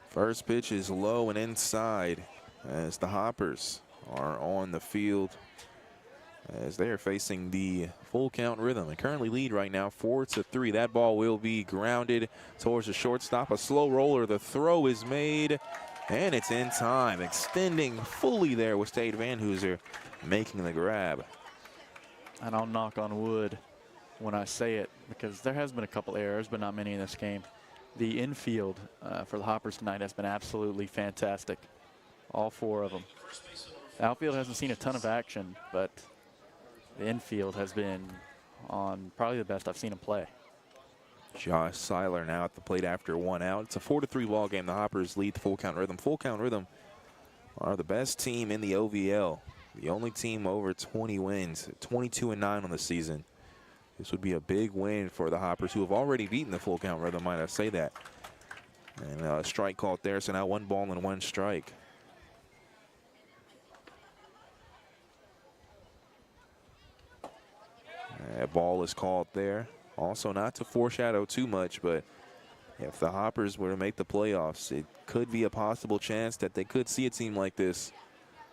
First pitch is low and inside as the Hoppers are on the field as they are facing the full count rhythm and currently lead right now 4-3. That ball will be grounded towards the shortstop. A slow roller. The throw is made and it's in time. Extending fully there with Tate Van Hooser making the grab. And I'll knock on wood when I say it because there has been a couple errors, but not many in this game. The infield for the Hoppers tonight has been absolutely fantastic. All 4 of them. The outfield hasn't seen a ton of action, but the infield has been on probably the best I've seen him play. Josh Seiler now at the plate after 1 out. It's a 4-3 ball game. The Hoppers lead the full count rhythm. Full count rhythm are the best team in the OVL. The only team over 20 wins, 22-9 on the season. This would be a big win for the Hoppers, who have already beaten the full count rhythm, might I say that. And a strike called there, so now 1 ball and 1 strike. That ball is called there. Also, not to foreshadow too much, but if the Hoppers were to make the playoffs, it could be a possible chance that they could see a team like this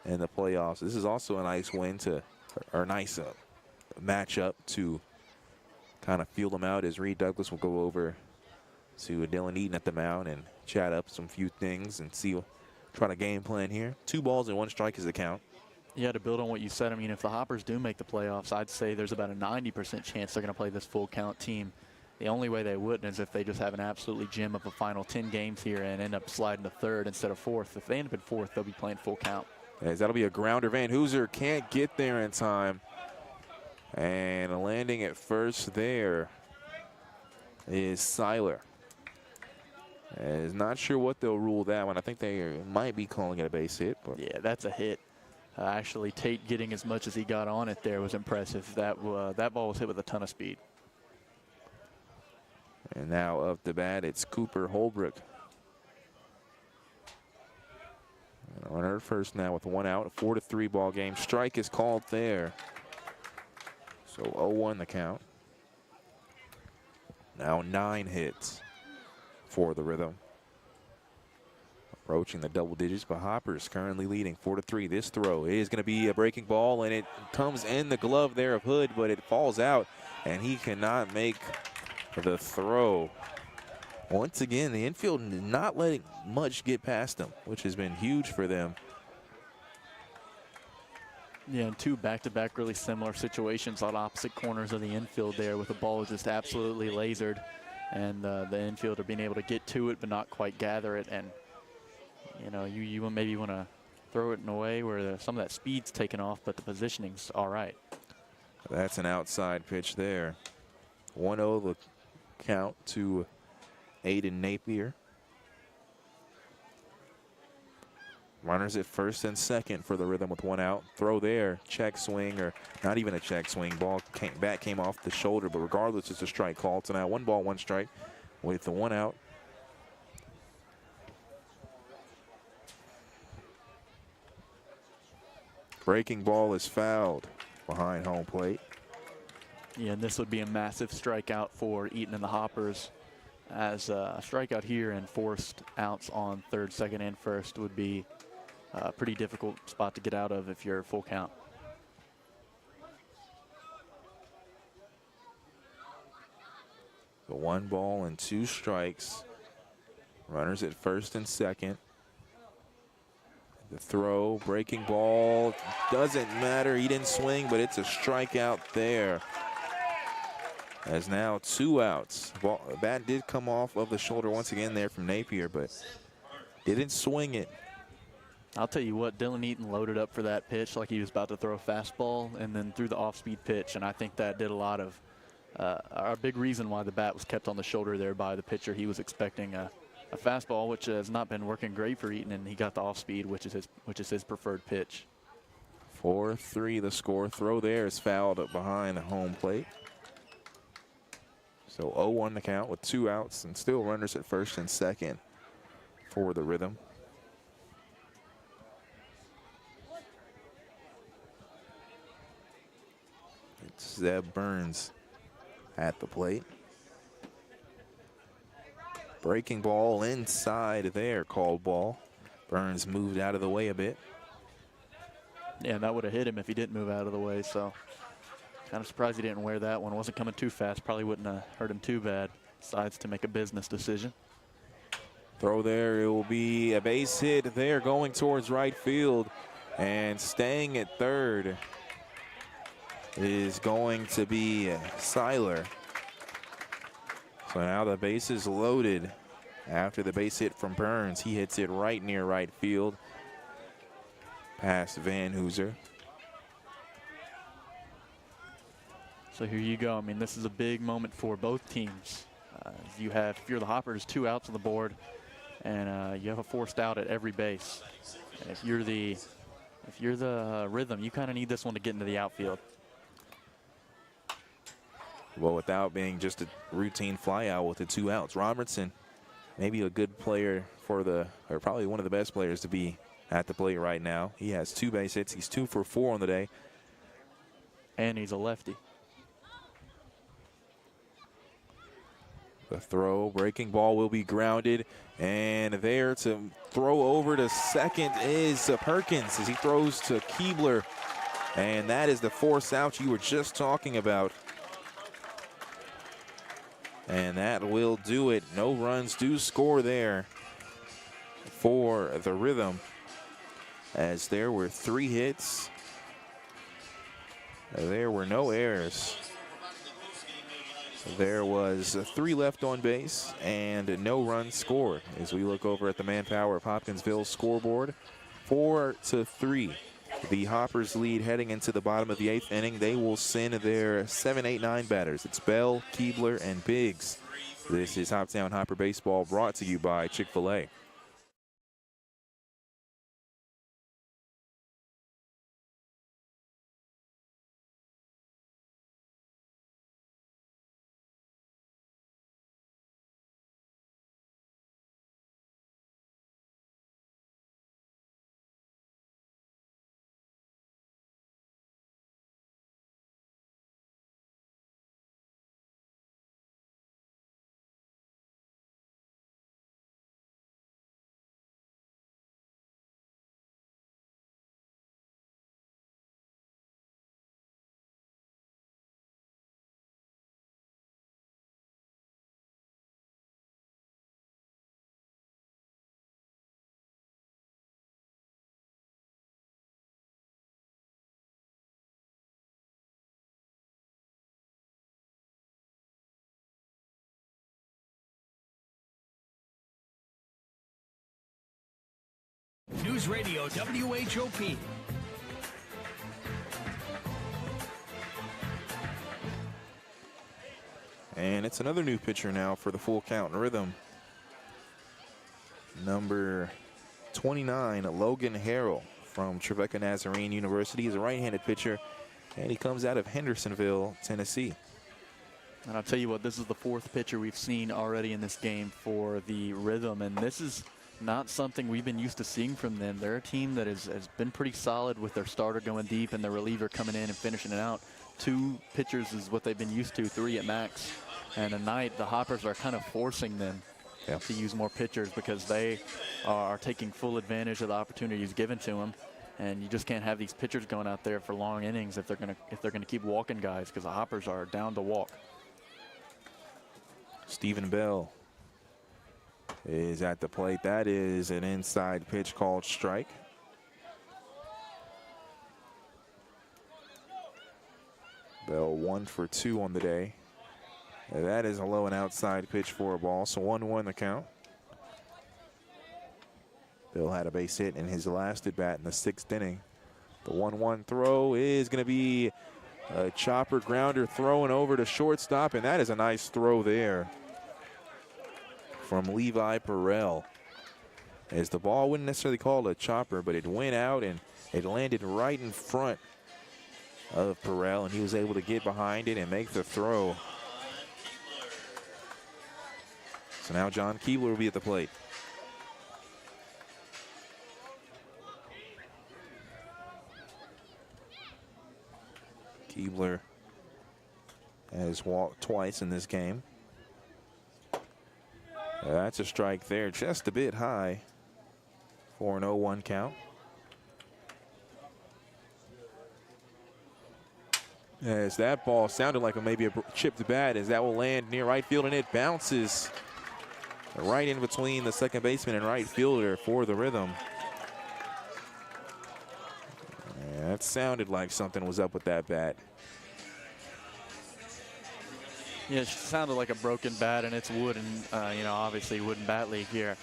in the playoffs. This is also a nice win to, or nice matchup to kind of feel them out as Reed Douglas will go over to Dylan Eaton at the mound and chat up some few things and see, try to game plan here. 2 balls and 1 strike is the count. Yeah, to build on what you said, I mean, if the Hoppers do make the playoffs, I'd say there's about a 90% chance they're going to play this full count team. The only way they wouldn't is if they just have an absolutely gem of a final 10 games here and end up sliding to 3rd instead of 4th. If they end up in 4th, they'll be playing full count. As that'll be a grounder. Van Hooser can't get there in time. And landing at first there is Seiler. Is not sure what they'll rule that one. I think they might be calling it a base hit. But yeah, that's a hit. Actually, Tate getting as much as he got on it there was impressive. That ball was hit with a ton of speed. And now up the bat, it's Cooper Holbrook. Runner at first now with 1 out. A 4-3 ball game. Strike is called there. So 0-1 the count. Now 9 hits for the rhythm. Approaching the double digits, but Hoppers currently leading 4-3. This throw is going to be a breaking ball, and it comes in the glove there of Hood, but it falls out, and he cannot make the throw. Once again, the infield not letting much get past them, which has been huge for them. Yeah, and 2 back-to-back really similar situations on opposite corners of the infield there with the ball just absolutely lasered, and the infielder being able to get to it but not quite gather it. And you know, you maybe want to throw it in a way where some of that speed's taken off, but the positioning's all right. That's an outside pitch there. 1-0 the count to Aiden Napier. Runners at first and second for the rhythm with 1 out. Throw there, check swing, or not even a check swing. Bat came off the shoulder, but regardless, it's a strike call. So now 1 ball, 1 strike with the 1 out. Breaking ball is fouled behind home plate. Yeah, and this would be a massive strikeout for Eaton and the Hoppers, as a strikeout here and forced outs on 3rd, 2nd, and 1st would be a pretty difficult spot to get out of if you're full count. The 1 ball and 2 strikes. Runners at first and second. The throw, breaking ball, doesn't matter. He didn't swing, but it's a strikeout there. As now 2 outs. Bat did come off of the shoulder once again there from Napier, but didn't swing it. I'll tell you what, Dylan Eaton loaded up for that pitch like he was about to throw a fastball and then threw the off-speed pitch, and I think that did a lot of a big reason why the bat was kept on the shoulder there by the pitcher. He was expecting a fastball, which has not been working great for Eaton, and he got the off-speed, which is his preferred pitch. 4-3 the score. Throw there is fouled up behind the home plate. So 0-1 the count with 2 outs and still runners at first and second for the rhythm. Zeb Burns at the plate. Breaking ball inside there, called ball. Burns moved out of the way a bit. Yeah, that would have hit him if he didn't move out of the way, so kind of surprised he didn't wear that one. Wasn't coming too fast, probably wouldn't have hurt him too bad. Decides to make a business decision. Throw there, it will be a base hit there going towards right field. And staying at third is going to be Seiler. So now the base is loaded after the base hit from Burns. He hits it right near right field past Van Hooser. So here you go. I mean, this is a big moment for both teams. If you're the Hoppers, 2 outs on the board, and you have a forced out at every base. And if you're the Rhythm, you kind of need this one to get into the outfield. Well, without being just a routine flyout with the 2 outs. Robertson, maybe a good player or probably one of the best players to be at the plate right now. He has 2 base hits. He's 2 for 4 on the day. And he's a lefty. The throw, breaking ball will be grounded. And there to throw over to second is Perkins as he throws to Keebler. And that is the force out you were just talking about. And that will do it. No runs do score there for the Rhythm, as there were 3 hits. There were no errors. There was 3 left on base and no runs scored. As we look over at the Manpower of Hopkinsville scoreboard, 4-3. The Hoppers lead heading into the bottom of the 8th inning. They will send their 7, 8, 9 batters. It's Bell, Keebler, and Biggs. This is Hoptown Hopper Baseball, brought to you by Chick-fil-A. News Radio WHOP. And it's another new pitcher now for the full count Rhythm. Number 29, Logan Harrell from Trevecca Nazarene University. He's a right-handed pitcher, and he comes out of Hendersonville, Tennessee. And I'll tell you what, this is the 4th pitcher we've seen already in this game for the Rhythm, and this is not something we've been used to seeing from them. They're a team that has been pretty solid with their starter going deep and their reliever coming in and finishing it out. 2 pitchers is what they've been used to, 3 at max. And tonight, the Hoppers are kind of forcing them to use more pitchers because they are taking full advantage of the opportunities given to them. And you just can't have these pitchers going out there for long innings if they're gonna keep walking guys, because the Hoppers are down to walk. Stephen Bell is at the plate. That is an inside pitch called strike. Bell 1 for 2 on the day. And that is a low and outside pitch for a ball, so 1-1 the count. Bill had a base hit in his last at bat in the 6th inning. The 1-1 throw is going to be a chopper grounder thrown over to shortstop, and that is a nice throw there from Levi Perrell. As the ball wouldn't necessarily call it a chopper, but it went out and it landed right in front of Perrell, and he was able to get behind it and make the throw. So now John Keebler will be at the plate. Keebler has walked twice in this game. That's a strike there, just a bit high for an 0-1 count. As that ball sounded like maybe a chipped bat, as that will land near right field, and it bounces right in between the second baseman and right fielder for the Rhythm. Yeah, that sounded like something was up with that bat. Yeah, it sounded like a broken bat, and it's wooden, you know, obviously wooden bat league here.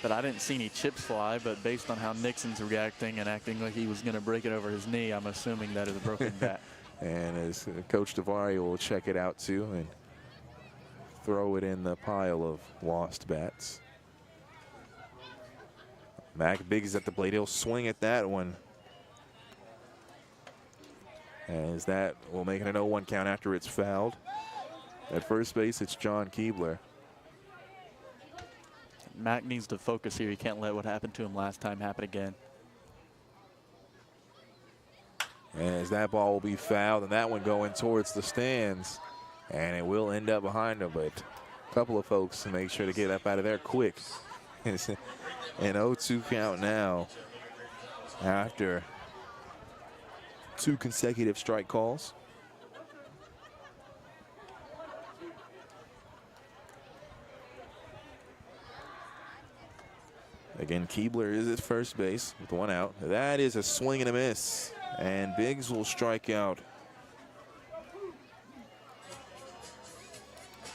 But I didn't see any chips fly, but based on how Nixon's reacting and acting like he was going to break it over his knee, I'm assuming that is a broken bat. And as Coach Davari will check it out too and throw it in the pile of lost bats. Mac Biggs at the plate. He'll swing at that one. As that will make it an 0-1 count after it's fouled. At first base, it's John Keebler. Mac needs to focus here. He can't let what happened to him last time happen again. As that ball will be fouled, and that one going towards the stands. And it will end up behind him, but a couple of folks to make sure to get up out of there quick. It's an 0-2 count now after 2 consecutive strike calls. Again, Keebler is at first base with 1 out. That is a swing and a miss, and Biggs will strike out.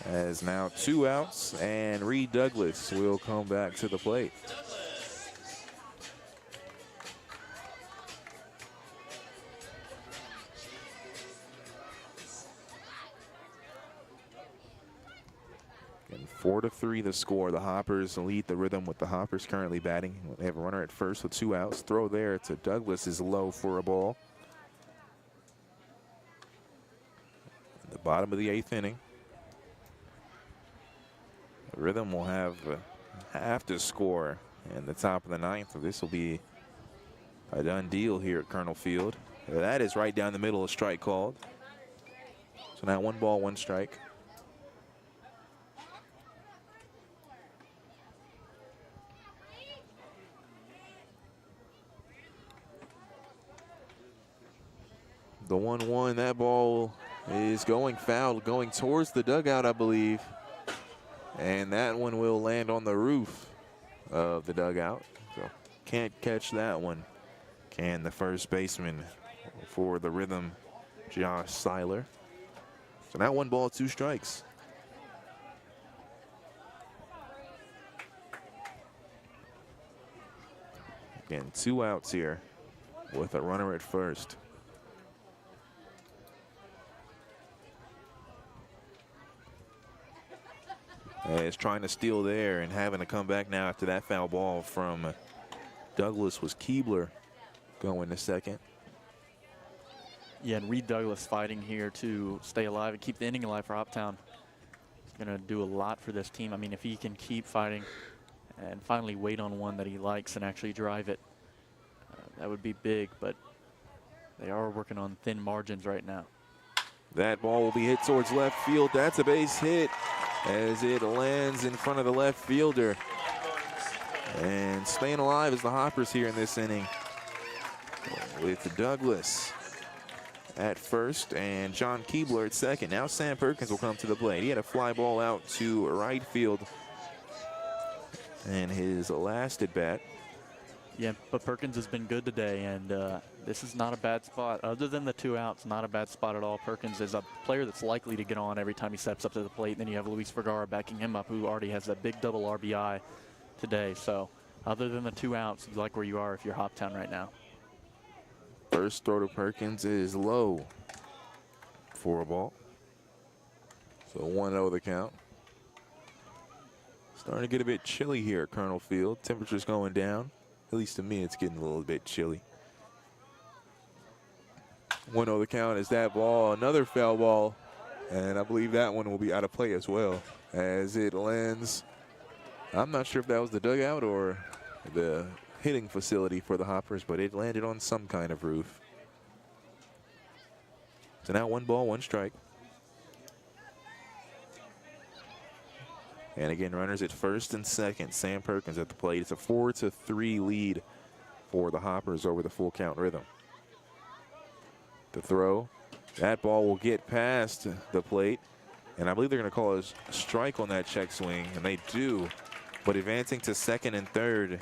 As now 2 outs, and Reed Douglas will come back to the plate. And 4-3 the score. The Hoppers lead the Rhythm with the Hoppers currently batting. They have a runner at first with 2 outs. Throw there to Douglas is low for a ball. The bottom of the 8th inning. The Rhythm will have to score in the top of the 9th. This will be a done deal here at Colonel Field. That is right down the middle, a strike called. So now 1 ball, 1 strike. The 1-1, that ball is going foul, going towards the dugout, I believe. And that one will land on the roof of the dugout. So can't catch that one. Can the first baseman for the Rhythm, Josh Seiler. So now 1 ball, 2 strikes. Again, 2 outs here with a runner at first. Is trying to steal there and having to come back now after that foul ball from Douglas was Keebler going to second. Yeah, and Reed Douglas fighting here to stay alive and keep the inning alive for Hoptown. He's going to do a lot for this team. I mean, if he can keep fighting and finally wait on one that he likes and actually drive it, that would be big, but they are working on thin margins right now. That ball will be hit towards left field. That's a base hit as it lands in front of the left fielder. And staying alive is the Hoppers here in this inning with Douglas at first and John Keebler at second. Now Sam Perkins will come to the plate. He had a fly ball out to right field in his last at bat. Yeah, but Perkins has been good today, and this is not a bad spot. Other than the 2 outs, not a bad spot at all. Perkins is a player that's likely to get on every time he steps up to the plate. Then you have Luis Vergara backing him up, who already has that big double RBI today. So other than the 2 outs, you like where you are if you're Hoptown right now. First throw to Perkins is low for a ball. So 1-0 the count. Starting to get a bit chilly here at Colonel Field. Temperature's going down. At least to me, it's getting a little bit chilly. 1-0 the count is that ball. Another foul ball. And I believe that one will be out of play as well as it lands. I'm not sure if that was the dugout or the hitting facility for the Hoppers, but it landed on some kind of roof. So now 1 ball, 1 strike. And again, runners at first and second. Sam Perkins at the plate. It's a 4-3 lead for the Hoppers over the full count Rhythm. The throw. That ball will get past the plate. And I believe they're going to call a strike on that check swing, and they do. But advancing to second and third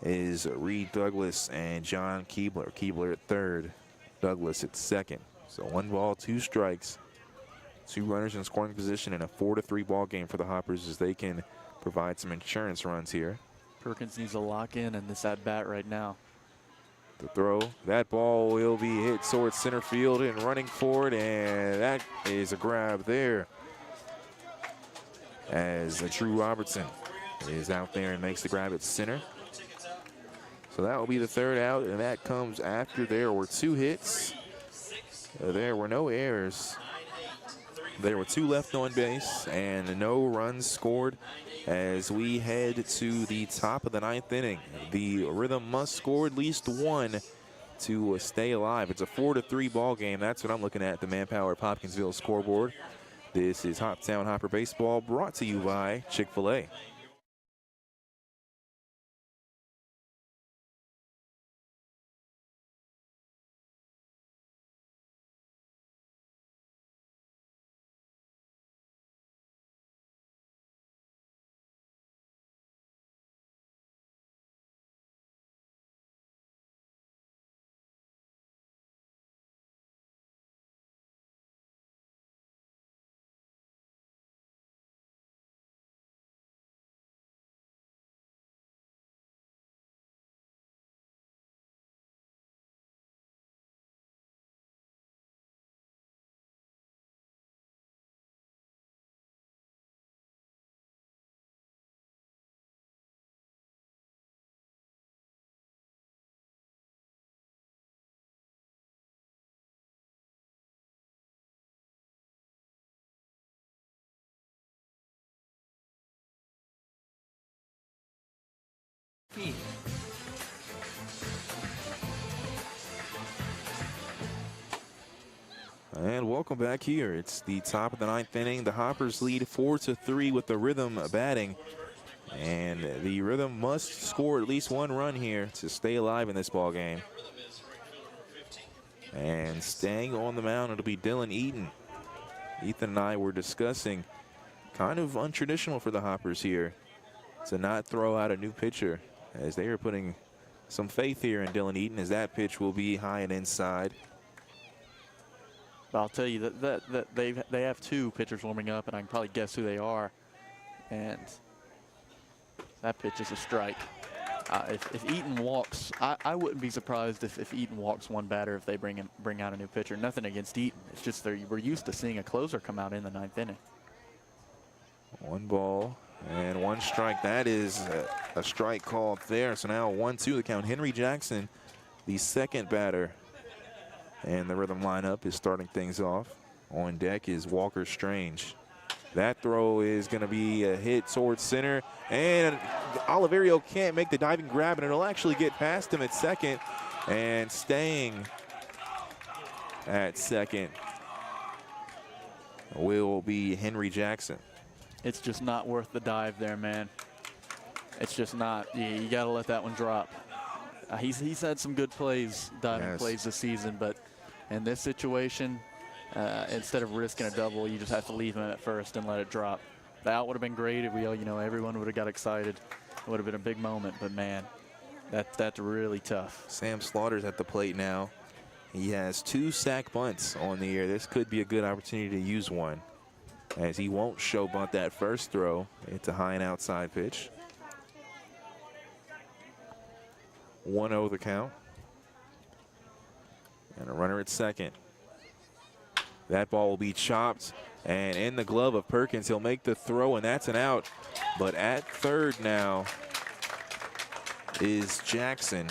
is Reed Douglas and John Keebler. Keebler at third, Douglas at second. So 1 ball, 2 strikes. 2 runners in scoring position in a 4-3 ball game for the Hoppers as they can provide some insurance runs here. Perkins needs to lock in this at bat right now. The throw, that ball will be hit towards center field and running forward, and that is a grab there as Drew Robertson is out there and makes the grab at center. So that will be the 3rd out, and that comes after there were 2 hits. There were no errors. There were 2 left on base and no runs scored as we head to the top of the 9th inning. The Rhythm must score at least 1 to stay alive. It's a 4-3 ball game. That's what I'm looking at the Manpower Hopkinsville scoreboard. This is Hoptown Hopper Baseball, brought to you by Chick-fil-A. And welcome back here. It's the top of the 9th inning. The Hoppers lead 4-3 with the Rhythm batting. And the Rhythm must score at least 1 run here to stay alive in this ball game. And staying on the mound, it'll be Dylan Eaton. Ethan and I were discussing kind of untraditional for the Hoppers here to not throw out a new pitcher, as they are putting some faith here in Dylan Eaton, as that pitch will be high and inside. But I'll tell you that they have 2 pitchers warming up, and I can probably guess who they are. And that pitch is a strike. If Eaton walks, I wouldn't be surprised if Eaton walks 1 batter if they bring out a new pitcher. Nothing against Eaton. It's just we're used to seeing a closer come out in the 9th inning. 1 ball and 1 strike. That is a strike called there. So now 1-2 the count. Henry Jackson, the 2nd batter. And the Rhythm lineup is starting things off. On deck is Walker Strange. That throw is going to be a hit towards center. And Oliverio can't make the diving grab, and it'll actually get past him at second. And staying at second will be Henry Jackson. It's just not worth the dive there, man. It's just not. You got to let that one drop. He's had some good plays, diving plays this season, but in this situation, instead of risking a double, you just have to leave him at first and let it drop. The out would have been great if everyone would have got excited. It would have been a big moment, but man, that's really tough. Sam Slaughter's at the plate now. He has 2 sack bunts on the year. This could be a good opportunity to use one, as he won't show bunt that first throw. It's a high and outside pitch. 1-0 the count. And a runner at second. That ball will be chopped and in the glove of Perkins. He'll make the throw, and that's an out. But at third now is Jackson.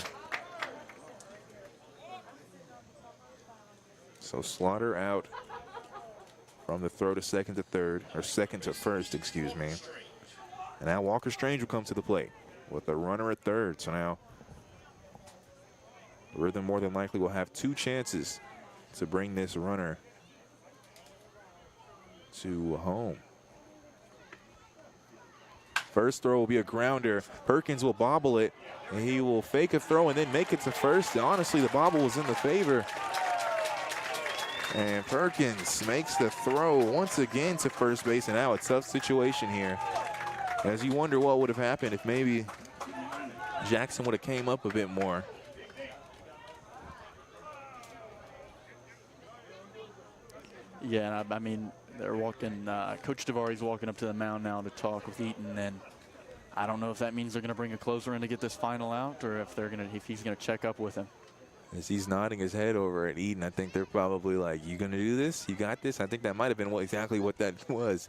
So Slaughter out from the throw to second to third, or second to first, excuse me. And now Walker Strange will come to the plate with a runner at third. So now Rhythm more than likely will have 2 chances to bring this runner to home. First throw will be a grounder. Perkins will bobble it, and he will fake a throw and then make it to first. Honestly, the bobble was in the favor. And Perkins makes the throw once again to first base, and now a tough situation here. As you wonder what would have happened if maybe Jackson would have came up a bit more. Yeah, I mean, they're walking, Coach Devari's walking up to the mound now to talk with Eaton, and I don't know if that means they're going to bring a closer in to get this final out, or if he's going to check up with him. As he's nodding his head over at Eaton, I think they're probably like, "You going to do this? You got this?" I think that might have been exactly what that was.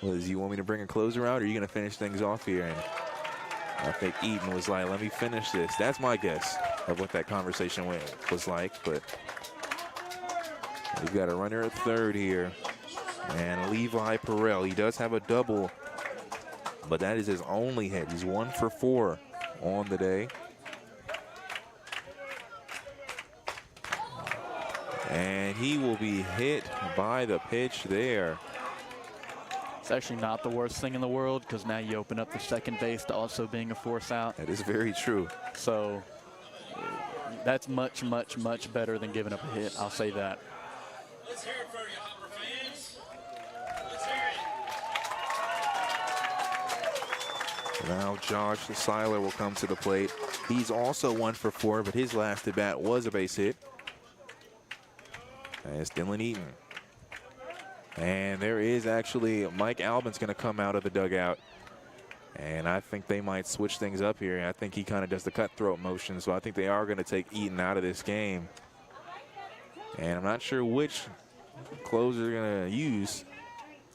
You want me to bring a closer out, or are you going to finish things off here? And I think Eaton was like, "Let me finish this." That's my guess of what that conversation was like. But we've got a runner at third here, and Levi Perrell. He does have a double, but that is his only hit. He's 1 for 4 on the day. And he will be hit by the pitch there. It's actually not the worst thing in the world, because now you open up the second base to also being a force out. That is very true. So that's much, much, much better than giving up a hit. I'll say that. Let's hear it for you, Hopper fans. Let's hear it. Now Josh Seiler will come to the plate. He's also 1 for 4, but his last at bat was a base hit. As Dylan Eaton. And there is actually Mike Albin's going to come out of the dugout. And I think they might switch things up here. I think he kind of does the cutthroat motion, so I think they are going to take Eaton out of this game. And I'm not sure which closer they're going to use.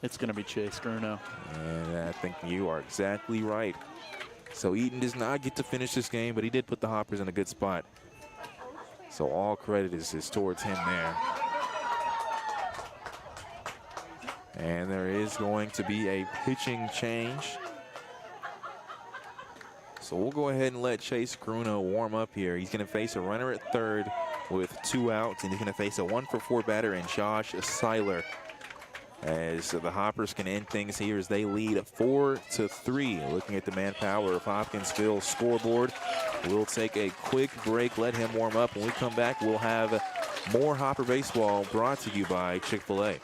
It's going to be Chase Gruno. And I think you are exactly right. So Eaton does not get to finish this game, but he did put the Hoppers in a good spot. So all credit is towards him there. And there is going to be a pitching change. So we'll go ahead and let Chase Gruno warm up here. He's going to face a runner at third with 2 outs, and he's going to face a 1 for 4 batter in Josh Seiler. As the Hoppers can end things here as they lead 4-3. Looking at the manpower of Hopkinsville scoreboard. We'll take a quick break, let him warm up. When we come back, we'll have more Hopper baseball brought to you by Chick-fil-A.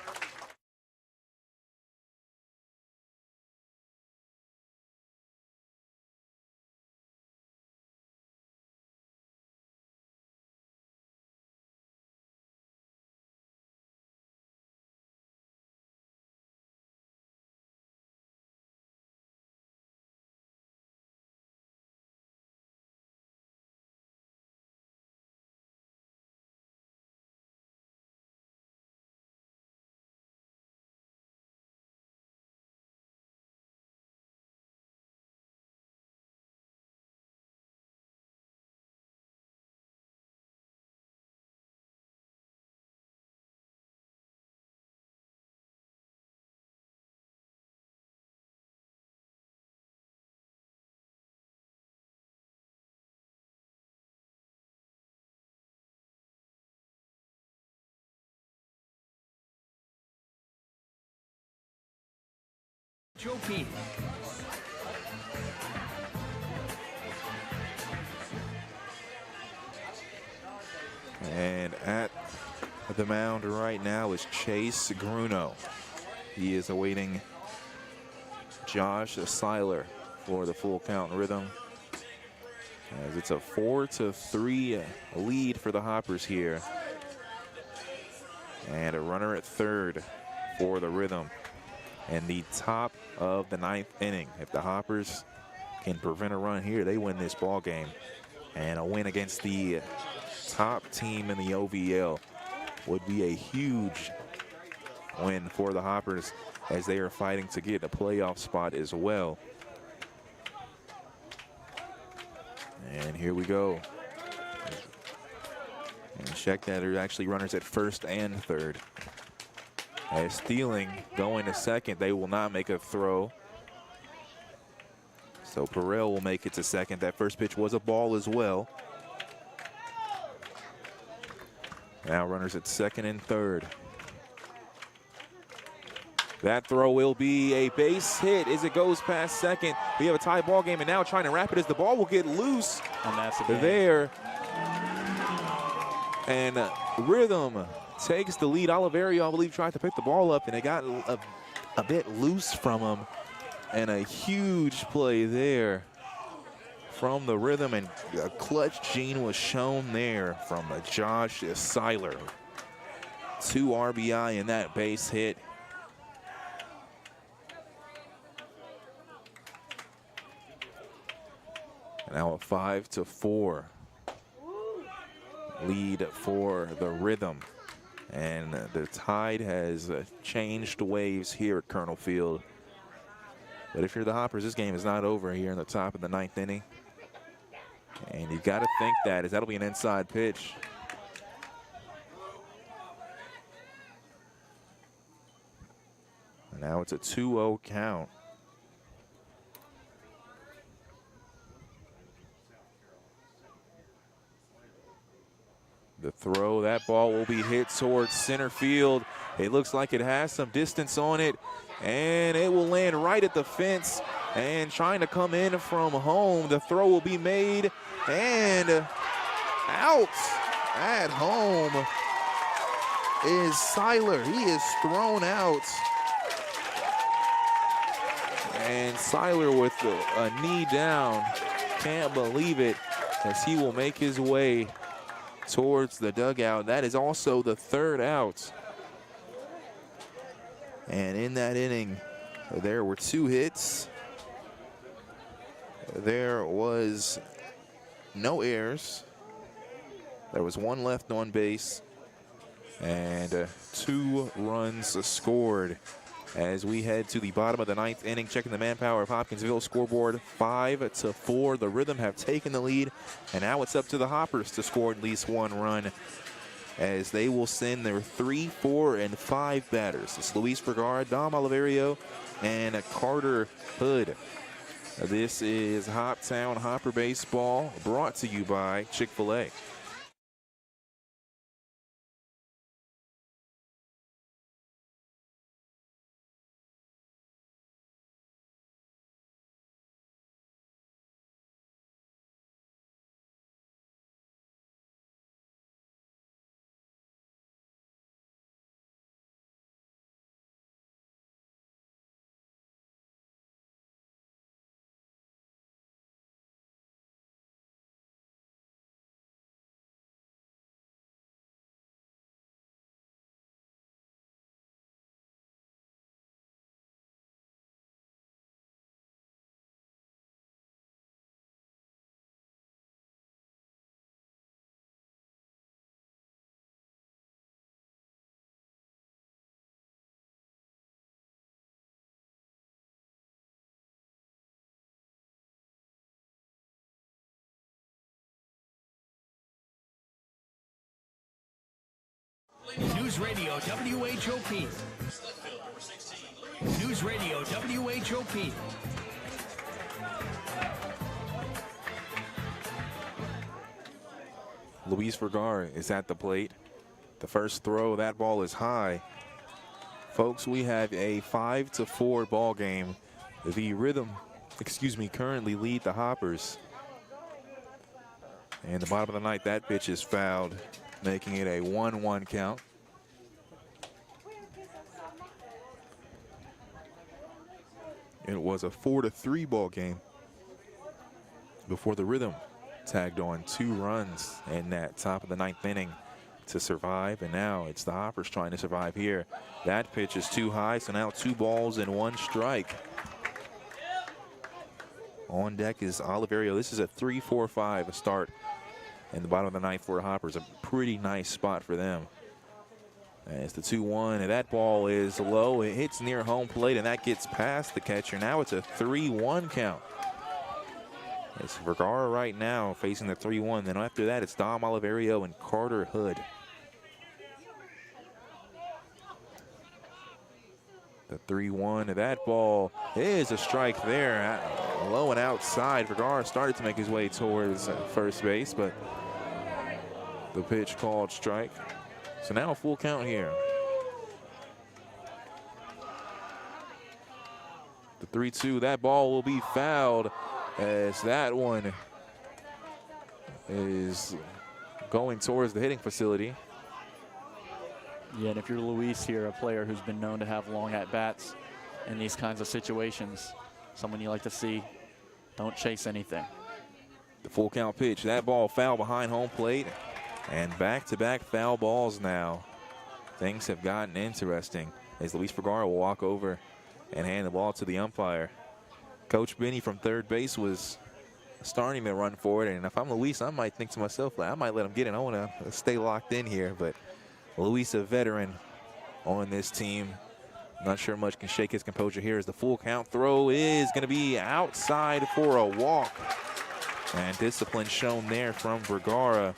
Joe P. And at the mound right now is Chase Gruno. He is awaiting Josh Seiler for the full count rhythm. As it's a 4-3 lead for the Hoppers here. And a runner at third for the rhythm. And the top of the 9th inning. If the Hoppers can prevent a run here, they win this ball game. And a win against the top team in the OVL would be a huge win for the Hoppers as they are fighting to get a playoff spot as well. And here we go. And check that there's actually runners at first and third. As Stealing going to second, they will not make a throw. So Perrell will make it to second. That first pitch was a ball as well. Now runners at second and third. That throw will be a base hit as it goes past second. We have a tie ball game, and now trying to wrap it as the ball will get loose. And that's there. And Rhythm takes the lead. Oliverio, I believe, tried to pick the ball up, and it got a bit loose from him. And a huge play there from the Rhythm, and a clutch gene was shown there from Josh Seiler. 2 RBI in that base hit. Now a 5-4 lead for the Rhythm. And the tide has changed waves here at Colonel Field. But if you're the Hoppers, this game is not over here in the top of the 9th inning. And you got to think that, as that'll be an inside pitch. And now it's a 2-0 count. The throw, that ball will be hit towards center field. It looks like it has some distance on it, and it will land right at the fence. And trying to come in from home, the throw will be made, and out at home is Seiler. He is thrown out. And Seiler with a knee down, can't believe it, as he will make his way towards the dugout. That is also the 3rd out. And in that inning, there were 2 hits. There was no errors. There was 1 left on base. And 2 runs scored. As we head to the bottom of the 9th inning, checking the manpower of Hopkinsville scoreboard, 5-4. The Rhythm have taken the lead, and now it's up to the Hoppers to score at least 1 run, as they will send their 3, 4, and 5 batters. It's Luis Vergara, Dom Oliverio, and Carter Hood. This is Hoptown Hopper Baseball, brought to you by Chick-fil-A. News Radio WHOP. News Radio WHOP. Luis Vergara is at the plate. The first throw, that ball is high. Folks, we have a 5-4 ball game. The Rhythm, currently lead the Hoppers. And the bottom of the 9th, that pitch is fouled, making it a 1-1 count. It was a 4-3 ball game before the Rhythm tagged on 2 runs in that top of the 9th inning to survive, and now it's the Hoppers trying to survive here. That pitch is too high, so now 2 balls and 1 strike. On deck is Oliverio. This is a 3-4-5 start in the bottom of the 9th for Hoppers. A pretty nice spot for them. And it's the 2-1, and that ball is low. It hits near home plate, and that gets past the catcher. Now it's a 3-1 count. It's Vergara right now facing the 3-1. Then after that, it's Dom Oliverio and Carter Hood. The 3-1, that ball is a strike there. Low and outside. Vergara started to make his way towards first base, but the pitch called strike. So now a full count here. 3-2. That ball will be fouled as that one is going towards the hitting facility. Yeah, and if you're Luis here, a player who's been known to have long at-bats in these kinds of situations, someone you like to see, don't chase anything. The full count pitch. That ball foul behind home plate. And back-to-back foul balls now. Things have gotten interesting as Luis Vergara will walk over and hand the ball to the umpire. Coach Benny from third base was starting to run forward, and if I'm Luis, I might think to myself, like, I might let him get in. I want to stay locked in here, but Luis, a veteran on this team, not sure much can shake his composure here as the full count throw is going to be outside for a walk. And discipline shown there from Vergara.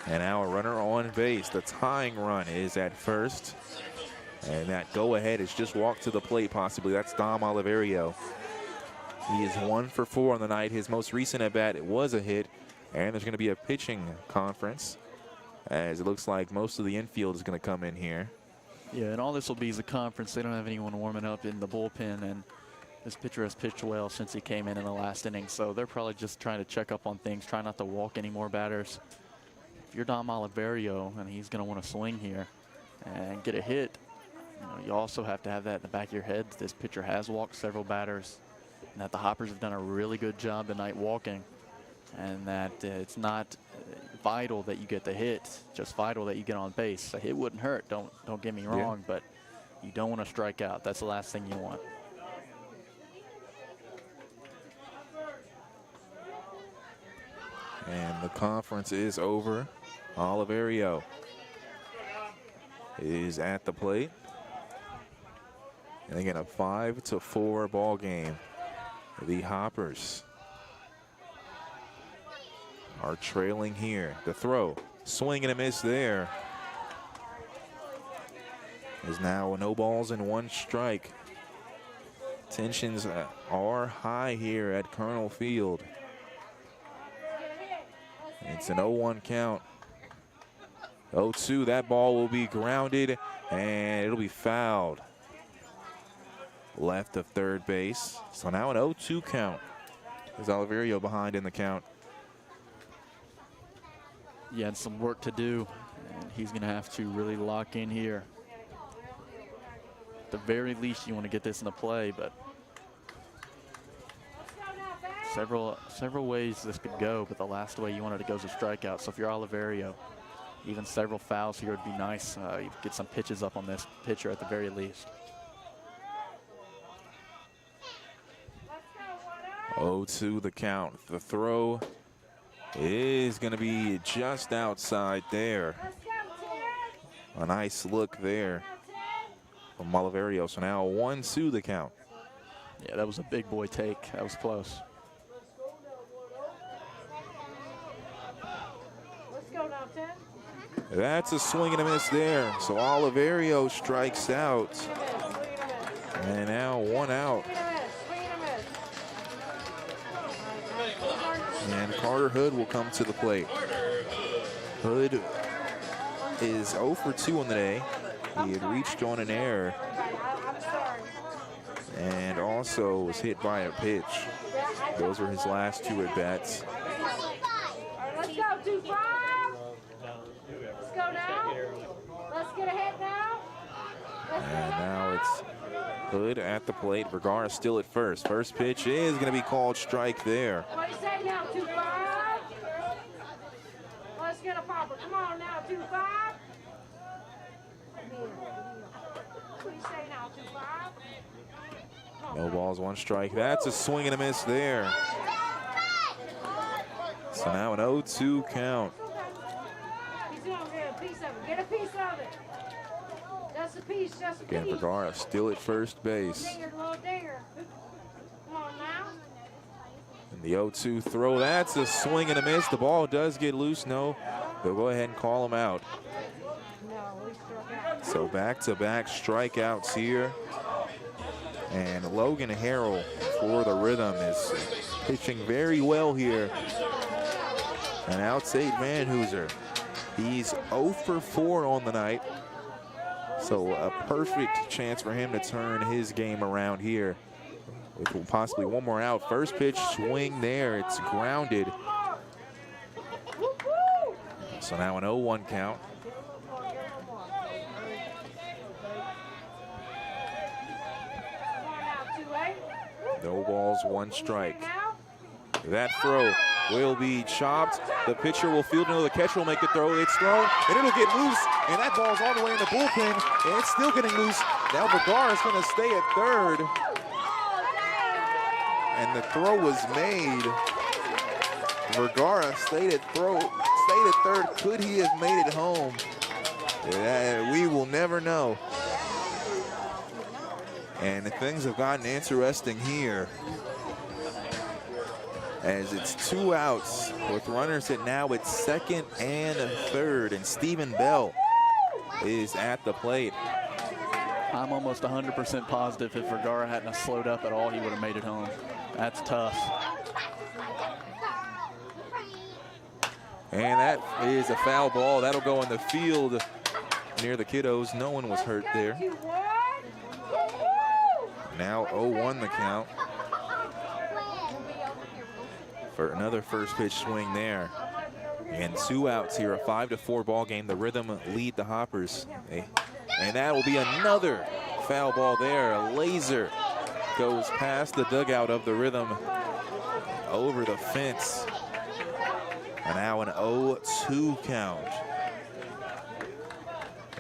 And now a runner on base. The tying run is at first. And that go-ahead is just walked to the plate possibly. That's Dom Oliverio. He is 1 for 4 on the night. His most recent at-bat, it was a hit. And there's going to be a pitching conference, as it looks like most of the infield is going to come in here. Yeah, and all this will be is a conference. They don't have anyone warming up in the bullpen, and this pitcher has pitched well since he came in the last inning, so they're probably just trying to check up on things, try not to walk any more batters. If you're Dom Oliverio, and he's going to want to swing here and get a hit, you also have to have that in the back of your head. This pitcher has walked several batters, and that the Hoppers have done a really good job tonight walking, and that it's not vital that you get the hit, just vital that you get on base. A hit wouldn't hurt, don't get me wrong, but you don't want to strike out. That's the last thing you want. And the conference is over. Oliverio is at the plate. And again, a 5-4 ball game. The Hoppers are trailing here. The throw, swing and a miss there. Is now no balls and 1 strike. Tensions are high here at Colonel Field. It's an 0-1 count. 0-2, that ball will be grounded and it'll be fouled. Left of third base. So now an 0-2 count. Is Oliverio behind in the count? Yeah, and some work to do, and he's going to have to really lock in here. At the very least, you want to get this into play, but several ways this could go, but the last way you want it to go is a strikeout. So if you're Oliverio, even several fouls here would be nice. You get some pitches up on this pitcher at the very least. 0-2 the count. The throw is going to be just outside there. A nice look there from Oliverio. So now 1-2 the count. Yeah, that was a big boy take. That was close. That's a swing and a miss there. So Oliverio strikes out. And now 1 out. And Carter Hood will come to the plate. Hood is 0 for 2 on the day. He had reached on an error and also was hit by a pitch. Those were his last 2 at-bats. Let's go, 2-5. Let's go now. Let's get ahead now. And now it's Hood at the plate. Vergara still at first. First pitch is going to be called strike there. What do you say now, 2-5? Let's get a popper. Come on now, 2-5. What do you say now, 2-5? No balls, 1 strike. That's a swing and a miss there. So now an 0-2 count. He's going to get a piece of it. Get a piece of it. Just a piece, just a piece. Again, Vergara still at first base. Dinger, little dinger. Come on now. And the 0-2 throw, that's a swing and a miss. The ball does get loose. No, they'll go ahead and call him out. So back-to-back strikeouts here. And Logan Harrell for the Rhythm is pitching very well here. And out Tate Van Hooser. He's 0 for 4 on the night. So a perfect chance for him to turn his game around here. with possibly one more out. First pitch swing there, it's grounded. So now an 0-1 count. No balls, one strike. That throw will be chopped. The pitcher will field it, the catcher will make the throw. It's thrown, and it'll get loose, and that ball's all the way in the bullpen, and it's still getting loose. Now Vergara is going to stay at third, and the throw was made. Vergara stayed at third. Could he have made it home? We will never know. And things have gotten interesting here, as it's 2 outs with runners at now at second and third, and Stephen Bell is at the plate. I'm almost 100% positive if Vergara hadn't slowed up at all, he would have made it home. That's tough. And that is a foul ball. That'll go in the field near the kiddos. No one was hurt there. Now 0-1 the count. For another first pitch swing there. And 2 outs here, a 5-4 ball game. The Rhythm lead the Hoppers. And that will be another foul ball there. A laser goes past the dugout of the Rhythm over the fence. And now an 0-2 count.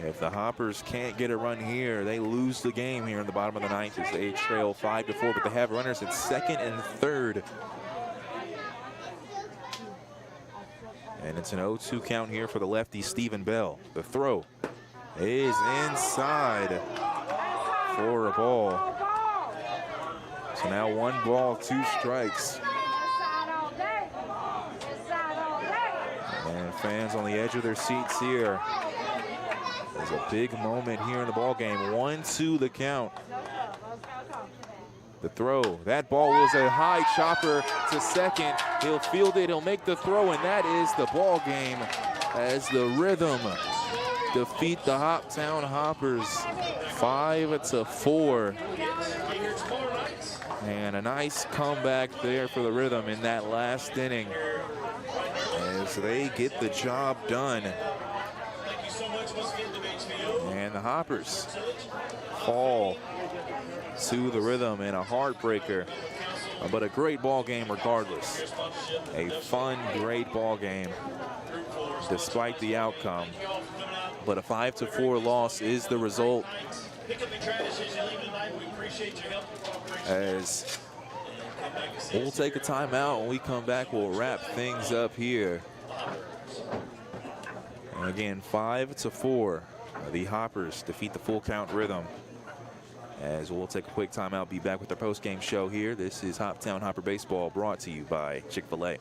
If the Hoppers can't get a run here, they lose the game here in the bottom of the ninth as they trail 5-4, but they have runners at second and third. And it's an 0-2 count here for the lefty, Stephen Bell. The throw is inside for a ball. So now 1 ball, 2 strikes. And fans on the edge of their seats here. There's a big moment here in the ball game. 1-2 the count. The throw, that ball was a high chopper to second. He'll field it, he'll make the throw, and that is the ball game as the Rhythm defeat the Hoptown Hoppers 5-4. And a nice comeback there for the Rhythm in that last inning as they get the job done. And the Hoppers fall to the Rhythm in a heartbreaker, but a great ball game regardless. A fun, great ball game despite the outcome. But a 5-4 loss is the result, as we'll take a timeout. When we come back, we'll wrap things up here. And again, 5-4. The Hoppers defeat the full count Rhythm. As we'll take a quick timeout, be back with our post-game show here. This is Hoptown Hopper Baseball, brought to you by Chick-fil-A.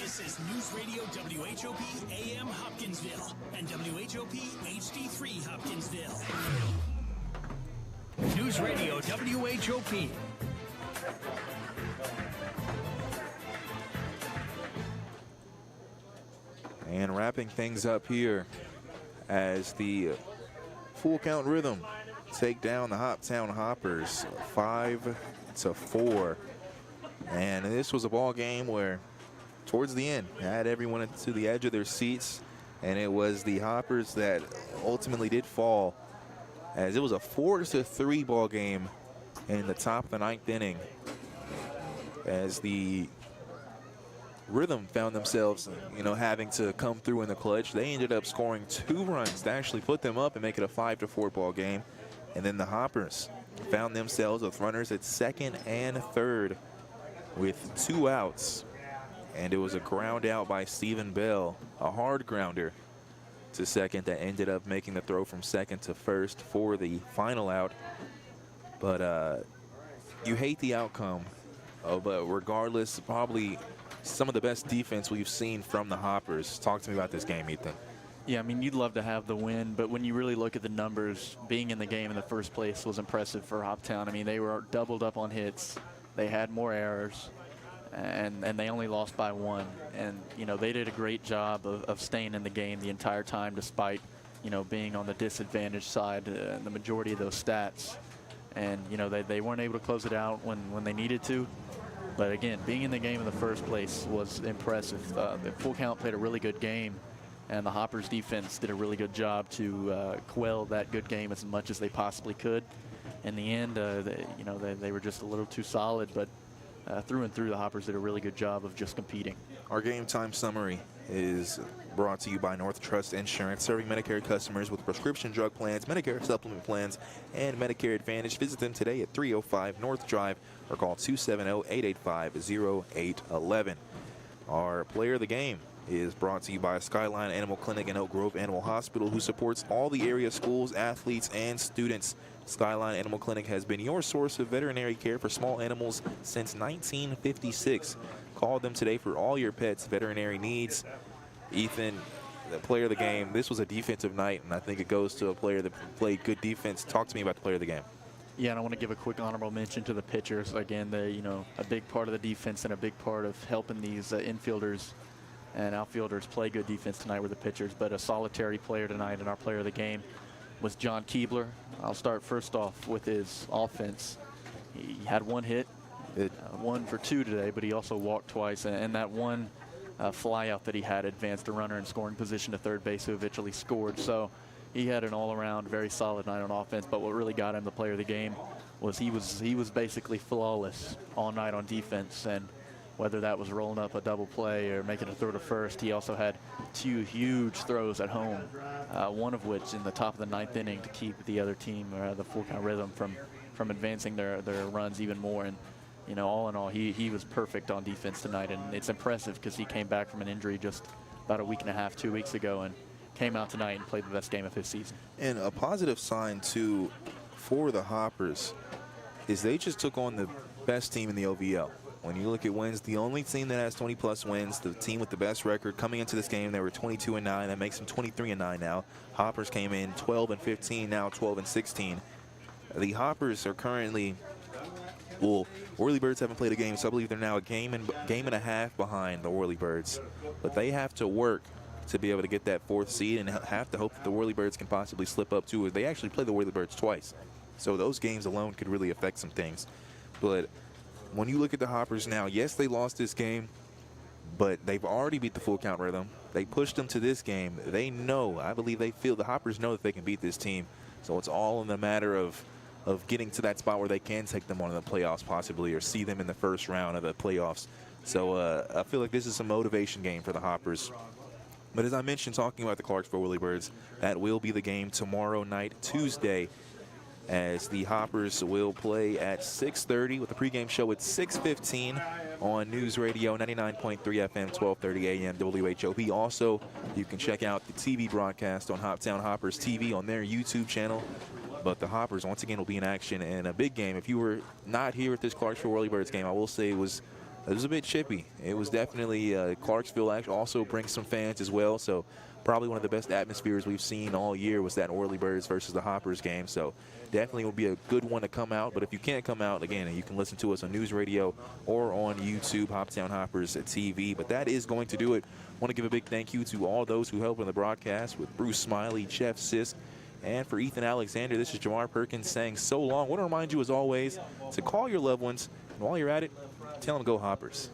This is News Radio WHOP AM Hopkinsville and WHOP HD3 Hopkinsville. News Radio WHOP. And wrapping things up here as the full count Rhythm take down the Hoptown Hoppers 5-4. And this was a ball game where towards the end had everyone to the edge of their seats, and it was the Hoppers that ultimately did fall as it was a 4-3 ball game in the top of the 9th inning, as the Rhythm found themselves, having to come through in the clutch. They ended up scoring 2 runs to actually put them up and make it a 5-4 ball game. And then the Hoppers found themselves with runners at second and third with 2 outs. And it was a ground out by Stephen Bell, a hard grounder to second that ended up making the throw from second to first for the final out. But you hate the outcome, but regardless, probably some of the best defense we've seen from the Hoppers. Talk to me about this game, Ethan. Yeah, I mean, you'd love to have the win, but when you really look at the numbers, being in the game in the first place was impressive for Hoptown. I mean, they were doubled up on hits. They had more errors, and they only lost by 1. And, they did a great job of staying in the game the entire time despite, being on the disadvantaged side in the majority of those stats. And, they weren't able to close it out when they needed to. But again, being in the game in the first place was impressive. The Full Count played a really good game, and the Hoppers defense did a really good job to quell that good game as much as they possibly could. In the end, they were just a little too solid, but through and through, the Hoppers did a really good job of just competing. Our game time summary is brought to you by North Trust Insurance, serving Medicare customers with prescription drug plans, Medicare supplement plans, and Medicare Advantage. Visit them today at 305 North Drive or call 270-885-0811. Our player of the game is brought to you by Skyline Animal Clinic and Oak Grove Animal Hospital, who supports all the area schools, athletes, and students. Skyline Animal Clinic has been your source of veterinary care for small animals since 1956. Call them today for all your pets' veterinary needs. Ethan, the player of the game, this was a defensive night, and I think it goes to a player that played good defense. Talk to me about the player of the game. Yeah, and I want to give a quick honorable mention to the pitchers. Again, a big part of the defense and a big part of helping these infielders and outfielders play good defense tonight were the pitchers. But a solitary player tonight, and our player of the game was John Keebler. I'll start first off with his offense. He had 1 hit, 1 for 2 today, but he also walked twice, and that one fly out that he had advanced a runner in scoring position to third base who eventually scored. So he had an all-around very solid night on offense, but what really got him the player of the game was he was basically flawless all night on defense. And whether that was rolling up a double play or making a throw to first, he also had 2 huge throws at home, one of which in the top of the 9th inning to keep the other team, the Full Count Rhythm, from advancing their runs even more. And all in all, he was perfect on defense tonight, and it's impressive because he came back from an injury just about a week and a half, 2 weeks ago, and came out tonight and played the best game of his season. And a positive sign, too, for the Hoppers is they just took on the best team in the OVL. When you look at wins, the only team that has 20-plus wins, the team with the best record coming into this game, they were 22-9. That makes them 23-9 now. Hoppers came in 12-15, now 12-16. The Hoppers are currently, Whirlybirds haven't played a game, so I believe they're now a game and a half behind the Whirlybirds. But they have to work to be able to get that 4th seed and have to hope that the Whirlybirds can possibly slip up too. They actually play the Whirlybirds twice, so those games alone could really affect some things. But when you look at the Hoppers now, yes, they lost this game, but they've already beat the Full Count Rhythm. They pushed them to this game. They know, I believe they feel, the Hoppers know that they can beat this team. So it's all in the matter of getting to that spot where they can take them on in the playoffs possibly, or see them in the first round of the playoffs. So I feel like this is a motivation game for the Hoppers. But as I mentioned, talking about the Clarksville Whirlybirds, that will be the game tomorrow night, Tuesday, as the Hoppers will play at 6:30 with the pregame show at 6:15 on News Radio 99.3 FM, 12:30 a.m. WHOP. Also, you can check out the TV broadcast on Hoptown Hoppers TV on their YouTube channel. But the Hoppers, once again, will be in action in a big game. If you were not here at this Clarksville Whirlybirds game, I will say it was a bit chippy. It was definitely Clarksville actually also brings some fans as well. So probably one of the best atmospheres we've seen all year was that Whirlybirds versus the Hoppers game. So definitely will be a good one to come out. But if you can't come out, again, you can listen to us on News Radio or on YouTube, Hoptown Hoppers TV. But that is going to do it. I want to give a big thank you to all those who helped in the broadcast, with Bruce Smiley, Jeff Sisk, and for Ethan Alexander. This is Jamar Perkins saying so long. I want to remind you, as always, to call your loved ones, and while you're at it, tell them go Hoppers.